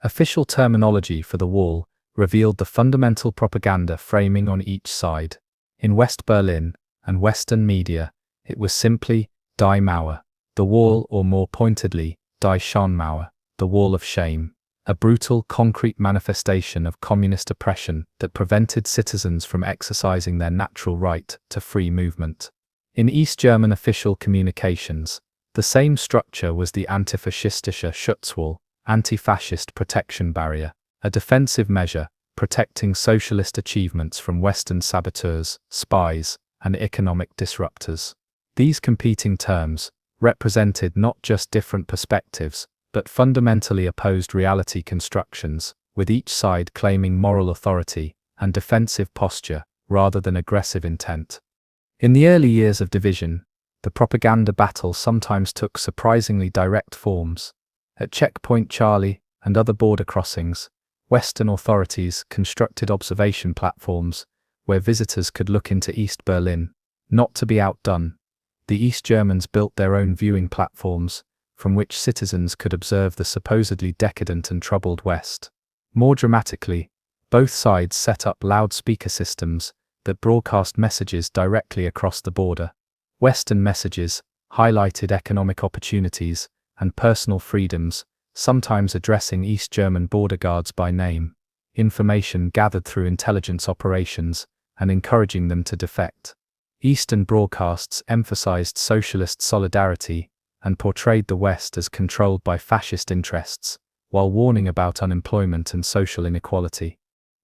Official terminology for the wall revealed the fundamental propaganda framing on each side. In West Berlin and Western media, it was simply Die Mauer, the wall, or more pointedly, Die Schamauer, the wall of shame, a brutal, concrete manifestation of communist oppression that prevented citizens from exercising their natural right to free movement. In East German official communications, the same structure was the antifaschistische Schutzwall, anti-fascist protection barrier, a defensive measure protecting socialist achievements from Western saboteurs, spies, and economic disruptors. These competing terms represented not just different perspectives, but fundamentally opposed reality constructions, with each side claiming moral authority and defensive posture rather than aggressive intent. In the early years of division, the propaganda battle sometimes took surprisingly direct forms. At Checkpoint Charlie and other border crossings, Western authorities constructed observation platforms where visitors could look into East Berlin. Not to be outdone, the East Germans built their own viewing platforms, from which citizens could observe the supposedly decadent and troubled West. More dramatically, both sides set up loudspeaker systems that broadcast messages directly across the border. Western messages highlighted economic opportunities and personal freedoms, sometimes addressing East German border guards by name, information gathered through intelligence operations, and encouraging them to defect. Eastern broadcasts emphasized socialist solidarity and portrayed the West as controlled by fascist interests, while warning about unemployment and social inequality.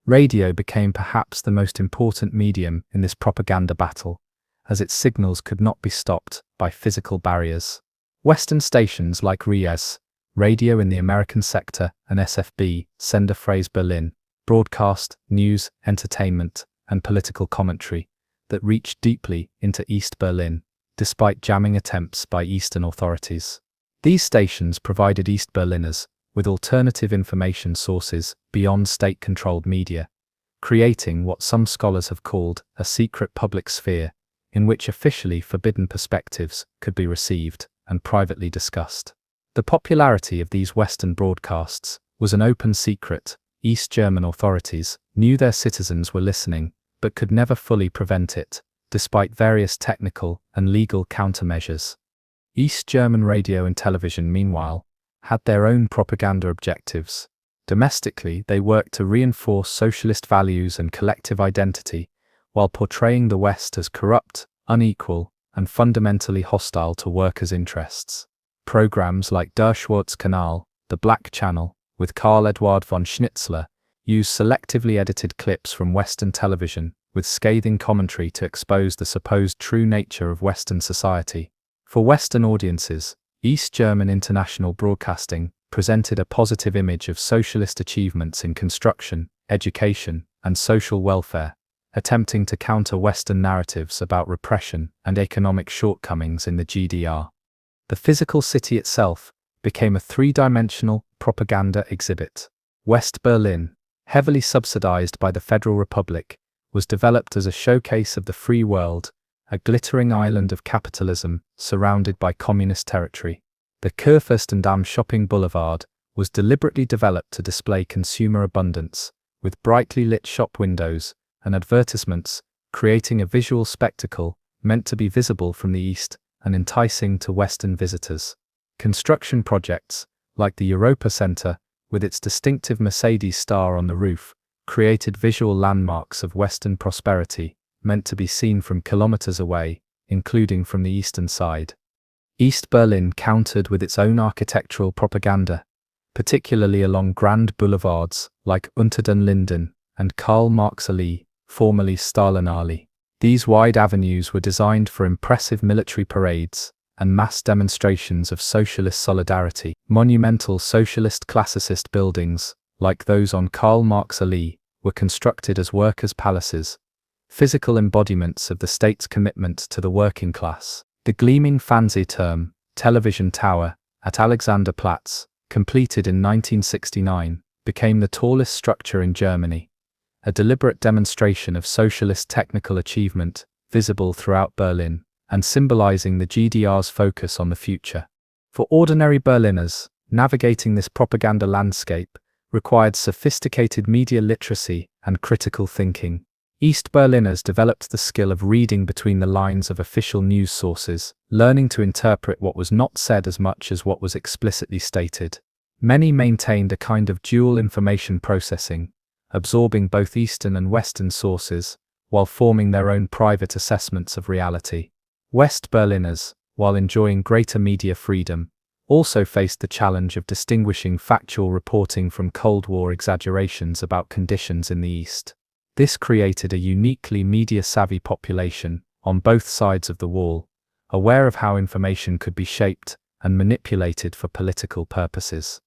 Radio became perhaps the most important medium in this propaganda battle, as its signals could not be stopped by physical barriers. Western stations like RIAS, Radio in the American Sector, and SFB, Sender Phrase Berlin, broadcast news, entertainment, and political commentary that reached deeply into East Berlin, despite jamming attempts by Eastern authorities. These stations provided East Berliners with alternative information sources beyond state-controlled media, creating what some scholars have called a secret public sphere, in which officially forbidden perspectives could be received and privately discussed. The popularity of these Western broadcasts was an open secret. East German authorities knew their citizens were listening, but could never fully prevent it, despite various technical and legal countermeasures. East German radio and television, meanwhile, had their own propaganda objectives. Domestically, they worked to reinforce socialist values and collective identity, while portraying the West as corrupt, unequal, and fundamentally hostile to workers' interests. Programs like Der Schwarzkanal, the Black Channel, with Karl Eduard von Schnitzler, used selectively edited clips from Western television, with scathing commentary to expose the supposed true nature of Western society. For Western audiences, East German international broadcasting presented a positive image of socialist achievements in construction, education, and social welfare, attempting to counter Western narratives about repression and economic shortcomings in the GDR. The physical city itself became a three-dimensional propaganda exhibit. West Berlin, heavily subsidized by the Federal Republic, was developed as a showcase of the free world, a glittering island of capitalism surrounded by communist territory. The Kurfürstendamm shopping boulevard was deliberately developed to display consumer abundance, with brightly lit shop windows and advertisements, creating a visual spectacle meant to be visible from the east and enticing to Western visitors. Construction projects, like the Europa Center, with its distinctive Mercedes star on the roof, created visual landmarks of Western prosperity, meant to be seen from kilometers away, including from the eastern side. East Berlin countered with its own architectural propaganda, particularly along grand boulevards like Unter den Linden and Karl-Marx-Allee, formerly Stalinallee. These wide avenues were designed for impressive military parades and mass demonstrations of socialist solidarity. Monumental socialist classicist buildings, like those on Karl-Marx-Allee, were constructed as workers' palaces, physical embodiments of the state's commitment to the working class. The gleaming Fernsehturm, television tower, at Alexanderplatz, completed in 1969, became the tallest structure in Germany, a deliberate demonstration of socialist technical achievement, visible throughout Berlin, and symbolizing the GDR's focus on the future. For ordinary Berliners, navigating this propaganda landscape required sophisticated media literacy and critical thinking. East Berliners developed the skill of reading between the lines of official news sources, learning to interpret what was not said as much as what was explicitly stated. Many maintained a kind of dual information processing, absorbing both Eastern and Western sources, while forming their own private assessments of reality. West Berliners, while enjoying greater media freedom, also faced the challenge of distinguishing factual reporting from Cold War exaggerations about conditions in the East. This created a uniquely media-savvy population on both sides of the wall, aware of how information could be shaped and manipulated for political purposes.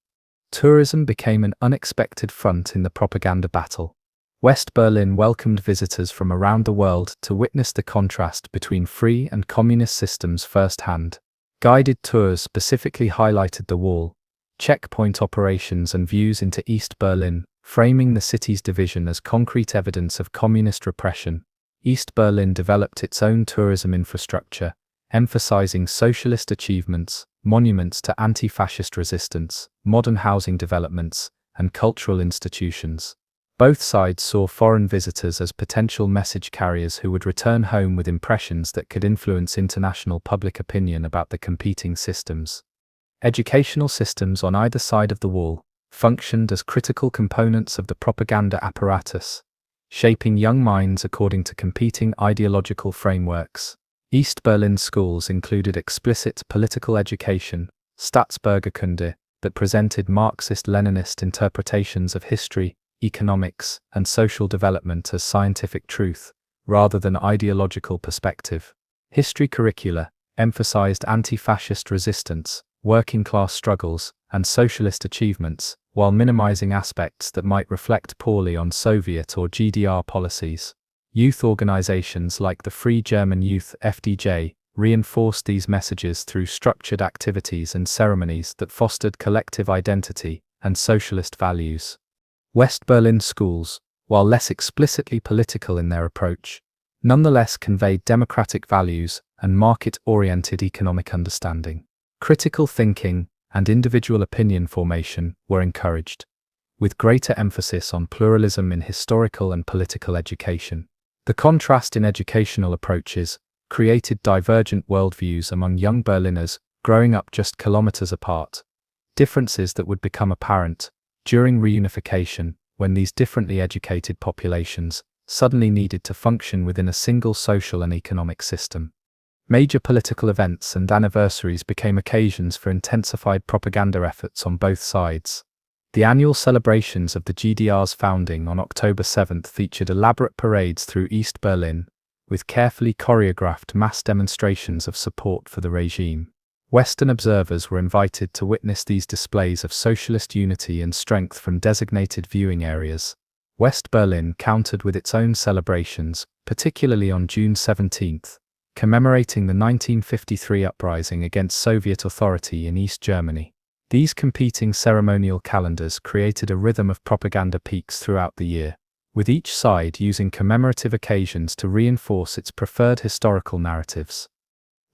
Tourism became an unexpected front in the propaganda battle. West Berlin welcomed visitors from around the world to witness the contrast between free and communist systems firsthand. Guided tours specifically highlighted the wall, checkpoint operations and views into East Berlin, framing the city's division as concrete evidence of communist repression. East Berlin developed its own tourism infrastructure, emphasizing socialist achievements, monuments to anti-fascist resistance, modern housing developments, and cultural institutions. Both sides saw foreign visitors as potential message carriers who would return home with impressions that could influence international public opinion about the competing systems. Educational systems on either side of the wall functioned as critical components of the propaganda apparatus, shaping young minds according to competing ideological frameworks. East Berlin schools included explicit political education, Staatsbürgerkunde, that presented Marxist-Leninist interpretations of history, economics, and social development as scientific truth, rather than ideological perspective. History curricula emphasized anti-fascist resistance, working-class struggles, and socialist achievements, while minimizing aspects that might reflect poorly on Soviet or GDR policies. Youth organizations like the Free German Youth (FDJ) reinforced these messages through structured activities and ceremonies that fostered collective identity and socialist values. West Berlin schools, while less explicitly political in their approach, nonetheless conveyed democratic values and market-oriented economic understanding. Critical thinking and individual opinion formation were encouraged, with greater emphasis on pluralism in historical and political education. The contrast in educational approaches created divergent worldviews among young Berliners growing up just kilometers apart, differences that would become apparent during reunification when these differently educated populations suddenly needed to function within a single social and economic system. Major political events and anniversaries became occasions for intensified propaganda efforts on both sides. The annual celebrations of the GDR's founding on October 7th featured elaborate parades through East Berlin, with carefully choreographed mass demonstrations of support for the regime. Western observers were invited to witness these displays of socialist unity and strength from designated viewing areas. West Berlin countered with its own celebrations, particularly on June 17th, commemorating the 1953 uprising against Soviet authority in East Germany. These competing ceremonial calendars created a rhythm of propaganda peaks throughout the year, with each side using commemorative occasions to reinforce its preferred historical narratives.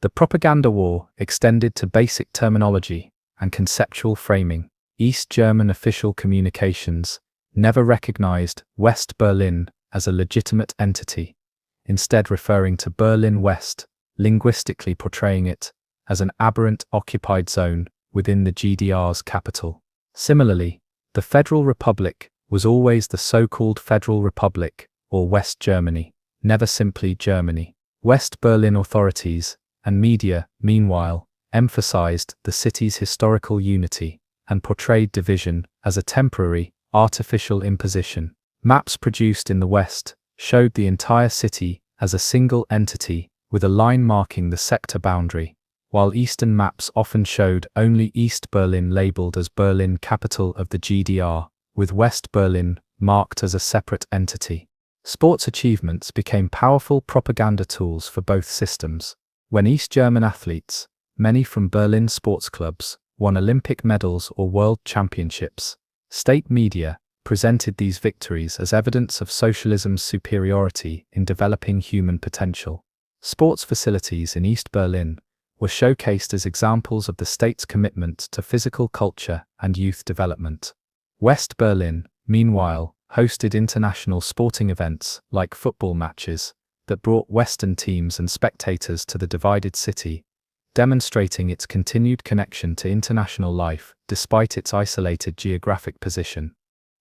The propaganda war extended to basic terminology and conceptual framing. East German official communications never recognized West Berlin as a legitimate entity, instead referring to Berlin West, linguistically portraying it as an aberrant occupied zone within the GDR's capital. Similarly, the Federal Republic was always the so-called Federal Republic, or West Germany, never simply Germany. West Berlin authorities and media, meanwhile, emphasized the city's historical unity and portrayed division as a temporary, artificial imposition. Maps produced in the West showed the entire city as a single entity with a line marking the sector boundary, while Eastern maps often showed only East Berlin labeled as Berlin, capital of the GDR, with West Berlin marked as a separate entity. Sports achievements became powerful propaganda tools for both systems. When East German athletes, many from Berlin sports clubs, won Olympic medals or world championships, state media presented these victories as evidence of socialism's superiority in developing human potential. Sports facilities in East Berlin were showcased as examples of the state's commitment to physical culture and youth development. West Berlin, meanwhile, hosted international sporting events like football matches that brought Western teams and spectators to the divided city, demonstrating its continued connection to international life despite its isolated geographic position.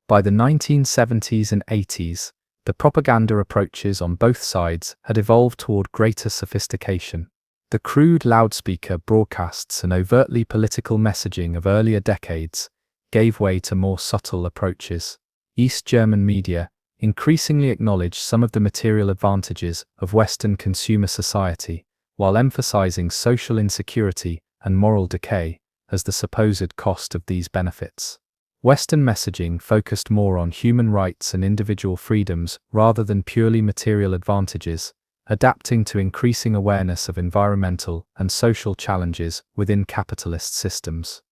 By the 1970s and 80s, the propaganda approaches on both sides had evolved toward greater sophistication. The crude loudspeaker broadcasts and overtly political messaging of earlier decades gave way to more subtle approaches. East German media increasingly acknowledged some of the material advantages of Western consumer society, while emphasizing social insecurity and moral decay as the supposed cost of these benefits. Western messaging focused more on human rights and individual freedoms rather than purely material advantages, adapting to increasing awareness of environmental and social challenges within capitalist systems.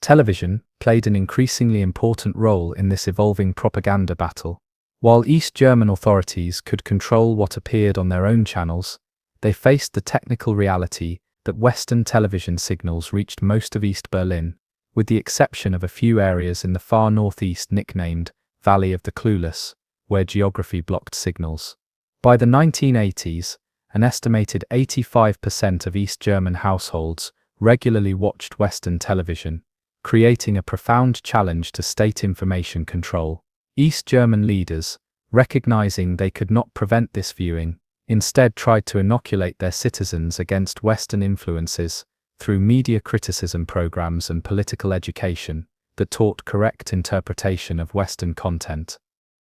Television played an increasingly important role in this evolving propaganda battle. While East German authorities could control what appeared on their own channels, they faced the technical reality that Western television signals reached most of East Berlin, with the exception of a few areas in the far northeast nicknamed Valley of the Clueless, where geography blocked signals. By the 1980s, an estimated 85% of East German households regularly watched Western television, creating a profound challenge to state information control. East German leaders, recognizing they could not prevent this viewing, instead tried to inoculate their citizens against Western influences through media criticism programs and political education that taught correct interpretation of Western content.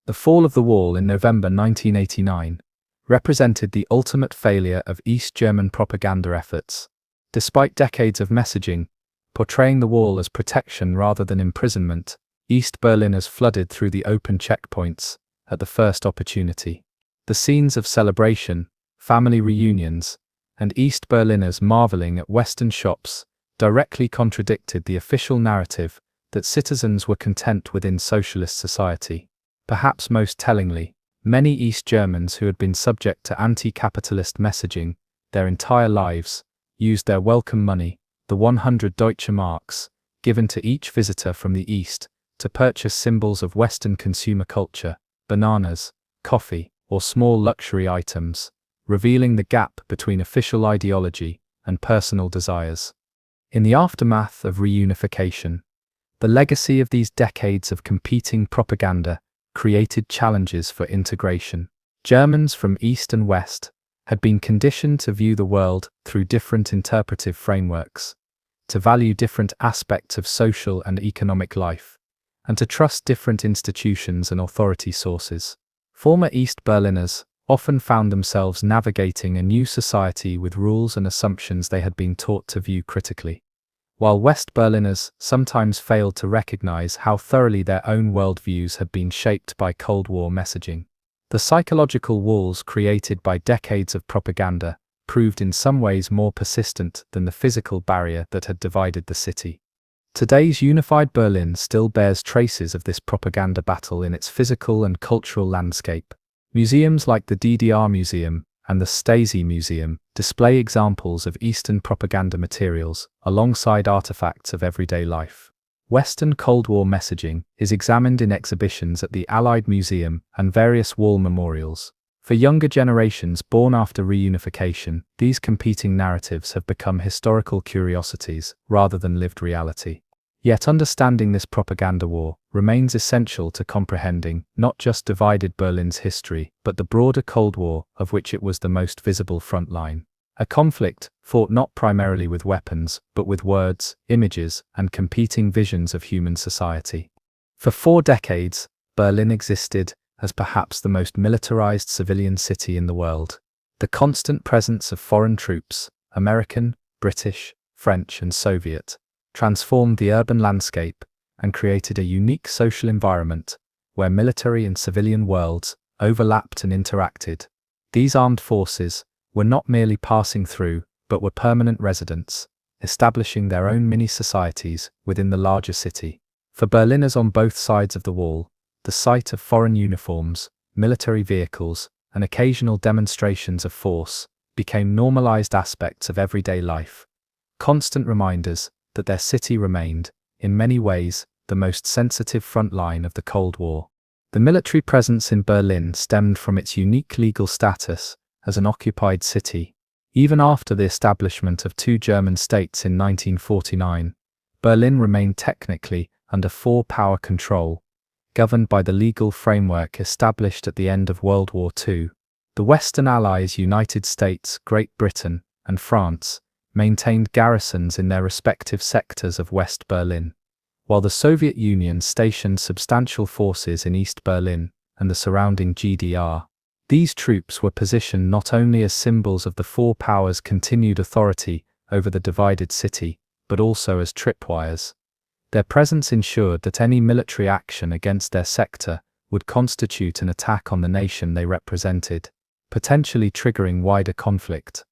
The fall of the wall in November 1989 represented the ultimate failure of East German propaganda efforts. Despite decades of messaging portraying the wall as protection rather than imprisonment, East Berliners flooded through the open checkpoints at the first opportunity. The scenes of celebration, family reunions, and East Berliners marveling at Western shops directly contradicted the official narrative that citizens were content within socialist society. Perhaps most tellingly, many East Germans who had been subject to anti-capitalist messaging their entire lives used their welcome money, the 100 Deutsche Marks, given to each visitor from the East, to purchase symbols of Western consumer culture, bananas, coffee, or small luxury items, revealing the gap between official ideology and personal desires. In the aftermath of reunification, the legacy of these decades of competing propaganda created challenges for integration. Germans from East and West had been conditioned to view the world through different interpretive frameworks, to value different aspects of social and economic life, and to trust different institutions and authority sources. Former East Berliners often found themselves navigating a new society with rules and assumptions they had been taught to view critically, while West Berliners sometimes failed to recognize how thoroughly their own worldviews had been shaped by Cold War messaging. The psychological walls created by decades of propaganda proved in some ways more persistent than the physical barrier that had divided the city. Today's unified Berlin still bears traces of this propaganda battle in its physical and cultural landscape. Museums like the DDR Museum and the Stasi Museum display examples of Eastern propaganda materials alongside artifacts of everyday life. Western Cold War messaging is examined in exhibitions at the Allied Museum and various wall memorials. For younger generations born after reunification, these competing narratives have become historical curiosities rather than lived reality. Yet understanding this propaganda war remains essential to comprehending not just divided Berlin's history, but the broader Cold War of which it was the most visible front line. A conflict fought not primarily with weapons, but with words, images, and competing visions of human society. For 4 decades, Berlin existed as perhaps the most militarized civilian city in the world. The constant presence of foreign troops, American, British, French, and Soviet, transformed the urban landscape and created a unique social environment where military and civilian worlds overlapped and interacted. These armed forces were not merely passing through, but were permanent residents, establishing their own mini-societies within the larger city. For Berliners on both sides of the wall, the sight of foreign uniforms, military vehicles, and occasional demonstrations of force became normalized aspects of everyday life, constant reminders that their city remained, in many ways, the most sensitive front line of the Cold War. The military presence in Berlin stemmed from its unique legal status as an occupied city. Even after the establishment of two German states in 1949, Berlin remained technically under four-power control, governed by the legal framework established at the end of World War II. The Western Allies, United States, Great Britain, and France, maintained garrisons in their respective sectors of West Berlin, while the Soviet Union stationed substantial forces in East Berlin and the surrounding GDR. These troops were positioned not only as symbols of the four powers' continued authority over the divided city, but also as tripwires. Their presence ensured that any military action against their sector would constitute an attack on the nation they represented, potentially triggering wider conflict.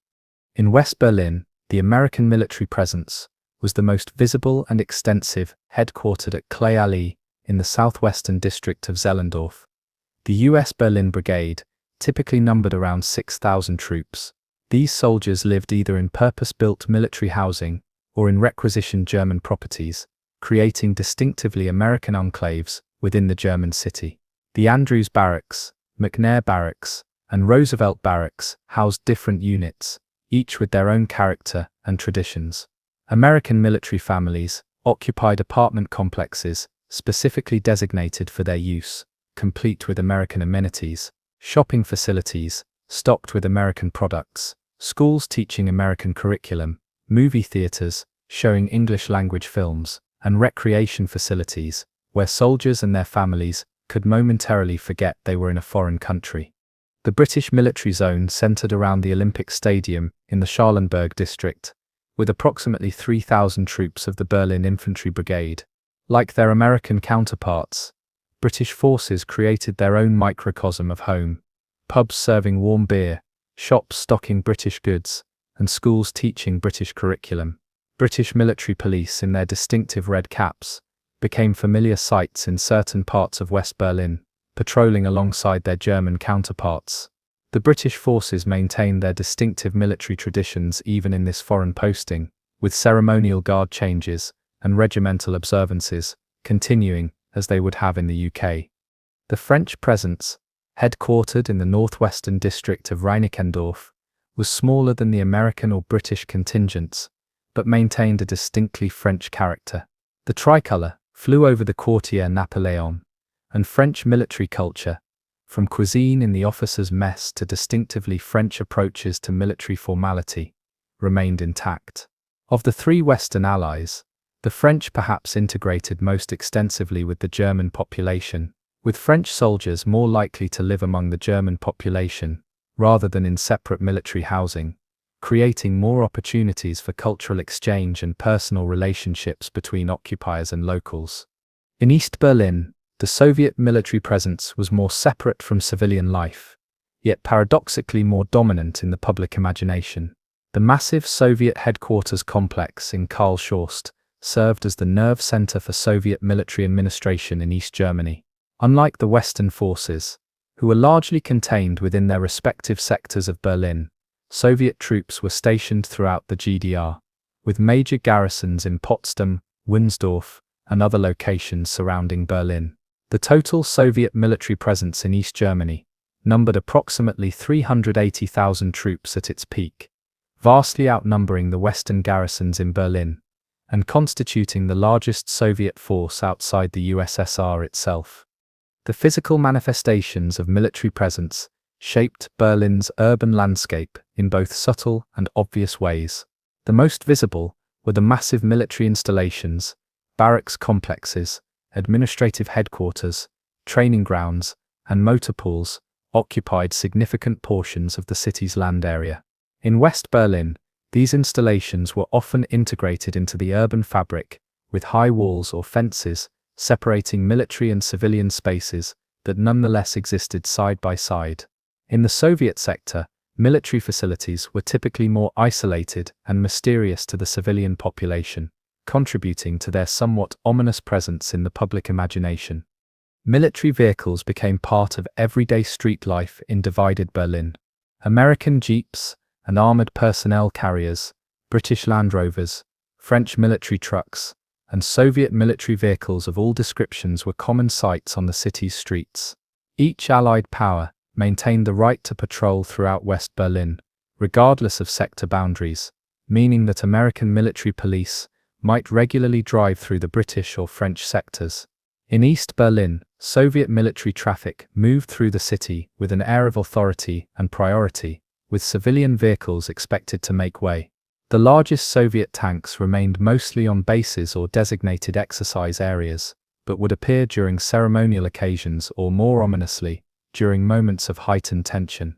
In West Berlin, the American military presence was the most visible and extensive, headquartered at Clay Alley in the southwestern district of Zehlendorf. The U.S. Berlin Brigade typically numbered around 6,000 troops. These soldiers lived either in purpose-built military housing or in requisitioned German properties, creating distinctively American enclaves within the German city. The Andrews Barracks, McNair Barracks, and Roosevelt Barracks housed different units, each with their own character and traditions. American military families occupied apartment complexes specifically designated for their use, complete with American amenities, shopping facilities stocked with American products, schools teaching American curriculum, movie theaters showing English-language films, and recreation facilities where soldiers and their families could momentarily forget they were in a foreign country. The British military zone centered around the Olympic Stadium in the Schalenberg district, with approximately 3,000 troops of the Berlin Infantry Brigade. Like their American counterparts, British forces created their own microcosm of home, pubs serving warm beer, shops stocking British goods, and schools teaching British curriculum. British military police in their distinctive red caps became familiar sights in certain parts of West Berlin, patrolling alongside their German counterparts. The British forces maintained their distinctive military traditions even in this foreign posting, with ceremonial guard changes and regimental observances continuing as they would have in the UK. The French presence, headquartered in the northwestern district of Reinickendorf, was smaller than the American or British contingents, but maintained a distinctly French character. The tricolour flew over the Quartier Napoléon, and French military culture, from cuisine in the officers' mess to distinctively French approaches to military formality, remained intact. Of the three Western allies, the French perhaps integrated most extensively with the German population, with French soldiers more likely to live among the German population rather than in separate military housing, creating more opportunities for cultural exchange and personal relationships between occupiers and locals. In East Berlin, the Soviet military presence was more separate from civilian life, yet paradoxically more dominant in the public imagination. The massive Soviet headquarters complex in Karlshorst served as the nerve center for Soviet military administration in East Germany. Unlike the Western forces, who were largely contained within their respective sectors of Berlin, Soviet troops were stationed throughout the GDR, with major garrisons in Potsdam, Wunsdorf, and other locations surrounding Berlin. The total Soviet military presence in East Germany numbered approximately 380,000 troops at its peak, vastly outnumbering the Western garrisons in Berlin, and constituting the largest Soviet force outside the USSR itself. The physical manifestations of military presence shaped Berlin's urban landscape in both subtle and obvious ways. The most visible were the massive military installations, barracks complexes, administrative headquarters, training grounds, and motor pools occupied significant portions of the city's land area. In West Berlin, these installations were often integrated into the urban fabric, with high walls or fences separating military and civilian spaces that nonetheless existed side by side. In the Soviet sector, military facilities were typically more isolated and mysterious to the civilian population, contributing to their somewhat ominous presence in the public imagination. Military vehicles became part of everyday street life in divided Berlin. American jeeps and armored personnel carriers, British Land Rovers, French military trucks, and Soviet military vehicles of all descriptions were common sights on the city's streets. Each Allied power maintained the right to patrol throughout West Berlin, regardless of sector boundaries, meaning that American military police might regularly drive through the British or French sectors. In East Berlin, Soviet military traffic moved through the city with an air of authority and priority, with civilian vehicles expected to make way. The largest Soviet tanks remained mostly on bases or designated exercise areas, but would appear during ceremonial occasions or, more ominously, during moments of heightened tension.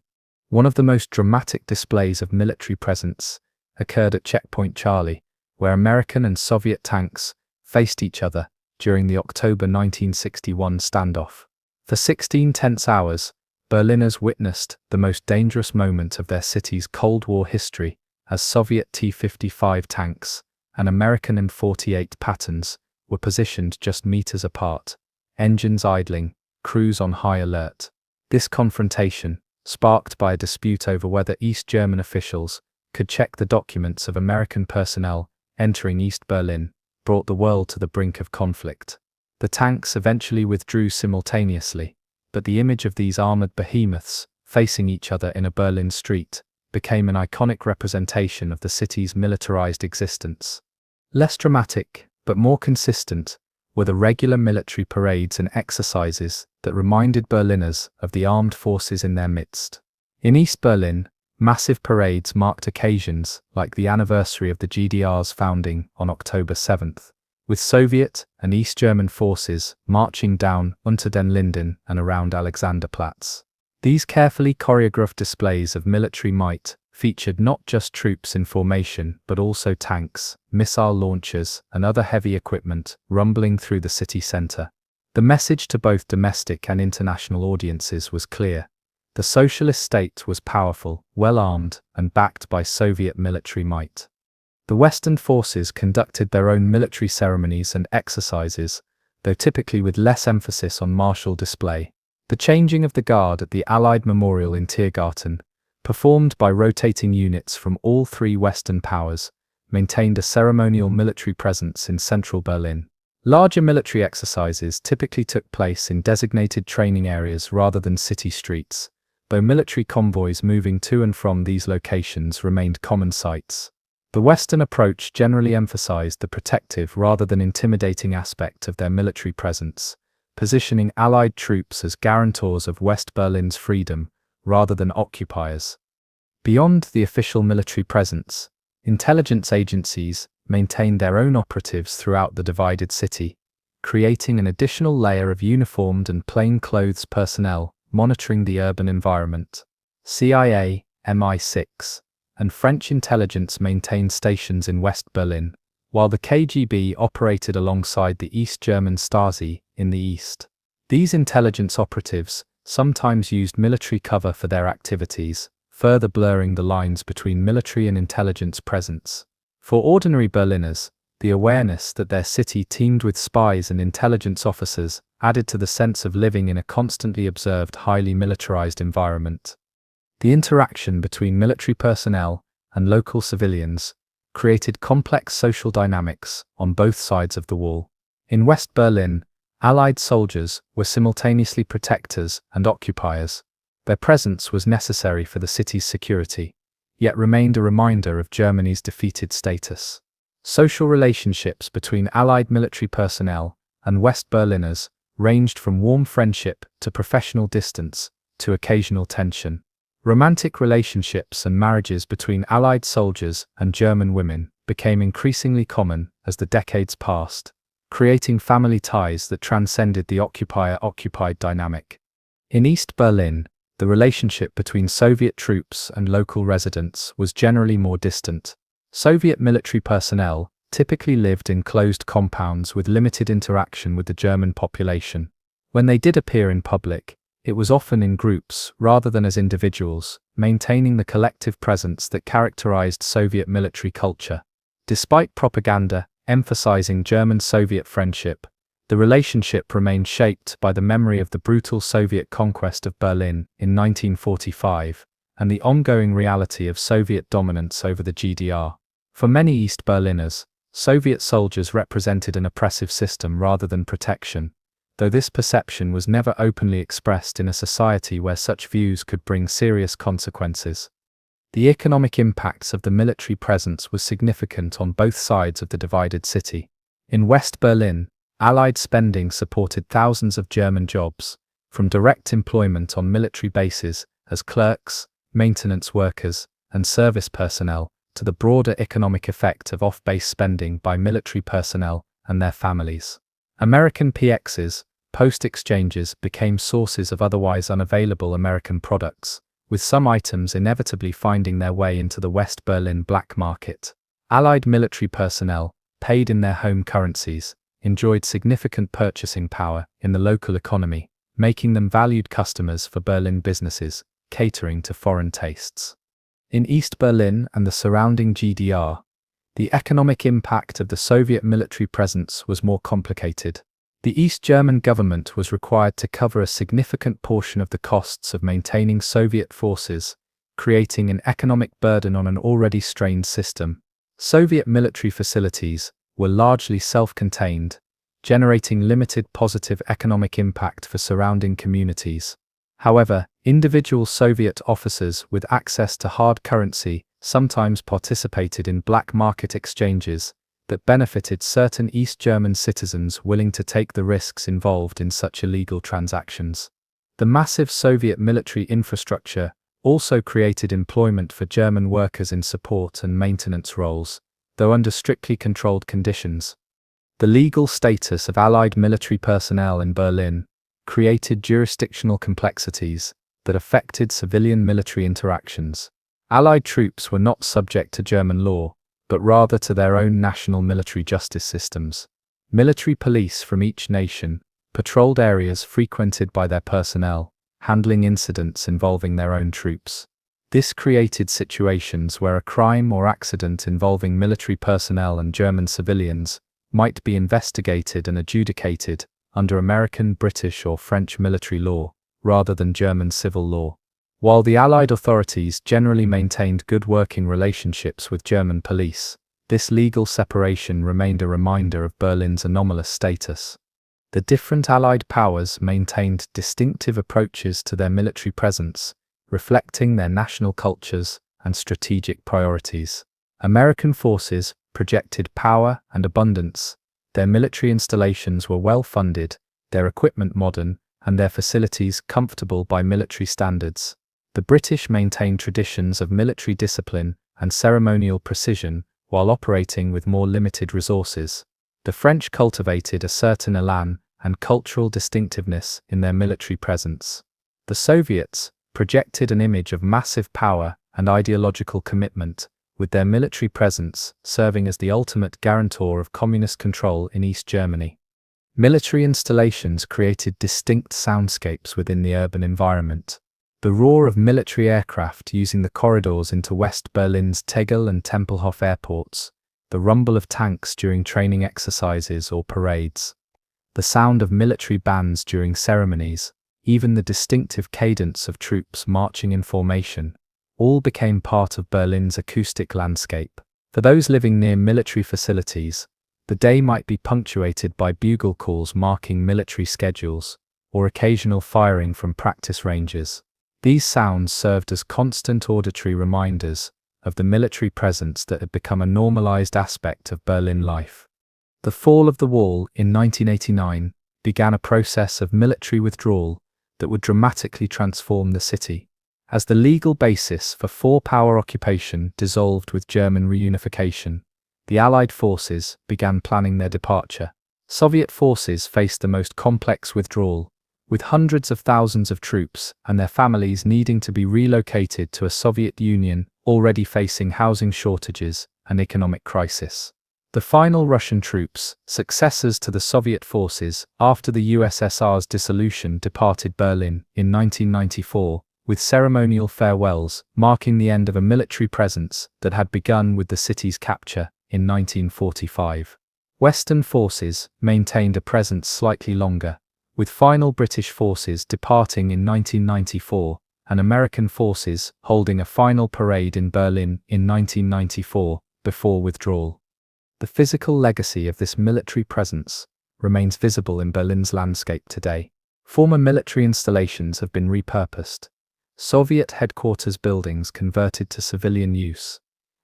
One of the most dramatic displays of military presence occurred at Checkpoint Charlie, where American and Soviet tanks faced each other during the October 1961 standoff. For 16 tense hours, Berliners witnessed the most dangerous moment of their city's Cold War history as Soviet T-55 tanks and American M48 Patterns were positioned just meters apart, engines idling, crews on high alert. This confrontation, sparked by a dispute over whether East German officials could check the documents of American personnel entering East Berlin, brought the world to the brink of conflict. The tanks eventually withdrew simultaneously, but the image of these armored behemoths facing each other in a Berlin street became an iconic representation of the city's militarized existence. Less dramatic, but more consistent, were the regular military parades and exercises that reminded Berliners of the armed forces in their midst. In East Berlin, massive parades marked occasions like the anniversary of the GDR's founding on October 7th, with Soviet and East German forces marching down Unter den Linden and around Alexanderplatz. These carefully choreographed displays of military might featured not just troops in formation but also tanks, missile launchers, and other heavy equipment rumbling through the city center. The message to both domestic and international audiences was clear. The socialist state was powerful, well-armed, and backed by Soviet military might. The Western forces conducted their own military ceremonies and exercises, though typically with less emphasis on martial display. The changing of the guard at the Allied Memorial in Tiergarten, performed by rotating units from all three Western powers, maintained a ceremonial military presence in central Berlin. Larger military exercises typically took place in designated training areas rather than city streets, though military convoys moving to and from these locations remained common sights. The Western approach generally emphasized the protective rather than intimidating aspect of their military presence, positioning Allied troops as guarantors of West Berlin's freedom rather than occupiers. Beyond the official military presence, intelligence agencies maintained their own operatives throughout the divided city, creating an additional layer of uniformed and plainclothes personnel monitoring the urban environment. CIA, MI6, and French intelligence maintained stations in West Berlin, while the KGB operated alongside the East German Stasi in the east. These intelligence operatives sometimes used military cover for their activities, further blurring the lines between military and intelligence presence. For ordinary Berliners, the awareness that their city teemed with spies and intelligence officers added to the sense of living in a constantly observed, highly militarized environment. The interaction between military personnel and local civilians created complex social dynamics on both sides of the wall. In West Berlin, Allied soldiers were simultaneously protectors and occupiers. Their presence was necessary for the city's security, yet remained a reminder of Germany's defeated status. Social relationships between Allied military personnel and West Berliners ranged from warm friendship to professional distance to occasional tension. Romantic relationships and marriages between Allied soldiers and German women became increasingly common as the decades passed, creating family ties that transcended the occupier-occupied dynamic. In East Berlin, the relationship between Soviet troops and local residents was generally more distant. Soviet military personnel typically lived in closed compounds with limited interaction with the German population. When they did appear in public, it was often in groups rather than as individuals, maintaining the collective presence that characterized Soviet military culture. Despite propaganda emphasizing German-Soviet friendship, the relationship remained shaped by the memory of the brutal Soviet conquest of Berlin in 1945 and the ongoing reality of Soviet dominance over the GDR. For many East Berliners, Soviet soldiers represented an oppressive system rather than protection, though this perception was never openly expressed in a society where such views could bring serious consequences. The economic impacts of the military presence was significant on both sides of the divided city. In West Berlin, Allied spending supported thousands of German jobs, from direct employment on military bases as clerks, maintenance workers, and service personnel, to the broader economic effect of off-base spending by military personnel and their families. American PXs, post exchanges, became sources of otherwise unavailable American products, with some items inevitably finding their way into the West Berlin black market. Allied military personnel, paid in their home currencies, enjoyed significant purchasing power in the local economy, making them valued customers for Berlin businesses, catering to foreign tastes. In East Berlin and the surrounding GDR, the economic impact of the Soviet military presence was more complicated. The East German government was required to cover a significant portion of the costs of maintaining Soviet forces, creating an economic burden on an already strained system. Soviet military facilities were largely self-contained, generating limited positive economic impact for surrounding communities. However, individual Soviet officers with access to hard currency sometimes participated in black market exchanges that benefited certain East German citizens willing to take the risks involved in such illegal transactions. The massive Soviet military infrastructure also created employment for German workers in support and maintenance roles, though under strictly controlled conditions. The legal status of Allied military personnel in Berlin created jurisdictional complexities that affected civilian military interactions. Allied troops were not subject to German law, but rather to their own national military justice systems. Military police from each nation patrolled areas frequented by their personnel, handling incidents involving their own troops. This created situations where a crime or accident involving military personnel and German civilians might be investigated and adjudicated under American, British, or French military law, rather than German civil law. While the Allied authorities generally maintained good working relationships with German police, this legal separation remained a reminder of Berlin's anomalous status. The different Allied powers maintained distinctive approaches to their military presence, reflecting their national cultures and strategic priorities. American forces projected power and abundance. Their military installations were well funded, their equipment modern, and their facilities comfortable by military standards. The British maintained traditions of military discipline and ceremonial precision while operating with more limited resources. The French cultivated a certain élan and cultural distinctiveness in their military presence. The Soviets projected an image of massive power and ideological commitment, with their military presence serving as the ultimate guarantor of communist control in East Germany. Military installations created distinct soundscapes within the urban environment. The roar of military aircraft using the corridors into West Berlin's Tegel and Tempelhof airports, the rumble of tanks during training exercises or parades, the sound of military bands during ceremonies, even the distinctive cadence of troops marching in formation, all became part of Berlin's acoustic landscape. For those living near military facilities, the day might be punctuated by bugle calls marking military schedules, or occasional firing from practice ranges. These sounds served as constant auditory reminders of the military presence that had become a normalized aspect of Berlin life. The fall of the wall in 1989 began a process of military withdrawal that would dramatically transform the city. As the legal basis for four-power occupation dissolved with German reunification, the Allied forces began planning their departure. Soviet forces faced the most complex withdrawal, with hundreds of thousands of troops and their families needing to be relocated to a Soviet Union already facing housing shortages and economic crisis. The final Russian troops, successors to the Soviet forces after the USSR's dissolution, departed Berlin in 1994, with ceremonial farewells marking the end of a military presence that had begun with the city's capture in 1945. Western forces maintained a presence slightly longer, with final British forces departing in 1994 and American forces holding a final parade in Berlin in 1994 before withdrawal. The physical legacy of this military presence remains visible in Berlin's landscape today. Former military installations have been repurposed, Soviet headquarters buildings converted to civilian use,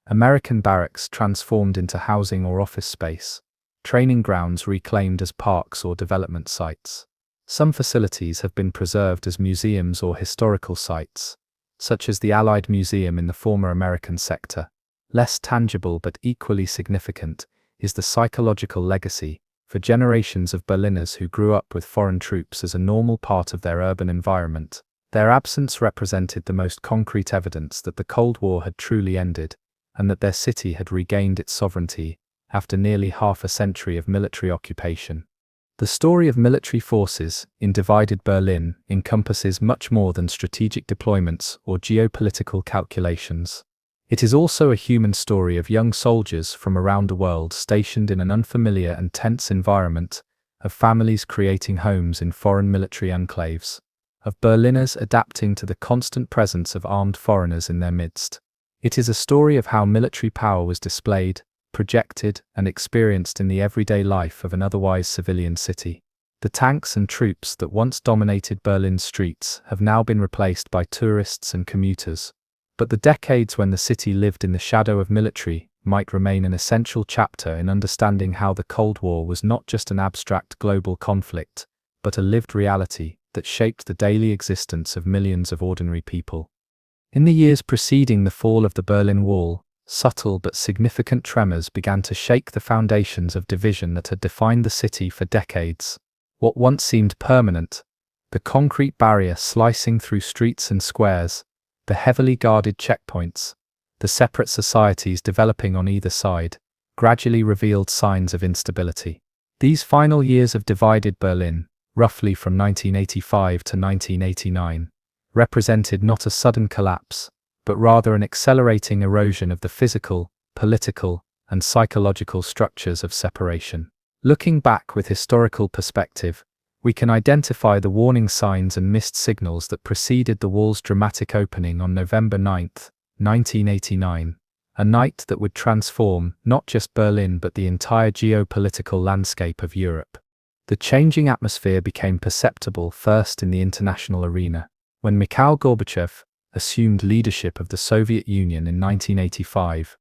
American barracks transformed into housing or office space, training grounds reclaimed as parks or development sites. Some facilities have been preserved as museums or historical sites, such as the Allied Museum in the former American sector. Less tangible but equally significant is the psychological legacy for generations of Berliners who grew up with foreign troops as a normal part of their urban environment. Their absence represented the most concrete evidence that the Cold War had truly ended, and that their city had regained its sovereignty after nearly half a century of military occupation. The story of military forces in divided Berlin encompasses much more than strategic deployments or geopolitical calculations. It is also a human story of young soldiers from around the world stationed in an unfamiliar and tense environment, of families creating homes in foreign military enclaves, of Berliners adapting to the constant presence of armed foreigners in their midst. It is a story of how military power was displayed, projected, and experienced in the everyday life of an otherwise civilian city. The tanks and troops that once dominated Berlin's streets have now been replaced by tourists and commuters. But the decades when the city lived in the shadow of military might remain an essential chapter in understanding how the Cold War was not just an abstract global conflict, but a lived reality that shaped the daily existence of millions of ordinary people. In the years preceding the fall of the Berlin Wall, subtle but significant tremors began to shake the foundations of division that had defined the city for decades. What once seemed permanent, the concrete barrier slicing through streets and squares, the heavily guarded checkpoints, the separate societies developing on either side, gradually revealed signs of instability. These final years of divided Berlin, roughly from 1985 to 1989, represented not a sudden collapse, but rather an accelerating erosion of the physical, political, and psychological structures of separation. Looking back with historical perspective, we can identify the warning signs and missed signals that preceded the wall's dramatic opening on November 9, 1989, a night that would transform not just Berlin but the entire geopolitical landscape of Europe. The changing atmosphere became perceptible first in the international arena. When Mikhail Gorbachev assumed leadership of the Soviet Union in 1985,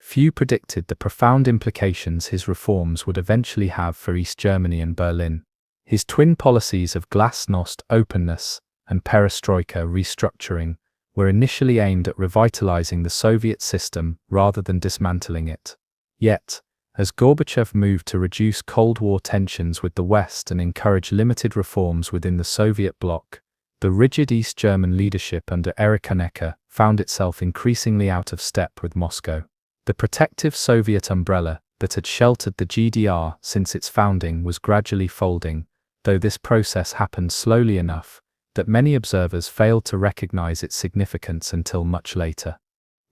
few predicted the profound implications his reforms would eventually have for East Germany and Berlin. His twin policies of glasnost openness and perestroika restructuring were initially aimed at revitalizing the Soviet system rather than dismantling it. Yet, as Gorbachev moved to reduce Cold War tensions with the West and encourage limited reforms within the Soviet bloc, the rigid East German leadership under Erich Honecker found itself increasingly out of step with Moscow. The protective Soviet umbrella that had sheltered the GDR since its founding was gradually folding, though this process happened slowly enough that many observers failed to recognize its significance until much later.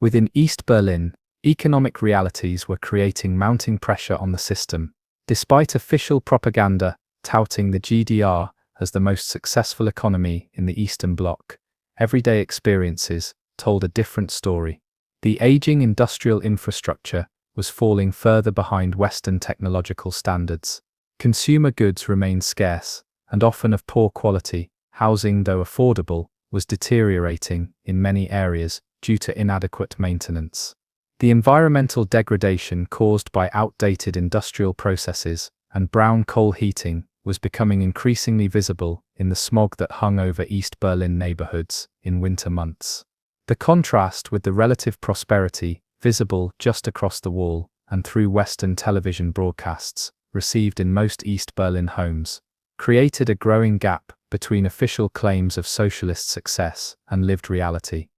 Within East Berlin, economic realities were creating mounting pressure on the system. Despite official propaganda touting the GDR as the most successful economy in the Eastern Bloc, everyday experiences told a different story. The aging industrial infrastructure was falling further behind Western technological standards. Consumer goods remained scarce, and often of poor quality. Housing, though affordable, was deteriorating in many areas due to inadequate maintenance. The environmental degradation caused by outdated industrial processes and brown coal heating was becoming increasingly visible in the smog that hung over East Berlin neighborhoods in winter months. The contrast with the relative prosperity visible just across the wall and through Western television broadcasts received in most East Berlin homes, created a growing gap between official claims of socialist success and lived reality.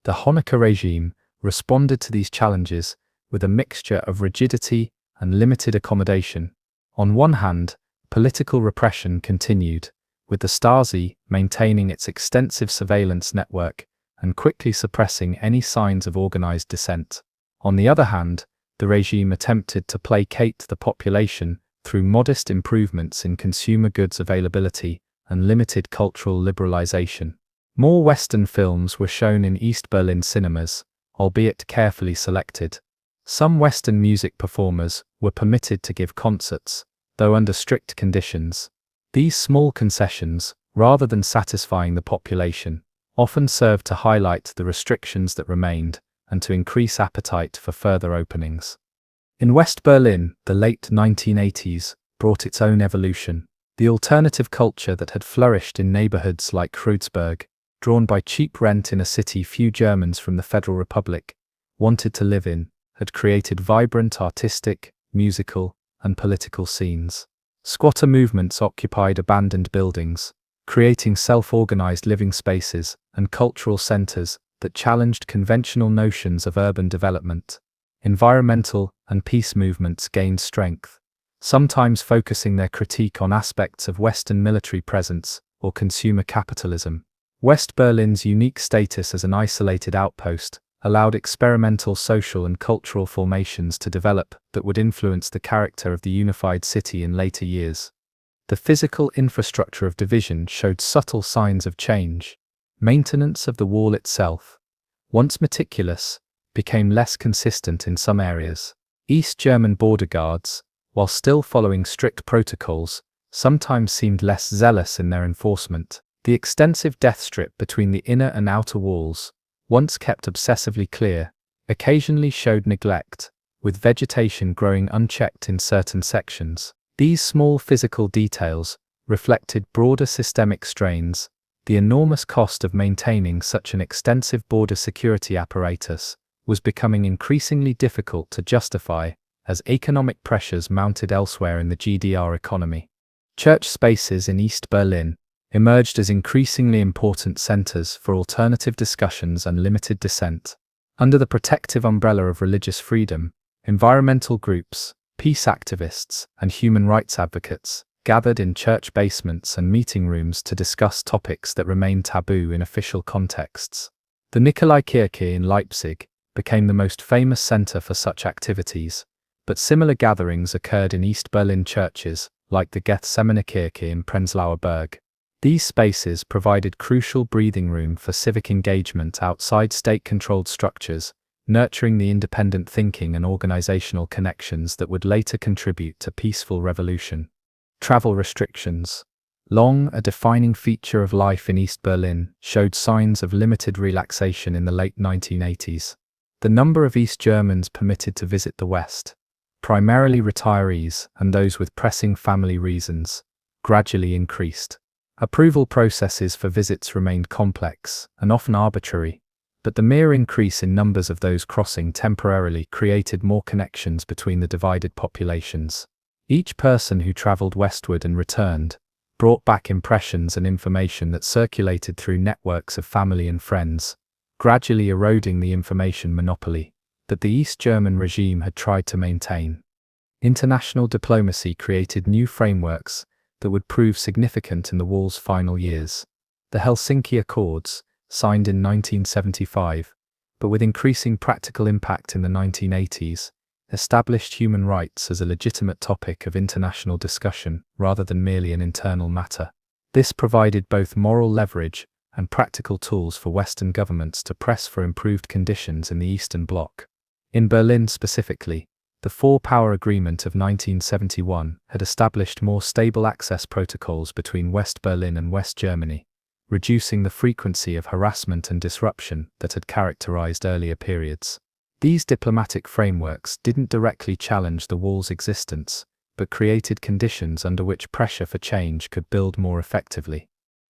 The Honecker regime responded to these challenges with a mixture of rigidity and limited accommodation. On one hand, political repression continued, with the Stasi maintaining its extensive surveillance network and quickly suppressing any signs of organized dissent. On the other hand, the regime attempted to placate the population through modest improvements in consumer goods availability and limited cultural liberalization. More Western films were shown in East Berlin cinemas, albeit carefully selected. Some Western music performers were permitted to give concerts, though under strict conditions. These small concessions, rather than satisfying the population, often served to highlight the restrictions that remained and to increase appetite for further openings. In West Berlin, the late 1980s brought its own evolution. The alternative culture that had flourished in neighborhoods like Kreuzberg, drawn by cheap rent in a city few Germans from the Federal Republic wanted to live in, had created vibrant artistic, musical, and political scenes. Squatter movements occupied abandoned buildings, creating self-organized living spaces and cultural centers that challenged conventional notions of urban development. Environmental and peace movements gained strength, sometimes focusing their critique on aspects of Western military presence or consumer capitalism. West Berlin's unique status as an isolated outpost allowed experimental social and cultural formations to develop that would influence the character of the unified city in later years. The physical infrastructure of division showed subtle signs of change. Maintenance of the wall itself, once meticulous, became less consistent in some areas. East German border guards, while still following strict protocols, sometimes seemed less zealous in their enforcement. The extensive death strip between the inner and outer walls, once kept obsessively clear, occasionally showed neglect, with vegetation growing unchecked in certain sections. These small physical details reflected broader systemic strains. The enormous cost of maintaining such an extensive border security apparatus was becoming increasingly difficult to justify as economic pressures mounted elsewhere in the GDR economy. Church spaces in East Berlin emerged as increasingly important centers for alternative discussions and limited dissent. Under the protective umbrella of religious freedom, environmental groups, peace activists, and human rights advocates gathered in church basements and meeting rooms to discuss topics that remained taboo in official contexts. The Nikolaikirche in Leipzig became the most famous center for such activities, but similar gatherings occurred in East Berlin churches, like the Gethsemane-Kirche in Prenzlauer Berg. These spaces provided crucial breathing room for civic engagement outside state-controlled structures, nurturing the independent thinking and organizational connections that would later contribute to peaceful revolution. Travel restrictions, long a defining feature of life in East Berlin, showed signs of limited relaxation in the late 1980s. The number of East Germans permitted to visit the West, primarily retirees and those with pressing family reasons, gradually increased. Approval processes for visits remained complex and often arbitrary, but the mere increase in numbers of those crossing temporarily created more connections between the divided populations. Each person who traveled westward and returned brought back impressions and information that circulated through networks of family and friends, gradually eroding the information monopoly that the East German regime had tried to maintain. International diplomacy created new frameworks that would prove significant in the wall's final years. The Helsinki Accords, signed in 1975, but with increasing practical impact in the 1980s, established human rights as a legitimate topic of international discussion rather than merely an internal matter. This provided both moral leverage and practical tools for Western governments to press for improved conditions in the Eastern Bloc. In Berlin specifically, the Four-Power Agreement of 1971 had established more stable access protocols between West Berlin and West Germany, reducing the frequency of harassment and disruption that had characterized earlier periods. These diplomatic frameworks didn't directly challenge the wall's existence, but created conditions under which pressure for change could build more effectively.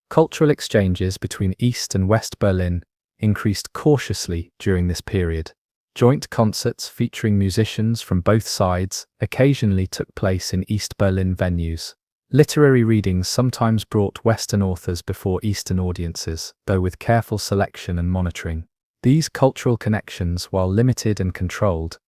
Cultural exchanges between East and West Berlin increased cautiously during this period. Joint concerts featuring musicians from both sides occasionally took place in East Berlin venues. Literary readings sometimes brought Western authors before Eastern audiences, though with careful selection and monitoring. These cultural connections, while limited and controlled,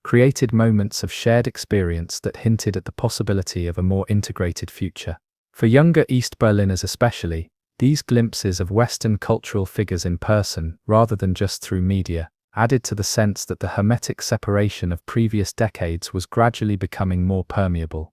created moments of shared experience that hinted at the possibility of a more integrated future. For younger East Berliners especially, these glimpses of Western cultural figures in person, rather than just through media, added to the sense that the hermetic separation of previous decades was gradually becoming more permeable.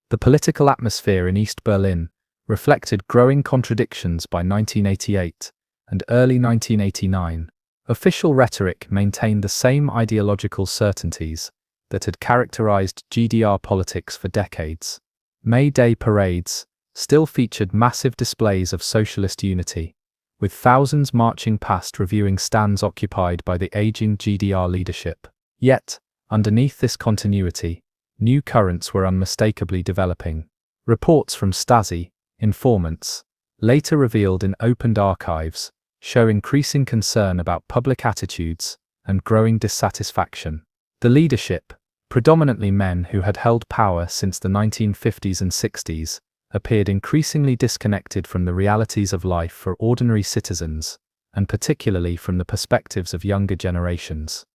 The political atmosphere in East Berlin reflected growing contradictions by 1988 and early 1989, Official rhetoric maintained the same ideological certainties that had characterized GDR politics for decades. May Day parades still featured massive displays of socialist unity, with thousands marching past reviewing stands occupied by the aging GDR leadership. Yet, underneath this continuity, new currents were unmistakably developing. Reports from Stasi informants, later revealed in opened archives, show increasing concern about public attitudes and growing dissatisfaction. The leadership, predominantly men who had held power since the 1950s and 60s, appeared increasingly disconnected from the realities of life for ordinary citizens, and particularly from the perspectives of younger generations.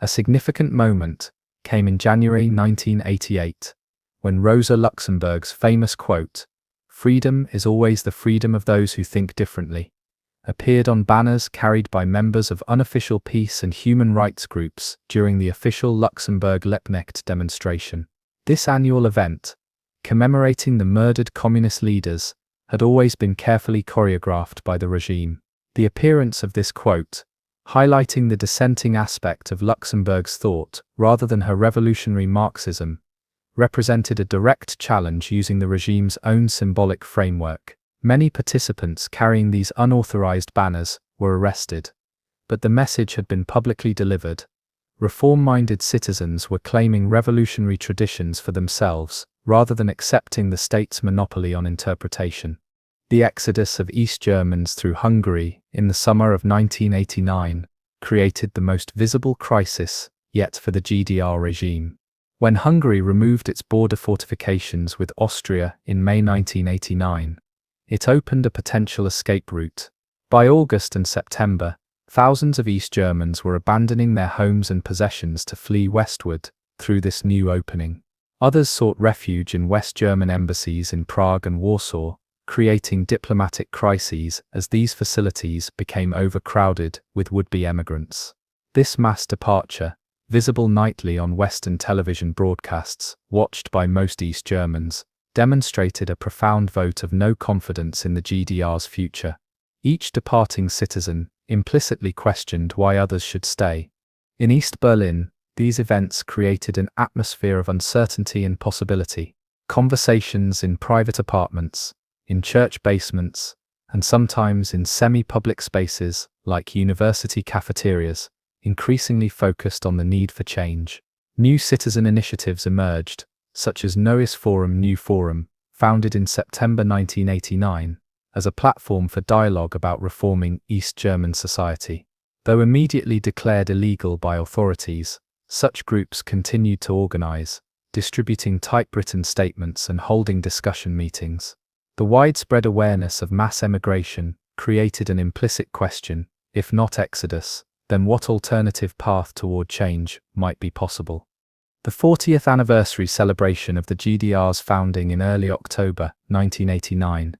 A significant moment came in January 1988, when Rosa Luxemburg's famous quote, "Freedom is always the freedom of those who think differently," appeared on banners carried by members of unofficial peace and human rights groups during the official Luxembourg Liebknecht demonstration. This annual event, commemorating the murdered communist leaders, had always been carefully choreographed by the regime. The appearance of this quote, highlighting the dissenting aspect of Luxembourg's thought rather than her revolutionary Marxism, represented a direct challenge using the regime's own symbolic framework. Many participants carrying these unauthorized banners were arrested, but the message had been publicly delivered. Reform-minded citizens were claiming revolutionary traditions for themselves, rather than accepting the state's monopoly on interpretation. The exodus of East Germans through Hungary in the summer of 1989 created the most visible crisis yet for the GDR regime. When Hungary removed its border fortifications with Austria in May 1989, it opened a potential escape route. By August and September, thousands of East Germans were abandoning their homes and possessions to flee westward through this new opening. Others sought refuge in West German embassies in Prague and Warsaw, creating diplomatic crises as these facilities became overcrowded with would-be emigrants. This mass departure, visible nightly on Western television broadcasts, watched by most East Germans, demonstrated a profound vote of no confidence in the GDR's future. Each departing citizen implicitly questioned why others should stay. In East Berlin, these events created an atmosphere of uncertainty and possibility. Conversations in private apartments, in church basements, and sometimes in semi-public spaces like university cafeterias, increasingly focused on the need for change. New citizen initiatives emerged, such as Neues Forum New Forum, founded in September 1989, as a platform for dialogue about reforming East German society. Though immediately declared illegal by authorities, such groups continued to organize, distributing typewritten statements and holding discussion meetings. The widespread awareness of mass emigration created an implicit question: if not exodus, then what alternative path toward change might be possible? The 40th anniversary celebration of the GDR's founding in early October 1989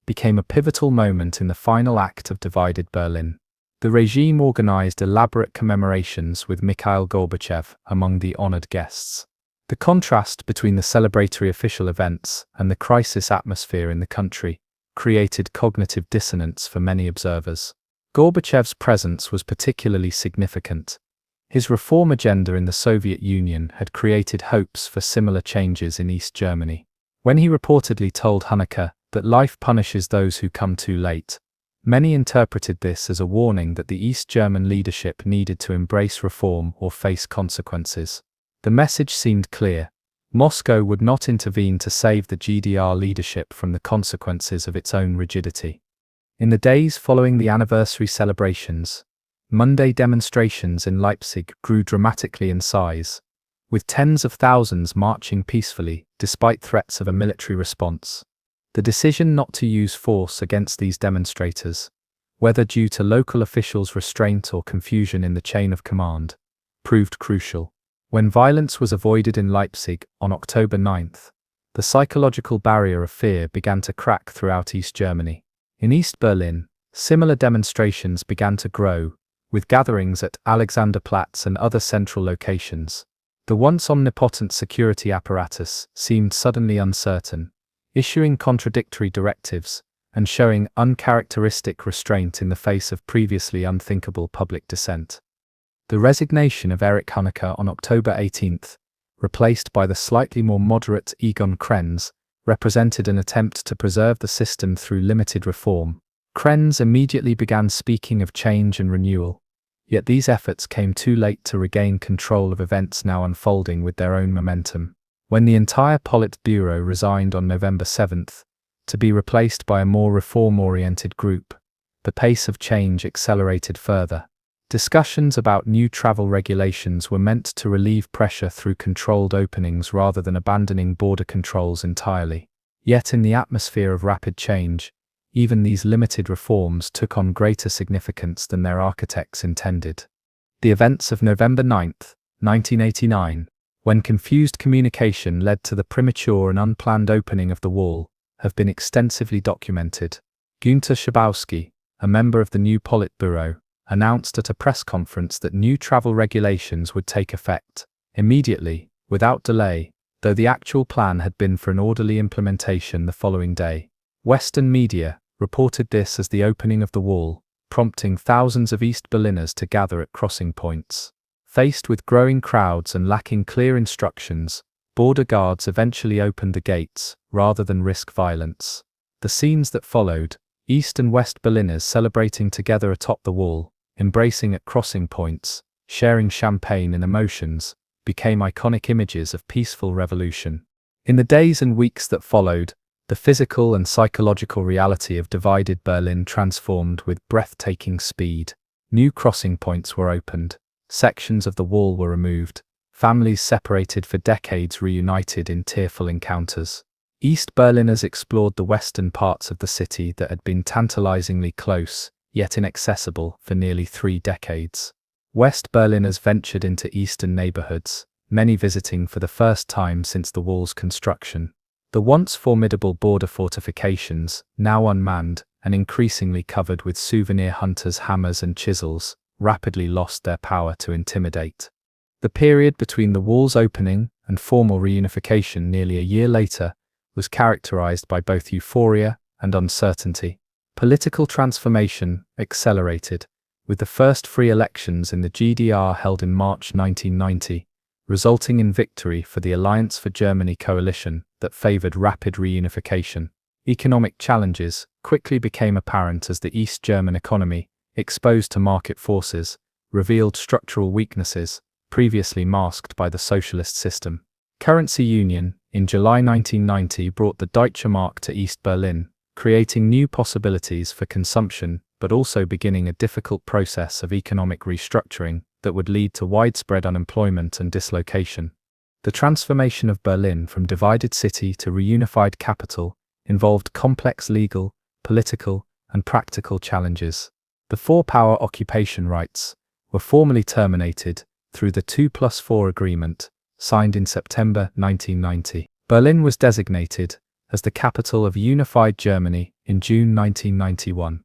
became a pivotal moment in the final act of divided Berlin. The regime organized elaborate commemorations with Mikhail Gorbachev among the honored guests. The contrast between the celebratory official events and the crisis atmosphere in the country created cognitive dissonance for many observers. Gorbachev's presence was particularly significant. His reform agenda in the Soviet Union had created hopes for similar changes in East Germany. When he reportedly told Honecker that life punishes those who come too late, many interpreted this as a warning that the East German leadership needed to embrace reform or face consequences. The message seemed clear: Moscow would not intervene to save the GDR leadership from the consequences of its own rigidity. In the days following the anniversary celebrations, Monday demonstrations in Leipzig grew dramatically in size, with tens of thousands marching peacefully despite threats of a military response. The decision not to use force against these demonstrators, whether due to local officials' restraint or confusion in the chain of command, proved crucial. When violence was avoided in Leipzig on October 9th, the psychological barrier of fear began to crack throughout East Germany. In East Berlin, similar demonstrations began to grow, with gatherings at Alexanderplatz and other central locations. The once omnipotent security apparatus seemed suddenly uncertain, issuing contradictory directives, and showing uncharacteristic restraint in the face of previously unthinkable public dissent. The resignation of Erich Honecker on October 18, replaced by the slightly more moderate Egon Krenz, represented an attempt to preserve the system through limited reform. Krenz immediately began speaking of change and renewal, yet these efforts came too late to regain control of events now unfolding with their own momentum. When the entire Politburo resigned on November 7, to be replaced by a more reform-oriented group, the pace of change accelerated further. Discussions about new travel regulations were meant to relieve pressure through controlled openings rather than abandoning border controls entirely. Yet in the atmosphere of rapid change, even these limited reforms took on greater significance than their architects intended. The events of November 9, 1989, when confused communication led to the premature and unplanned opening of the wall, have been extensively documented. Günter Schabowski, a member of the new Politburo, announced at a press conference that new travel regulations would take effect immediately, without delay, though the actual plan had been for an orderly implementation the following day. Western media reported this as the opening of the wall, prompting thousands of East Berliners to gather at crossing points. Faced with growing crowds and lacking clear instructions, border guards eventually opened the gates, rather than risk violence. The scenes that followed, East and West Berliners celebrating together atop the wall, embracing at crossing points, sharing champagne and emotions, became iconic images of peaceful revolution. In the days and weeks that followed, the physical and psychological reality of divided Berlin transformed with breathtaking speed. New crossing points were opened, sections of the wall were removed, families separated for decades reunited in tearful encounters. East Berliners explored the western parts of the city that had been tantalizingly close, yet inaccessible, for nearly 3 decades. West Berliners ventured into eastern neighborhoods, many visiting for the first time since the wall's construction. The once formidable border fortifications, now unmanned and increasingly covered with souvenir hunters' hammers and chisels, rapidly lost their power to intimidate. The period between the wall's opening and formal reunification nearly a year later was characterized by both euphoria and uncertainty. Political transformation accelerated, with the first free elections in the GDR held in March 1990, resulting in victory for the Alliance for Germany coalition that favored rapid reunification. Economic challenges quickly became apparent as the East German economy, exposed to market forces, revealed structural weaknesses previously masked by the socialist system. Currency union, in July 1990, brought the Deutsche Mark to East Berlin, creating new possibilities for consumption, but also beginning a difficult process of economic restructuring that would lead to widespread unemployment and dislocation. The transformation of Berlin from divided city to reunified capital involved complex legal, political, and practical challenges. The four-power occupation rights were formally terminated through the 2+4 agreement, signed in September 1990. Berlin was designated as the capital of unified Germany in June 1991,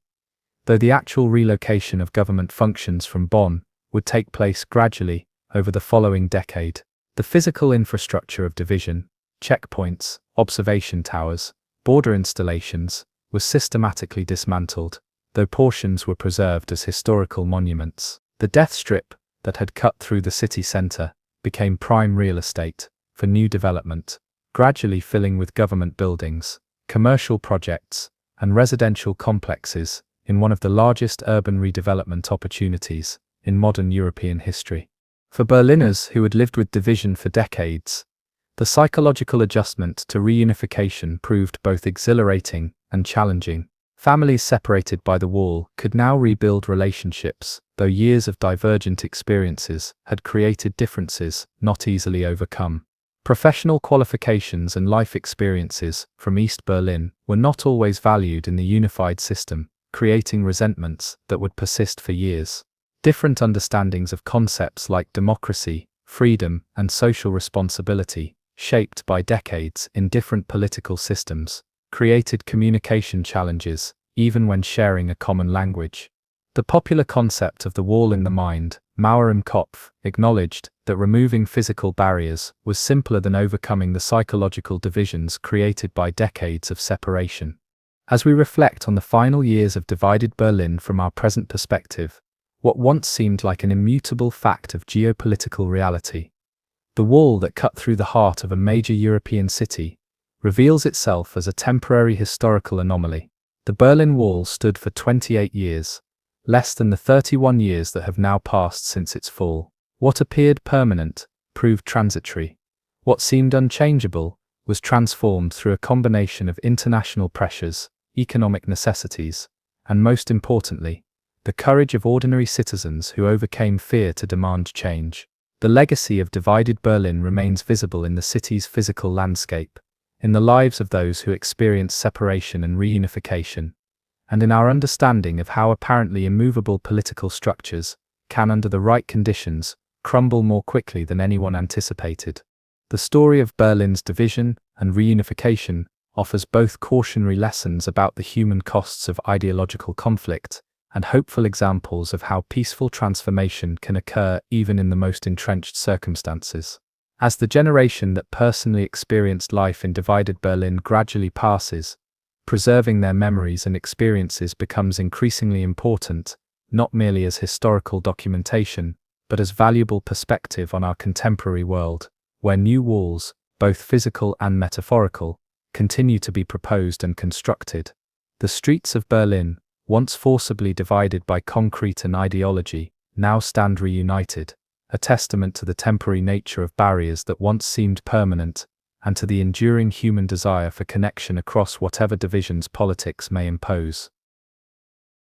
though the actual relocation of government functions from Bonn would take place gradually over the following decade. The physical infrastructure of division, checkpoints, observation towers, border installations, was systematically dismantled, though portions were preserved as historical monuments. The death strip that had cut through the city centre became prime real estate for new development, gradually filling with government buildings, commercial projects, and residential complexes in one of the largest urban redevelopment opportunities in modern European history. For Berliners who had lived with division for decades, the psychological adjustment to reunification proved both exhilarating and challenging. Families separated by the wall could now rebuild relationships, though years of divergent experiences had created differences not easily overcome. Professional qualifications and life experiences from East Berlin were not always valued in the unified system, creating resentments that would persist for years. Different understandings of concepts like democracy, freedom, and social responsibility, shaped by decades in different political systems, created communication challenges, even when sharing a common language. The popular concept of the wall in the mind, Mauer im Kopf, acknowledged that removing physical barriers was simpler than overcoming the psychological divisions created by decades of separation. As we reflect on the final years of divided Berlin from our present perspective, what once seemed like an immutable fact of geopolitical reality, the wall that cut through the heart of a major European city, reveals itself as a temporary historical anomaly. The Berlin Wall stood for 28 years, less than the 31 years that have now passed since its fall. What appeared permanent proved transitory. What seemed unchangeable was transformed through a combination of international pressures, economic necessities, and most importantly, the courage of ordinary citizens who overcame fear to demand change. The legacy of divided Berlin remains visible in the city's physical landscape, in the lives of those who experienced separation and reunification, and in our understanding of how apparently immovable political structures can, under the right conditions, crumble more quickly than anyone anticipated. The story of Berlin's division and reunification offers both cautionary lessons about the human costs of ideological conflict and hopeful examples of how peaceful transformation can occur even in the most entrenched circumstances. As the generation that personally experienced life in divided Berlin gradually passes, preserving their memories and experiences becomes increasingly important, not merely as historical documentation, but as valuable perspective on our contemporary world, where new walls, both physical and metaphorical, continue to be proposed and constructed. The streets of Berlin, once forcibly divided by concrete and ideology, now stand reunited, a testament to the temporary nature of barriers that once seemed permanent, and to the enduring human desire for connection across whatever divisions politics may impose.